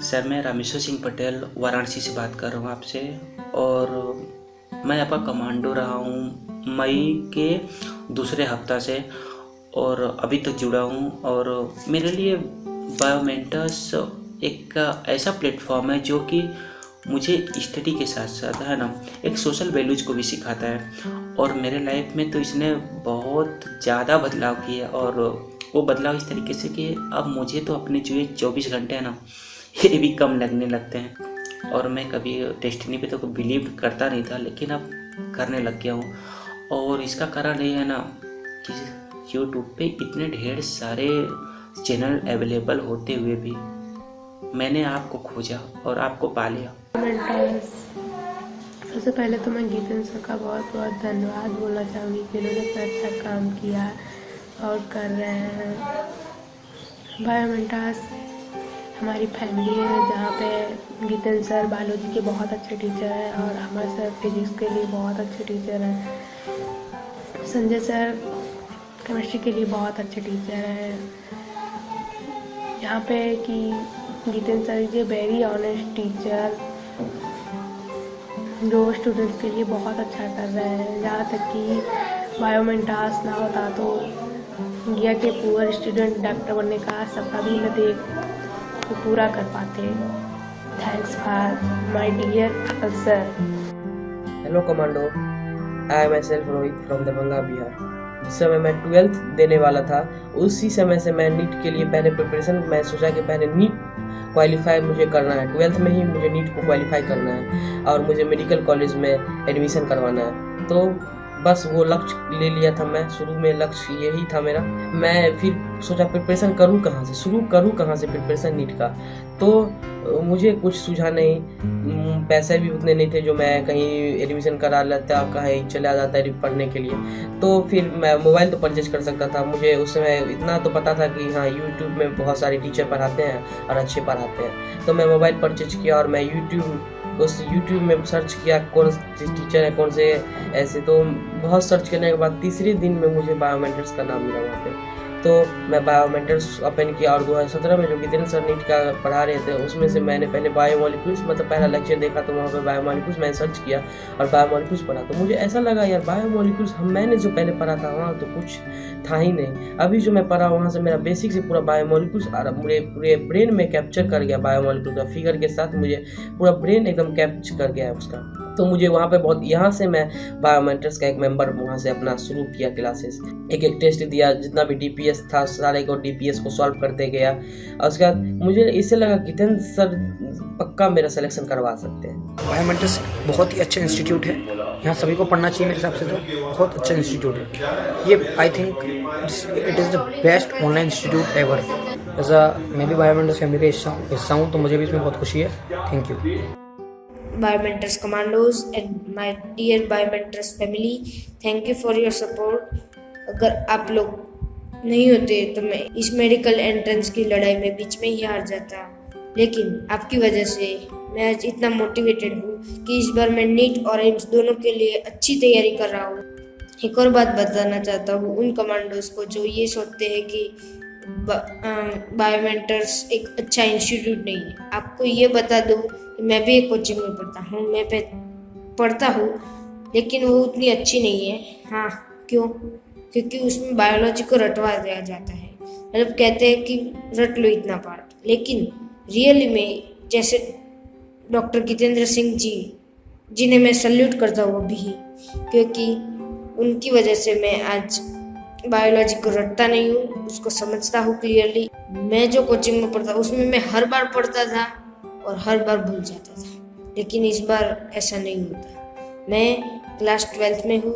sir, मैं रामेश्वर सिंह पटेल वाराणसी से बात कर रहा हूँ आपसे, और मैं आपका कमांडो रहा हूँ मई के दूसरे हफ्ता से और अभी तक जुड़ा हूँ। और मेरे लिए बायोमेंटर्स एक ऐसा प्लेटफॉर्म है जो कि मुझे स्टडी के साथ साथ है ना एक सोशल वैल्यूज़ को भी सिखाता है। और मेरे लाइफ में तो इसने बहुत ज़्यादा बदलाव किया, और वो बदलाव इस तरीके से कि अब मुझे तो अपने जो 24 घंटे हैं ना ये भी कम लगने लगते हैं। और मैं कभी डेस्टिनी पे तो बिलीव करता नहीं था, लेकिन अब करने लग गया हूँ। और इसका कारण ये है ना कि यूट्यूब पे इतने ढेर सारे चैनल अवेलेबल होते हुए भी मैंने आपको खोजा और आपको पा लिया। सबसे पहले तो मैं गीतन सर का बहुत बहुत धन्यवाद बोलना चाहूँगी कि उन्होंने इतना अच्छा काम किया और कर रहे हैं। बायोमेंटर्स हमारी फैमिली है, जहाँ पे गीतन सर बायोलॉजी के बहुत अच्छे टीचर हैं और अमर सर फिजिक्स के लिए बहुत अच्छे टीचर हैं। संजय सर केमिस्ट्री के लिए बहुत अच्छे टीचर हैं। यहाँ पे कि Geetan sir is a very honest teacher जो स्टूडेंट्स के लिए बहुत अच्छा कर रहे हैं। जहाँ तक कि बायोमेंटास ना होता तो इंडिया के पुअर स्टूडेंट डॉक्टर बनने का सपना भी न देख तो पूरा कर पाते। थैंक्स फॉर माय डियर अकल sir. Hello commando, I am myself Rohit from Darbhanga Bihar. जिस समय मैं 12th देने वाला था उसी समय से मैं नीट के लिए पहले प्रिपरेशन, मैं सोचा कि पहले नीट क्वालिफाई मुझे करना है। 12th में ही मुझे नीट को क्वालिफाई करना है और मुझे मेडिकल कॉलेज में एडमिशन करवाना है। तो बस वो लक्ष्य ले लिया था मैं, शुरू में लक्ष्य यही था मेरा। मैं फिर सोचा प्रिपरेशन करूँ कहाँ से, शुरू करूँ कहाँ से प्रिपरेशन नीट का। तो मुझे कुछ सूझा नहीं, पैसे भी उतने नहीं थे जो मैं कहीं एडमिशन करा लेता, कहीं चला जाता पढ़ने के लिए। तो फिर मैं मोबाइल तो परचेज कर सकता था। मुझे उस समय इतना तो पता था कि हाँ यूट्यूब में बहुत सारे टीचर पढ़ाते हैं और अच्छे पढ़ाते हैं। तो मैं मोबाइल परचेज किया और मैं उस यूट्यूब में सर्च किया कौन से टीचर है, कौन से ऐसे। तो बहुत सर्च करने के बाद तीसरे दिन में मुझे बायोमेंटर्स का नाम मिला वहाँ पे। तो मैं बायोमेंटर्स ओपन किया और 2017 में जो गीतेंद्र सर नीट का पढ़ा रहे थे उसमें से मैंने पहले बायोमोलिक्यूल्स मतलब पहला लेक्चर देखा। तो वहाँ पे बायोमोलिक्यूल्स मैंने सर्च किया और बायोमोलिक्यूल्स पढ़ा। तो मुझे ऐसा लगा यार बायोमोलिक्यूल्स मैंने जो पहले पढ़ा था वहाँ तो कुछ था ही नहीं। अभी जो मैं पढ़ा वहाँ से मेरा बेसिक से पूरा बायोमोलिक्यूल्स पूरे ब्रेन में कैप्चर कर गया। बायोमोलिक्यूल का फिगर के साथ मुझे पूरा ब्रेन एकदम कैप्चर कर गया है उसका। तो मुझे वहाँ पे बहुत, यहाँ से मैं बायोमेंटर्स का एक मेंबर वहाँ से अपना शुरू किया क्लासेस। एक टेस्ट दिया, जितना भी डीपीएस था सारे को डीपीएस को सॉल्व करते गया। और उसके बाद मुझे इससे लगा गीतेंद्र सर पक्का मेरा सिलेक्शन करवा सकते हैं। बायोमेंटर्स बहुत ही अच्छा इंस्टीट्यूट है, यहाँ सभी को पढ़ना चाहिए मेरे हिसाब से। तो बहुत अच्छा इंस्टीट्यूट है ये। I think it is the best online institute ever. ऐसा मैं भी बायोमेंटर्स फैमिली का हिस्सा हूँ तो मुझे भी इसमें बहुत खुशी है। Thank you. Biomentors Commandos and my dear Biomentors family, thank you for your support. अगर आप लोग नहीं होते तो मैं इस मेडिकल एंट्रेंस की लड़ाई में बीच में ही हार जाता, लेकिन आपकी वजह से मैं आज इतना मोटिवेटेड हूँ कि इस बार मैं नीट और एम्स दोनों के लिए अच्छी तैयारी कर रहा हूँ। एक और बात बताना चाहता हूँ उन कमांडोज को जो ये सोचते हैं कि बायोमेंटर्स एक अच्छा इंस्टीट्यूट नहीं है। आपको ये बता दूँ कि मैं भी एक कोचिंग में पढ़ता हूँ, मैं पढ़ता हूँ, लेकिन वो उतनी अच्छी नहीं है। हाँ, क्यों? क्योंकि उसमें बायोलॉजी को रटवा दिया जाता है। मतलब कहते हैं कि रट लो इतना पार्ट, लेकिन रियली में जैसे डॉक्टर जितेंद्र सिंह जी जिन्हें मैं सल्यूट करता हूँ अभी ही, क्योंकि उनकी वजह से मैं आज बायोलॉजी को रटता नहीं हूँ, उसको समझता हूँ क्लियरली। मैं जो कोचिंग में पढ़ता उसमें मैं हर बार पढ़ता था और हर बार भूल जाता था, लेकिन इस बार ऐसा नहीं होता। मैं क्लास 12th में हूँ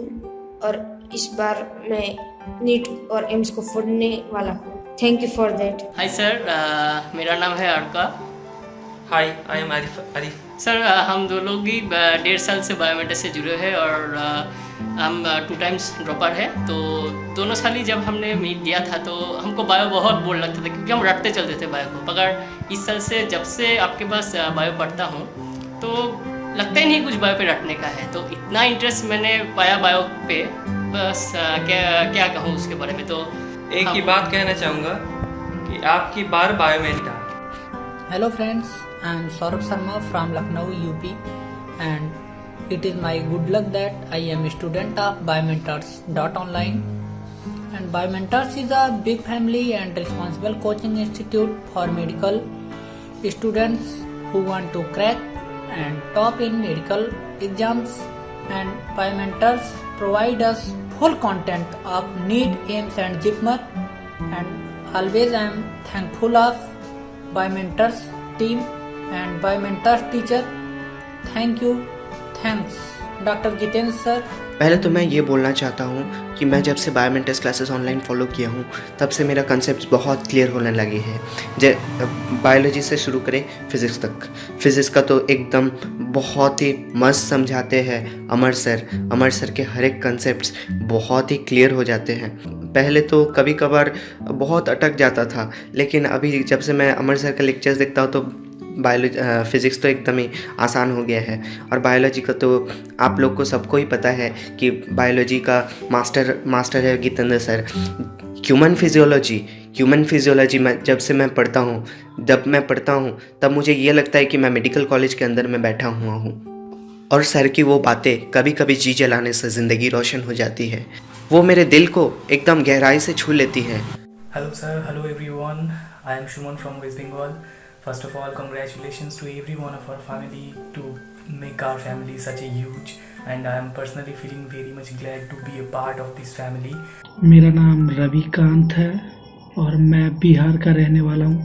और इस बार मैं नीट और एम्स को फोड़ने वाला हूँ। Thank you for that. Hi sir, मेरा नाम है अर्का। हाय, आई एम आरिफ। सर, हम दो लोग ही 1.5 साल से बायोमेंटर से जुड़े हैं और हम 2 टाइम्स ड्रॉपर है। तो दोनों साल ही जब हमने मीट दिया था तो हमको बायो बहुत बोर लगता था, क्योंकि हम रटते चलते थे बायो को। मगर इस साल से जब से आपके पास बायो पढ़ता हूँ तो लगता ही नहीं कुछ बायो पे रटने का है। तो इतना इंटरेस्ट मैंने पाया बायो पे, बस क्या कहूँ उसके बारे में। तो एक ही बात कहना चाहूँगा कि आपकी बार बायोमेंटर। Hello friends, I am Saurabh Sharma from Lucknow, UP, and it is my good luck that I am a student of Biomentors.online. And Biomentors is a big family and responsible coaching institute for medical students who want to crack and top in medical exams. And Biomentors provide us full content of NEET, AIMS and JIPMER. And always I am thankful of Biomentors team and Biomentors teacher. Thank you. Thanks doctor Jitendra sir. पहले तो मैं ये बोलना चाहता हूँ कि मैं जब से बायोमेंटर्स क्लासेस ऑनलाइन फॉलो किया हूँ तब से मेरा कंसेप्ट बहुत क्लियर होने लगे हैं। बायोलॉजी से शुरू करें फिज़िक्स तक, फिज़िक्स का तो एकदम बहुत ही मस्त समझाते हैं अमर सर के हर एक कंसेप्ट्स बहुत ही क्लियर हो जाते हैं। पहले तो कभी कभार बहुत अटक जाता था, लेकिन अभी जब से मैं अमर सर का लेक्चर्स देखता हूँ तो फिज़िक्स तो एकदम ही आसान हो गया है। और बायोलॉजी का तो आप लोग को सबको ही पता है कि बायोलॉजी का मास्टर है जितेंद्र सर। ह्यूमन फिजियोलॉजी में जब मैं पढ़ता हूँ तब मुझे ये लगता है कि मैं मेडिकल कॉलेज के अंदर में बैठा हुआ हूँ। और सर की वो बातें कभी कभी जी जलाने से ज़िंदगी रोशन हो जाती है, वो मेरे दिल को एकदम गहराई से छू लेती है। Hello sir, hello everyone, I am Suman from waste Bengal. First of all, congratulations to every one of our family to make our family such a huge, and I am personally feeling very much glad to be a part of this family. मेरा नाम रविकांत है और मैं बिहार का रहने वाला हूँ,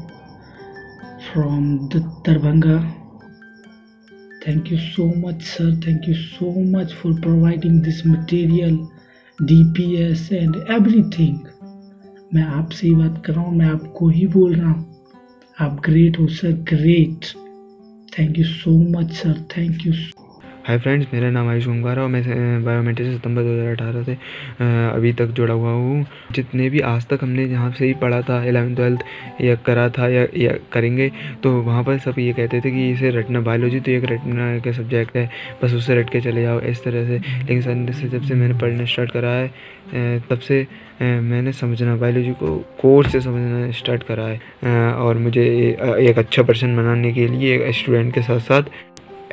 from Darbhanga. Thank you so much sir, thank you so much for providing this material, DPS and everything. मैं आपसे ही बात कर रहा हूँ, मैं आपको ही बोल रहा हूँ। आप ग्रेट हो sir, great. Thank you so much sir, thank you. Hi friends, मेरा नाम आयुष ओंकार है और मैं बायोमेट्रिक से सितंबर 2018 से अभी तक जुड़ा हुआ हूँ। जितने भी आज तक हमने जहाँ से ही पढ़ा था 11th 12th या करा था या करेंगे, तो वहाँ पर सब ये कहते थे कि इसे रटना, बायोलॉजी तो एक रटना का सब्जेक्ट है, बस उसे रट के चले जाओ इस तरह से। लेकिन सर से जब से मैंने पढ़ना स्टार्ट करा है तब से मैंने समझना, बायोलॉजी को कोर्स से समझना स्टार्ट करा है। और मुझे एक अच्छा पर्सन बनाने के लिए एक स्टूडेंट के साथ साथ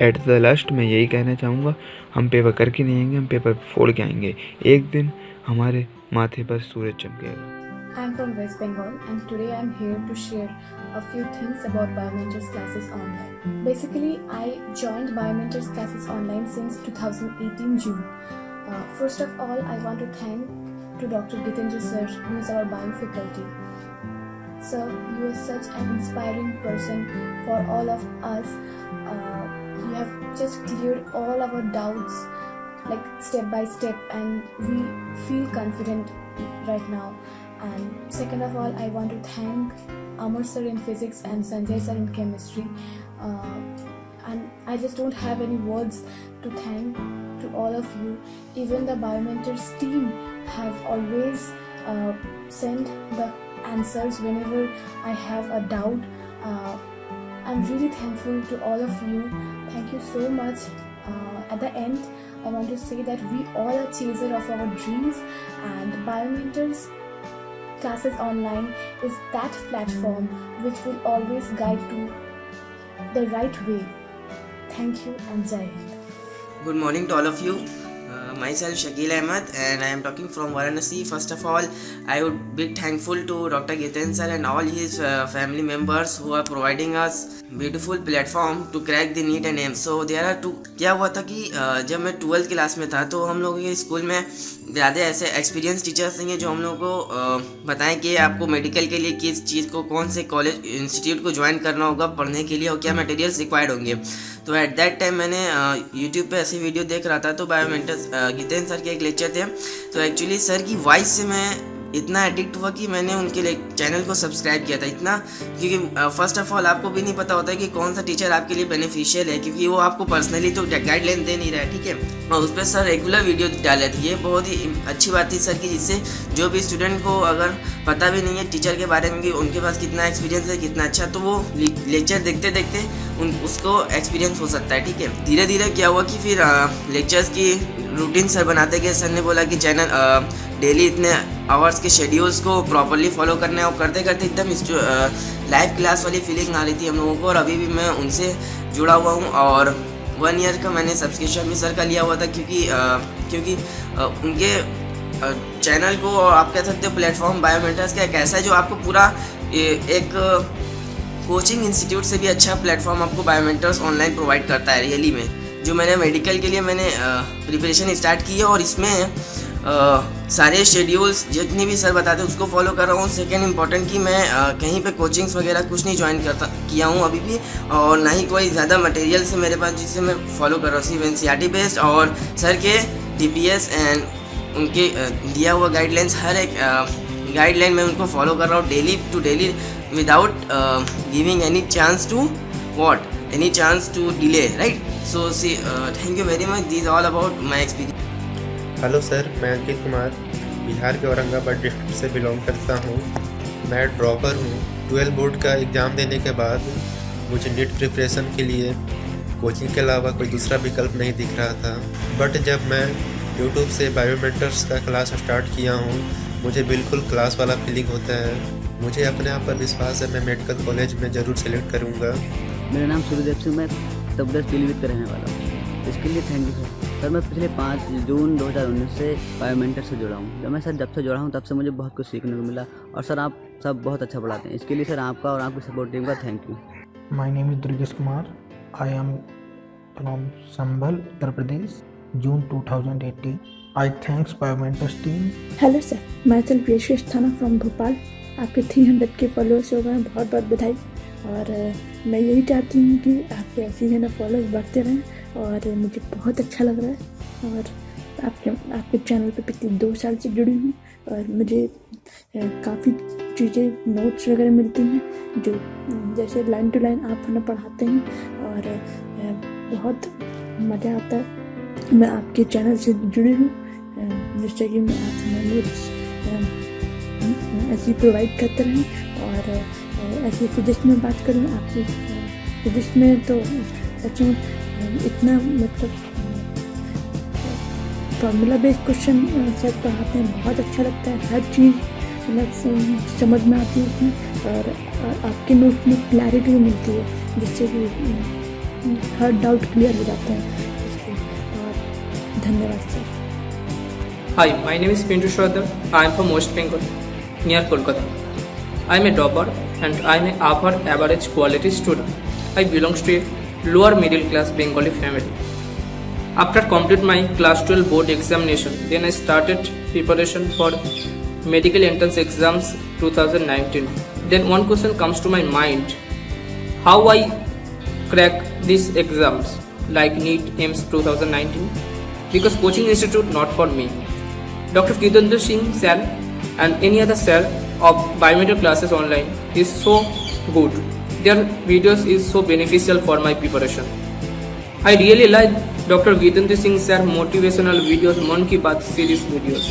एट द लास्ट मैं यही कहना चाहूँगा, हम पेपर करके नहीं आएंगे, हम पेपर फोड़ के आएंगे। एक दिन हमारे माथे पर सूरज चमकेगा। I am from West Bengal and today I am here to share a few things about Biomentors classes online. Basically, I joined Biomentors classes online since 2018 June. First of all, I want to thank to Dr. Gitendra sir, who is our bio faculty. Sir, you are such an inspiring person for all of us. You have just cleared all our doubts like step by step, and we feel confident right now. And second of all, I want to thank Amar sir in physics and Sanjay sir in chemistry. And I just don't have any words to thank to all of you. Even the Biomentors team have always sent the answers whenever I have a doubt. I'm really thankful to all of you. Thank you so much. At the end, I want to say that we all are chaser of our dreams, and Biomentors Classes Online is that platform which will always guide to the right way. Thank you and Jai Hind. Good morning to all of you. Myself Shakil Ahmed and I am talking from Varanasi. First of all, I would be thankful to Dr. Giten sir and all his family members who are providing us beautiful platform to crack the NEET and AIMS. So there are two. क्या हुआ था कि जब मैं 12th class में था तो हम लोगों के स्कूल में ज़्यादा ऐसे एक्सपीरियंस टीचर्स नहीं है जो हम लोगों को बताएं कि आपको मेडिकल के लिए किस चीज़ को कौन से कॉलेज इंस्टीट्यूट को ज्वाइन करना होगा पढ़ने के लिए और क्या मटेरियल्स रिक्वायर्ड होंगे। तो एट दैट टाइम मैंने यूट्यूब पे ऐसी वीडियो देख रहा था तो बायोमेंटर्स गीतेन सर के एक लेक्चर थे। तो एक्चुअली सर की वॉइस से मैं इतना एडिक्ट हुआ कि मैंने उनके चैनल को सब्सक्राइब किया था इतना, क्योंकि फर्स्ट ऑफ ऑल आपको भी नहीं पता होता है कि कौन सा टीचर आपके लिए बेनिफिशियल है, क्योंकि वो आपको पर्सनली तो गाइडलाइन दे नहीं रहा है, ठीक है। और उस पर सर रेगुलर वीडियो डाले थे। ये बहुत ही अच्छी बात थी सर की, जिससे जो भी स्टूडेंट को अगर पता भी नहीं है टीचर के बारे में कि उनके पास कितना एक्सपीरियंस है कितना अच्छा, तो वो लेक्चर देखते देखते उसको एक्सपीरियंस हो सकता है, ठीक है। धीरे धीरे क्या हुआ कि फिर लेक्चर्स की रूटीन सर बनाते गए। सर ने बोला कि चैनल डेली इतने आवर्स के शेड्यूल्स को प्रॉपरली फॉलो करना है, और करते करते एकदम लाइव क्लास वाली फीलिंग आ रही थी हम लोगों को। और अभी भी मैं उनसे जुड़ा हुआ हूँ और 1 ईयर का मैंने सब्सक्रिप्शन भी सर का लिया हुआ था, क्योंकि उनके चैनल को और आप कह सकते हो प्लेटफॉर्म बायोमेंटर्स का एक ऐसा है जो आपको पूरा एक कोचिंग इंस्टीट्यूट से भी अच्छा प्लेटफॉर्म आपको बायोमेंटर्स ऑनलाइन प्रोवाइड करता है रियली में। जो मैंने मेडिकल के लिए मैंने प्रिपरेशन स्टार्ट की है और इसमें सारे शेड्यूल्स जितनी भी सर बताते हैं उसको फॉलो कर रहा हूँ। सेकेंड इम्पॉर्टेंट कि मैं कहीं पे कोचिंग्स वगैरह कुछ नहीं ज्वाइन किया हूँ अभी भी, और ना ही कोई ज़्यादा मटेरियल्स है मेरे पास जिससे मैं फॉलो कर रहा हूँ। सिर्फ NCERT बेस्ड और सर के DPS एंड उनके दिया हुआ गाइडलाइंस, हर एक गाइडलाइन मैं उनको फॉलो कर रहा हूँ daily to daily without giving any chance to delay, right. So thank you very much. This all about my experience. Hello sir, मैं अंकित कुमार बिहार के औरंगाबाद डिस्ट्रिक्ट से बिलोंग करता हूँ। मैं ड्रॉपर हूँ। 12 बोर्ड का एग्ज़ाम देने के बाद मुझे नीट प्रिपरेशन के लिए कोचिंग के अलावा कोई दूसरा विकल्प नहीं दिख रहा था। बट जब मैं यूट्यूब से बायोमेंटर्स का क्लास स्टार्ट किया हूँ, मुझे बिल्कुल क्लास वाला फीलिंग होता है। मुझे अपने आप पर विश्वास है, मैं मेडिकल कॉलेज में ज़रूर सेलेक्ट करूँगा। मेरा नाम सूर्यदेव सिंह, मैं तबदस पीलीभीत का रहने वाला हूँ। इसके लिए थैंक यू सर। मैं पिछले 5 जून 2019 से बायोमेंटर से जुड़ा हूँ। जब से जुड़ा हूँ तब से मुझे बहुत कुछ सीखने को मिला, और सर आप सब बहुत अच्छा पढ़ाते हैं। इसके लिए सर आपका और आपकी सपोर्ट टीम का thank you. My name is Durgesh Kumar. I am from Sambhal, Uttar Pradesh, June 2018। I thanks Biomentors team. Hello sir, मैं यशेश थाना फ्रॉम भोपाल। आपके 300 के फॉलोअर्स हो गए, बहुत बहुत बधाई। और मैं यही चाहती हूँ कि आपके ऐसे ही ना फॉलोअर्स बढ़ते रहें, और मुझे बहुत अच्छा लग रहा है। और आपके चैनल पे पिछले 2 साल से जुड़ी हूँ, और मुझे काफ़ी चीज़ें नोट्स वगैरह मिलती हैं जो जैसे लाइन टू लाइन आप हमें पढ़ाते हैं, और बहुत मज़ा आता है। मैं आपके चैनल से जुड़ी हूँ, जिससे कि मैं आपसे नोट्स ऐसे प्रोवाइड करते रहें। और ऐसे फिजिक्स में बात करूँ, आपकी फिजिक्स में तो सच में इतना मतलब फार्मूला बेस्ड क्वेश्चन सर पढ़ाते हैं, बहुत अच्छा लगता है। हर चीज़ मतलब समझ में आती है उसमें, और आपके नोट में क्लैरिटी भी मिलती है, जिससे कि हर डाउट क्लियर हो जाते हैं। और धन्यवाद sir. Hi, my name is Pintu Shradha. I am from West Bengal, near Kolkata. I am a dropper and I am a upper average quality student. I belong to a lower middle class Bengali family. After complete my class 12 board examination, then I started preparation for medical entrance exams 2019. Then one question comes to my mind: how I crack these exams like NEET, AIMS 2019? Because coaching institute not for me. Dr. Kitendra Singh sir and any other sir of biometric classes online is so good. Their videos is so beneficial for my preparation. I really like Dr. Gitendra Singh sir motivational videos, Mann Ki Baat series videos,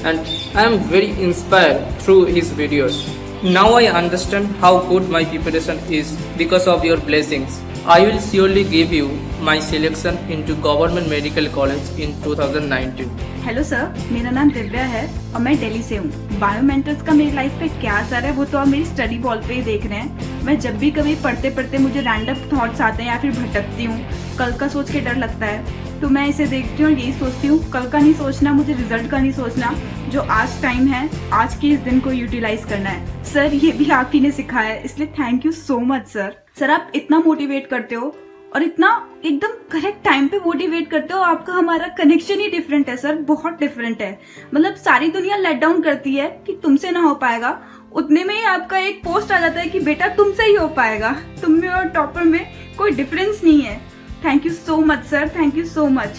and I am very inspired through his videos. Now I understand how good my preparation is because of your blessings. I will surely give you my selection into Government Medical College in 2019. Hello sir, मेरा नाम दिव्या है और मैं दिल्ली से हूँ। Biomentors का मेरी life पे क्या असर है वो तो आप मेरी स्टडी वॉल पे ही देख रहे हैं। मैं जब भी कभी पढ़ते पढ़ते मुझे रैंडम थॉट्स आते हैं या फिर भटकती हूँ, कल का सोच के डर लगता है, तो मैं इसे देखती हूँ और यही सोचती हूँ कल का नहीं सोचना, मुझे रिजल्ट का नहीं सोचना, जो आज टाइम है आज के इस दिन को यूटिलाइज करना है। सर ये भी आप ही ने सिखाया है, इसलिए thank you so much sir. Sir आप इतना मोटिवेट करते हो और इतना एकदम करेक्ट टाइम पे मोटिवेट करते हो, आपका हमारा कनेक्शन ही डिफरेंट है सर, बहुत डिफरेंट है। मतलब सारी दुनिया लेट डाउन करती है कि तुमसे ना हो पाएगा, उतने में ही आपका एक पोस्ट आ जाता है कि बेटा तुमसे ही हो पाएगा। तुम में और टॉपर में कोई डिफरेंस नहीं है। Thank you so much sir, thank you so much.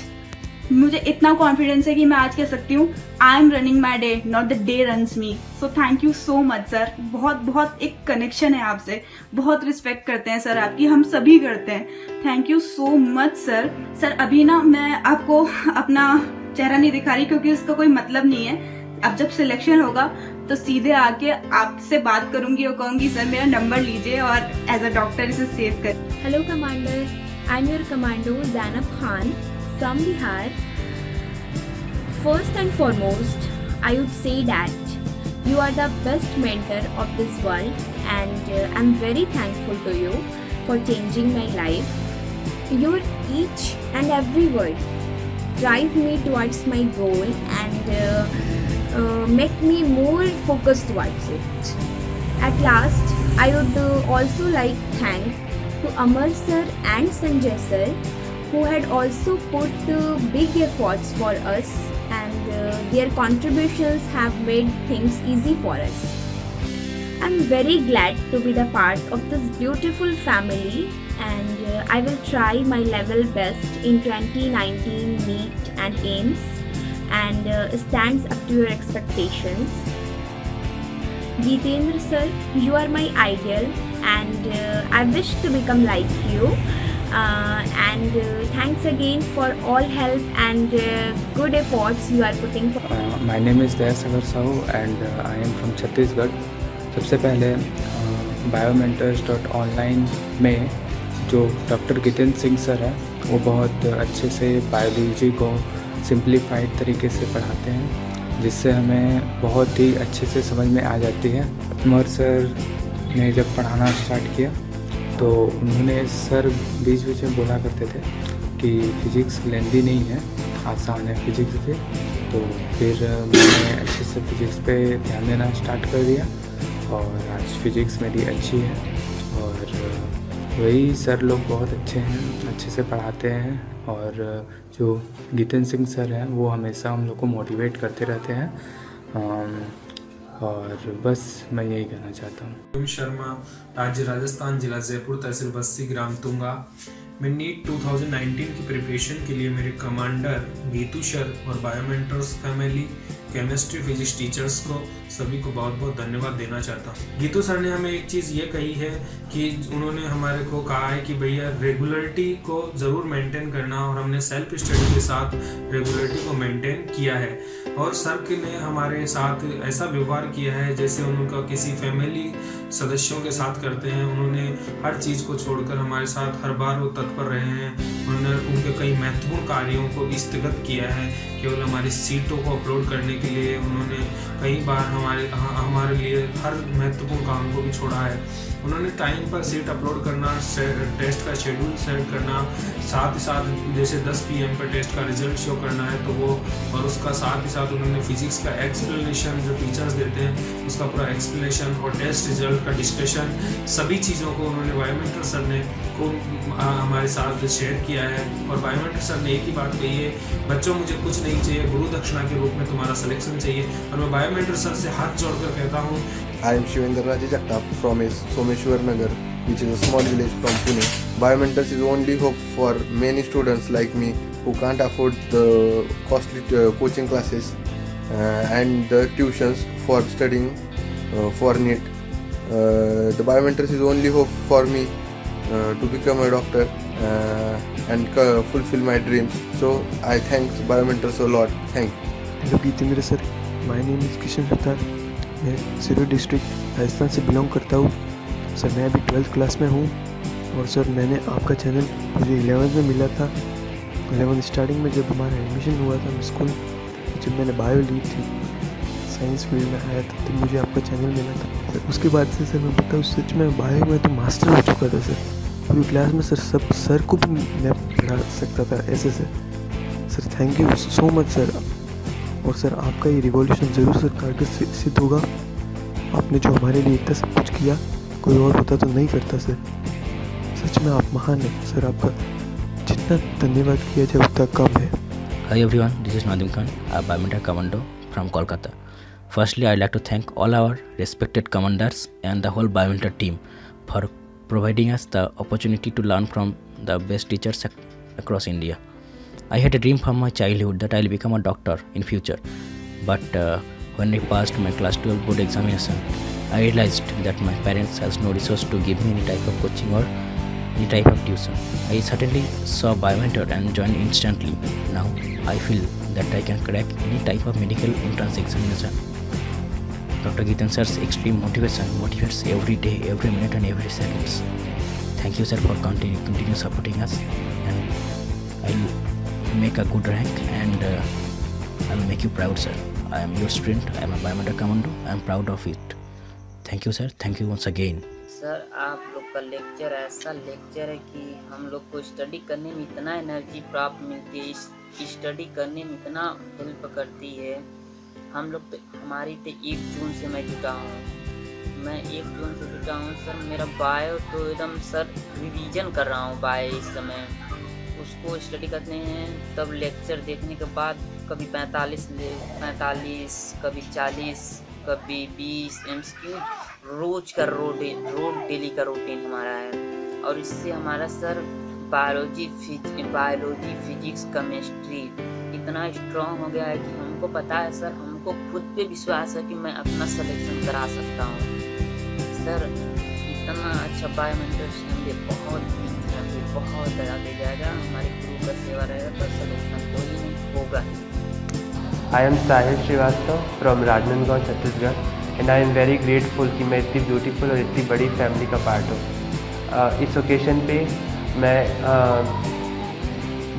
मुझे इतना कॉन्फिडेंस है कि मैं आज कह सकती हूँ I am running my day, not the day runs me. So thank you so much sir. बहुत बहुत एक कनेक्शन है आपसे, बहुत रिस्पेक्ट करते हैं सर आपकी, हम सभी करते हैं। Thank you so much sir. Sir अभी ना मैं आपको अपना चेहरा नहीं दिखा रही क्योंकि उसका कोई मतलब नहीं है। अब जब सिलेक्शन होगा तो सीधे आके आपसे बात करूंगी और कहूंगी सर मेरा नंबर लीजिए और एज अ डॉक्टर इसे सेव कर। Hello commander, I am your commando Zainab Khan from Bihar. First and foremost, I would say that you are the best mentor of this world and I'm very thankful to you for changing my life. Your each and every word drive me towards my goal and make me more focused towards it. At last, I would also like thank to Amar sir and Sanjay sir who had also put big efforts for us and their contributions have made things easy for us. I'm very glad to be the part of this beautiful family and I will try my level best in 2019 NEET and AIMS and stands up to your expectations. Gitendra sir, you are my ideal and I wish to become like you. And thanks again for all help and good efforts you are putting. My name is Dayasagar Sahu and I am from Chhattisgarh. सबसे पहले biomentors.online में जो doctor गितेंद्र Singh sir है वो बहुत अच्छे से biology को सिंप्लीफाइड तरीके से पढ़ाते हैं जिससे हमें बहुत ही अच्छे से समझ में आ जाती है। अमर सर ने जब पढ़ाना स्टार्ट किया तो उन्होंने सर बीच बीच में बोला करते थे कि फिज़िक्स लेंदी नहीं है, आसान है फिज़िक्स भी। तो फिर मैंने अच्छे से फिज़िक्स पे ध्यान देना स्टार्ट कर दिया और आज फिज़िक्स मेरी अच्छी है और वही सर लोग बहुत अच्छे हैं, अच्छे से पढ़ाते हैं और जो गितेंद्र सिंह सर हैं वो हमेशा हम लोग को मोटिवेट करते रहते हैं और बस मैं यही कहना चाहता हूँ। शर्मा, राज्य राजस्थान, जिला जयपुर, तहसील बस्सी, ग्राम तुंगा। मैं नीट 2019 की प्रिपरेशन के लिए मेरे कमांडर गीतू सर और Biomentors family chemistry physics teachers को सभी को बहुत बहुत धन्यवाद देना चाहता हूँ। गीतू सर ने हमें एक चीज़ ये कही है कि उन्होंने हमारे को कहा है कि भैया रेगुलरिटी को ज़रूर मेंटेन करना और हमने सेल्फ स्टडी के साथ रेगुलरिटी को मेंटेन किया है और सर ने हमारे साथ ऐसा व्यवहार किया है जैसे उनका किसी फैमिली सदस्यों के साथ करते हैं। उन्होंने हर चीज़ को छोड़कर हमारे साथ हर बार वो तत्पर रहे हैं। उन्होंने उनके कई महत्वपूर्ण कार्यों को भी स्थगित किया है, केवल हमारी सीटों को अपलोड करने के लिए उन्होंने कई बार हमारे लिए हर महत्वपूर्ण काम को भी छोड़ा है। उन्होंने टाइम पर सीट अपलोड करना, टेस्ट का शेड्यूल सेट करना, साथ ही साथ जैसे 10 PM पर टेस्ट का रिजल्ट शो करना है तो वो और उसका साथ ही साथ उन्होंने फिजिक्स का एक्सप्लेनेशन जो टीचर्स देते हैं उसका पूरा एक्सप्लेनेशन और टेस्ट रिजल्ट का डिस्कशन, सभी चीज़ों को उन्होंने बायोमेंटर सर ने को हमारे साथ शेयर किया है। और बायोमेंटर सर ने एक ही बात कही है, बच्चों मुझे कुछ नहीं चाहिए, गुरु दक्षिणा के रूप में तुम्हारा सिलेक्शन चाहिए। और मैं बायोमेंटर सर से हाथ जोड़कर कहता हूँ I am Shivendra Raja Jagtap from Someshwar Nagar, which is a small village from Pune. Biomentors is only hope for many students like me who can't afford the costly coaching classes and the tuitions for studying for NEET. The Biomentors is only hope for me to become a doctor and fulfill my dreams. So I thank biomentors a lot. Thank you. Hello Geetendra sir, my name is Kishan Sattar. मैं Sirohi district Rajasthan से belong करता हूँ। Sir मैं अभी 12th class में हूँ और sir मैंने आपका चैनल मुझे 11th में मिला था। 11th स्टार्टिंग में जब हमारा एडमिशन हुआ था स्कूल, जब मैंने बायो ली थी, साइंस फील्ड में आया था, तब मुझे आपका चैनल मिला था सर। उसके बाद से सर मैं बताऊँ, सच में बायो में तो मास्टर हो चुका था सर। पूरी क्लास में सर को भी मैं पढ़ा सकता था ऐसे sir. Thank you so much sir. और सर आपका ये रिवॉल्यूशन ज़रूर सर कारगर सिद्ध होगा। आपने जो हमारे लिए इतना सब कुछ किया, कोई और होता तो नहीं करता सर। सच में आप महान हैं सर। आपका जितना धन्यवाद किया जाए उतना कम है। Hi everyone, this is Nadim Khan, a biomedical commando from Kolkata. Firstly, I'd like to thank all our respected commanders and the whole biomedical team for providing us the opportunity to learn from the best teachers across India. I had a dream from my childhood that I'll become a doctor in future, but when I passed my class 12 board examination, I realized that my parents has no resource to give me any type of coaching or any type of tuition. I certainly saw biomentor and joined instantly. Now I feel that I can crack any type of medical entrance examination. Dr. Geeten sir's extreme motivation motivates every day, every minute and every seconds. Thank you sir for continue supporting us, and I'll make a good rank and I'll make you proud sir. I am your student, I am a biomedical commando, I am proud of it. Thank you sir, thank you once again. Sir आप लोग का lecture ऐसा lecture है कि हम लोग को study करने में इतना एनर्जी प्राप्त मिलती है, स्टडी करने में इतना हेल्प करती है। हम लोग हमारी तो 1 जून से मैं जुटा हूँ, मैं 1 जून से जुटा हूँ सर। मेरा बायो तो एकदम सर रिवीजन कर रहा हूँ बायो इस समय। उसको स्टडी करते हैं तब लेक्चर देखने के बाद कभी 45 कभी 40 कभी 20 MCQ रोज का रोड डेली का रूटीन हमारा है। और इससे हमारा सर बायोलॉजी फिजिक्स केमिस्ट्री इतना स्ट्रॉन्ग हो गया है कि हमको पता है सर, हमको खुद पे विश्वास है कि मैं अपना सिलेक्शन करा सकता हूँ सर। इतना अच्छा बायोमेंटर्स हमें बहुत आगे जाएगा। हमारे गुरु का सेवा रहेगा तो सिलेक्शन कोई नहीं होगा। I am Sahil Srivastava from Rajnandgaon Chhattisgarh, and I am very grateful कि मैं इतनी ब्यूटीफुल और इतनी बड़ी फैमिली का पार्ट हूँ। इस ओकेशन पे मैं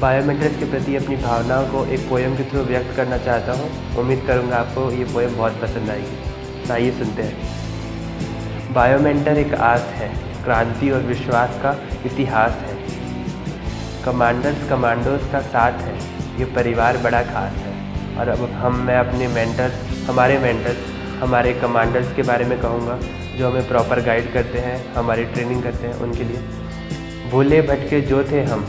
बायोमेट्रिक्स के प्रति अपनी भावनाओं को एक पोएम के थ्रू व्यक्त करना चाहता हूँ। उम्मीद करूँगा आपको ये पोएम बहुत पसंद आएगी। आइए सुनते हैं। बायोमेंटर एक आस है, क्रांति और विश्वास का इतिहास है। कमांडोज का साथ है, ये परिवार बड़ा खास है। और अब मैं अपने हमारे कमांडर्स के बारे में कहूँगा, जो हमें प्रॉपर गाइड करते हैं, हमारी ट्रेनिंग करते हैं। उनके लिए भूले भटके जो थे हम,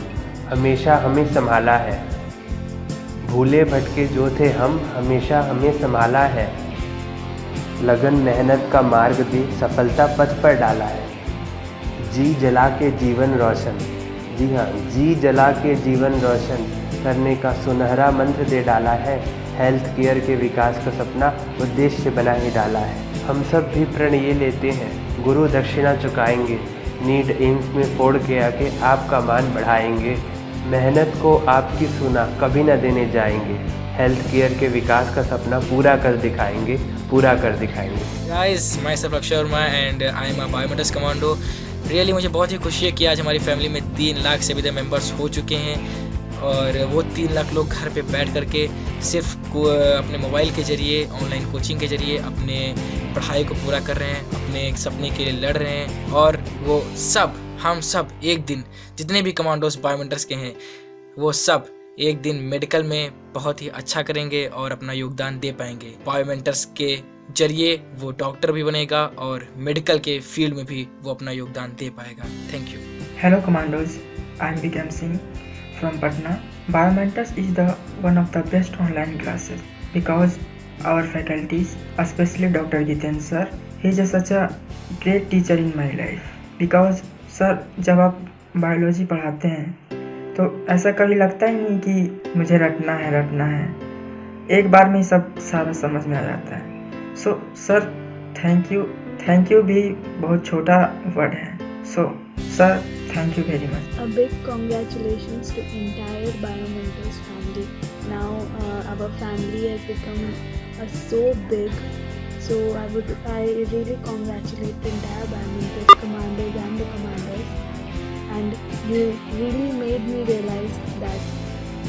हमेशा हमें संभाला है। भूले भटके जो थे हम, हमेशा हमें संभाला है। लगन मेहनत का मार्ग भी सफलता पथ पर डाला है। जी जला के जीवन रोशन, जी हाँ, जी जला के जीवन रोशन करने का सुनहरा मंत्र दे डाला है। हेल्थ केयर के विकास का सपना उद्देश्य बना ही डाला है। हम सब भी प्रण ये लेते हैं, गुरु दक्षिणा चुकाएंगे। नीड एम्स में फोड़ के आके आपका मान बढ़ाएंगे। मेहनत को आपकी सुना कभी ना देने जाएंगे। हेल्थ केयर के विकास का सपना पूरा कर दिखाएंगे। Guys, my self Akshay Verma and I am a biometrics commando. Really मुझे बहुत ही खुशी है कि आज हमारी फैमिली में 3 लाख से भी मेंबर्स हो चुके हैं, और वो 3 लाख लोग घर पे बैठ करके सिर्फ अपने मोबाइल के ज़रिए, ऑनलाइन कोचिंग के ज़रिए अपने पढ़ाई को पूरा कर रहे हैं, अपने सपने के लिए लड़ रहे हैं। और वो सब, हम सब एक दिन, जितने भी कमांडोज बायोमेंटर्स के हैं, वो सब एक दिन मेडिकल में बहुत ही अच्छा करेंगे और अपना योगदान दे पाएंगे। बायोमेंटर्स के जरिए वो डॉक्टर भी बनेगा और मेडिकल के फील्ड में भी वो अपना योगदान दे पाएगा। Thank you. Hello commandos, I am Vikram Singh from Patna. Biomentors is the one of the best online classes because our faculties, especially Dr. Geeten sir, he is such a great teacher in my life. Because sir, जब आप biology पढ़ाते हैं तो ऐसा कभी लगता ही नहीं कि मुझे रटना है। एक बार में सब सारा समझ में आ जाता है। सो सर, थैंक यू भी बहुत छोटा वर्ड है। सो Sir, thank you very much. A big congratulations to entire Biomentors family. Now our family has become so big. So I really congratulate the entire Biomentors commanders and the commanders. And you really made me realize that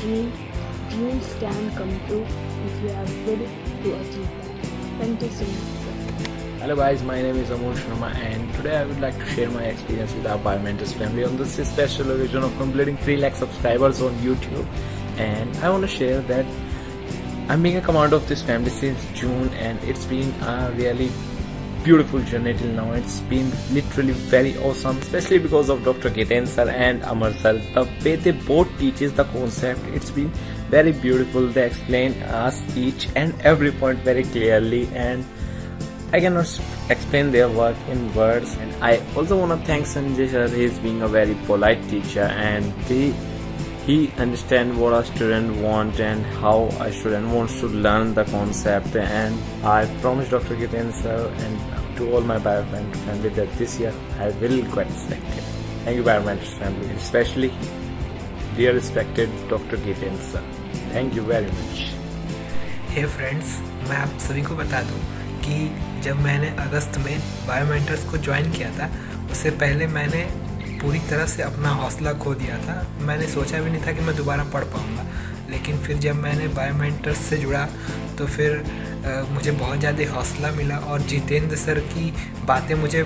dreams can come true if you have will to achieve that. Thank you so much, sir. Hello guys, my name is Amol Sharma and today I would like to share my experience with our Biomentors family on this special occasion of completing 3 lakh subscribers on YouTube. And I want to share that I'm being a commander of this family since June, and it's been a really beautiful journey till now. It's been literally very awesome, especially because of Dr. Giten sir and Amar sir. The way they both teaches the concept, it's been very beautiful. They explain us each and every point very clearly, and I cannot explain their work in words. And I also want to thank Sanjay sir. He's being a very polite teacher, and he understands what a student wants and how a student wants to learn the concept. And I promise Dr. Giten sir and to all my Biomentors family that this year I will get selected. Thank you Biomentors family, especially dear respected Dr. Giten sir. Thank you very much. Hey friends, मैं आप सभी को बता दूं कि जब मैंने अगस्त में बायोमेंटर्स को ज्वाइन किया था, उससे पहले मैंने पूरी तरह से अपना हौसला खो दिया था। मैंने सोचा भी नहीं था कि मैं दोबारा पढ़ पाऊँगा, लेकिन फिर जब मैंने बायोमेंटर्स से जुड़ा तो फिर मुझे बहुत ज़्यादा हौसला मिला और जितेंद्र सर की बातें मुझे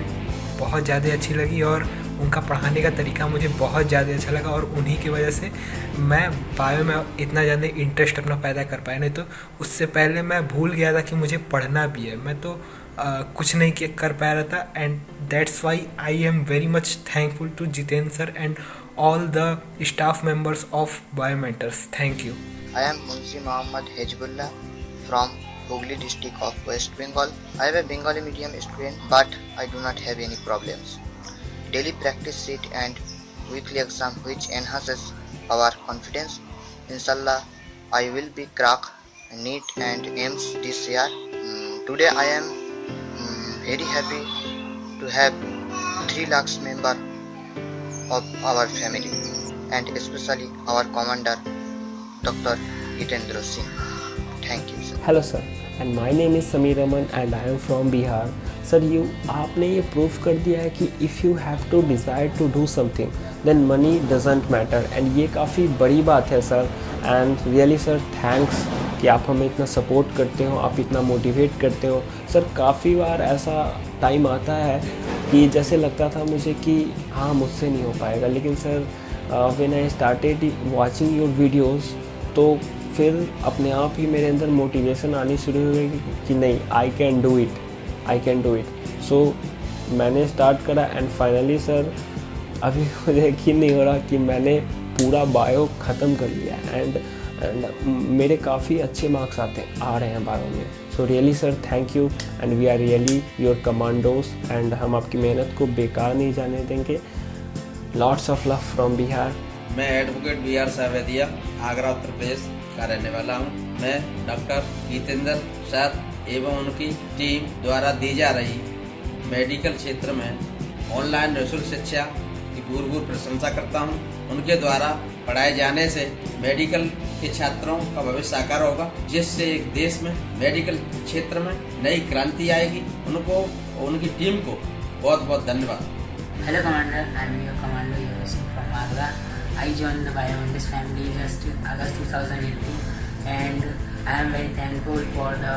बहुत ज़्यादा अच्छी लगी और उनका पढ़ाने का तरीका मुझे बहुत ज़्यादा अच्छा लगा, और उन्हीं की वजह से मैं बायो में इतना ज़्यादा इंटरेस्ट अपना पैदा कर पाया। नहीं तो उससे पहले मैं भूल गया था कि मुझे पढ़ना भी है, मैं तो कुछ नहीं कर पा रहा था। And that's why I am very much thankful to Jitendra sir and all the staff members of Biomentors. Thank you. I am Munshi Mohammad Hezbollah from Hooghly district of West Bengal. I have a Bengali medium student, but I do not have any problems. Daily practice sheet and weekly exam which enhances our confidence. Inshallah, I will be crack NEET and AIMS this year. Today I am very happy to have 3 lakhs member of our family, and especially our commander Dr. Gitendra Singh. Thank you sir. Hello sir, and my name is Sameer Raman and I am from Bihar. Sir, आपने ये proof कर दिया है कि if you have to decide to do something then money doesn't matter, and ये काफ़ी बड़ी बात है sir. and really sir, thanks कि आप हमें इतना सपोर्ट करते हो, आप इतना मोटिवेट करते हो सर। काफ़ी बार ऐसा टाइम आता है कि जैसे लगता था मुझे कि हाँ मुझसे नहीं हो पाएगा, लेकिन sir when I started watching your videos तो फिर अपने आप ही मेरे अंदर मोटिवेशन आनी शुरू हो गई कि नहीं, I can do it, I can do it. So मैंने स्टार्ट करा एंड फाइनली सर अभी मुझे यकीन नहीं हो रहा कि मैंने पूरा बायो ख़त्म कर लिया एंड मेरे काफ़ी अच्छे मार्क्स आ रहे हैं बायो में। So really sir thank you and we are really your commandos, and हम आपकी मेहनत को बेकार नहीं जाने देंगे। Lots of love from Bihar. मैं एडवोकेट BR सावेदिया, आगरा उत्तर प्रदेश का रहने वाला हूँ। मैं डॉक्टर जितेंद्र सर एवं उनकी टीम द्वारा दी जा रही मेडिकल क्षेत्र में ऑनलाइन निःशुल्क शिक्षा की भूर प्रशंसा करता हूँ। उनके द्वारा पढ़ाए जाने से मेडिकल के छात्रों का भविष्य साकार होगा, जिससे एक देश में मेडिकल क्षेत्र में नई क्रांति आएगी। उनको उनकी टीम को बहुत बहुत धन्यवाद। Hello Commander, I am your Commander Yogesh Singh from Agra. I joined the Biomentors family just August 2018, and I am very thankful for the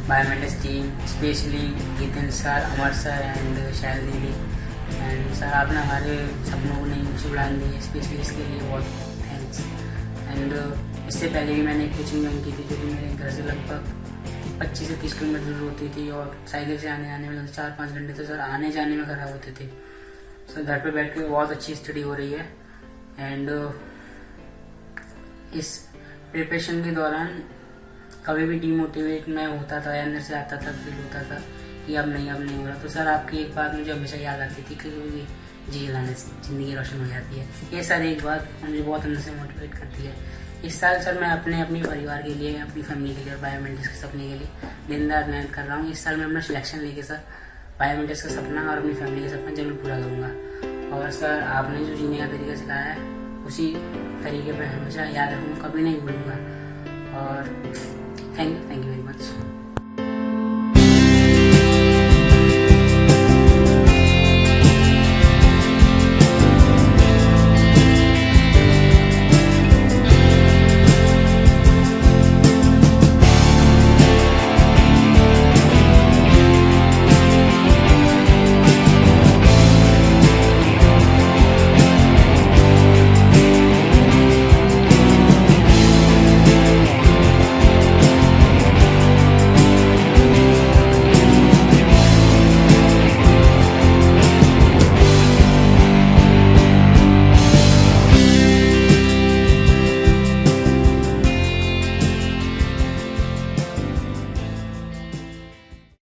Biomentors team, especially Giten sir, Amar sir and Shail Didi. And sir आपने हमारे सपनों को नई ऊंची उड़ान दी, specially इसके लिए बहुत थैंक्स। एंड इससे पहले भी मैंने कोचिंग ज्वाइन की थी, जो कि मेरे घर से लगभग 25 से 30 किलोमीटर दूर होती थी, और साइकिल से आने में 4-5 घंटे तो सर आने जाने में खराब होते थे। सर घर पे बैठ के बहुत अच्छी स्टडी हो रही है। एंड इस प्रिपरेशन के दौरान कभी भी डीमोटिवेट मैं होता था, अंदर से आता था, फील होता था कि अब नहीं हो रहा, तो सर आपकी एक बात मुझे हमेशा याद आती थी कि जी लाने से ज़िंदगी रोशन हो जाती है। ये सर एक बात मुझे बहुत अंदर से मोटिवेट करती है। इस साल सर मैं अपने परिवार के लिए, अपनी फैमिली के लिए, बायोमेंटर्स के सपने के लिए दिन रात मेहनत कर रहा हूँ। इस साल मैं अपना सिलेक्शन लेके सर बायोमेंटर्स का सपना और अपनी फैमिली का सपना जरूर पूरा करूँगा। और सर आपने जो जीने का तरीका सिखाया है उसी तरीके पर हमेशा याद रखूँगा, कभी नहीं भूलूँगा। और थैंक यू वेरी मच।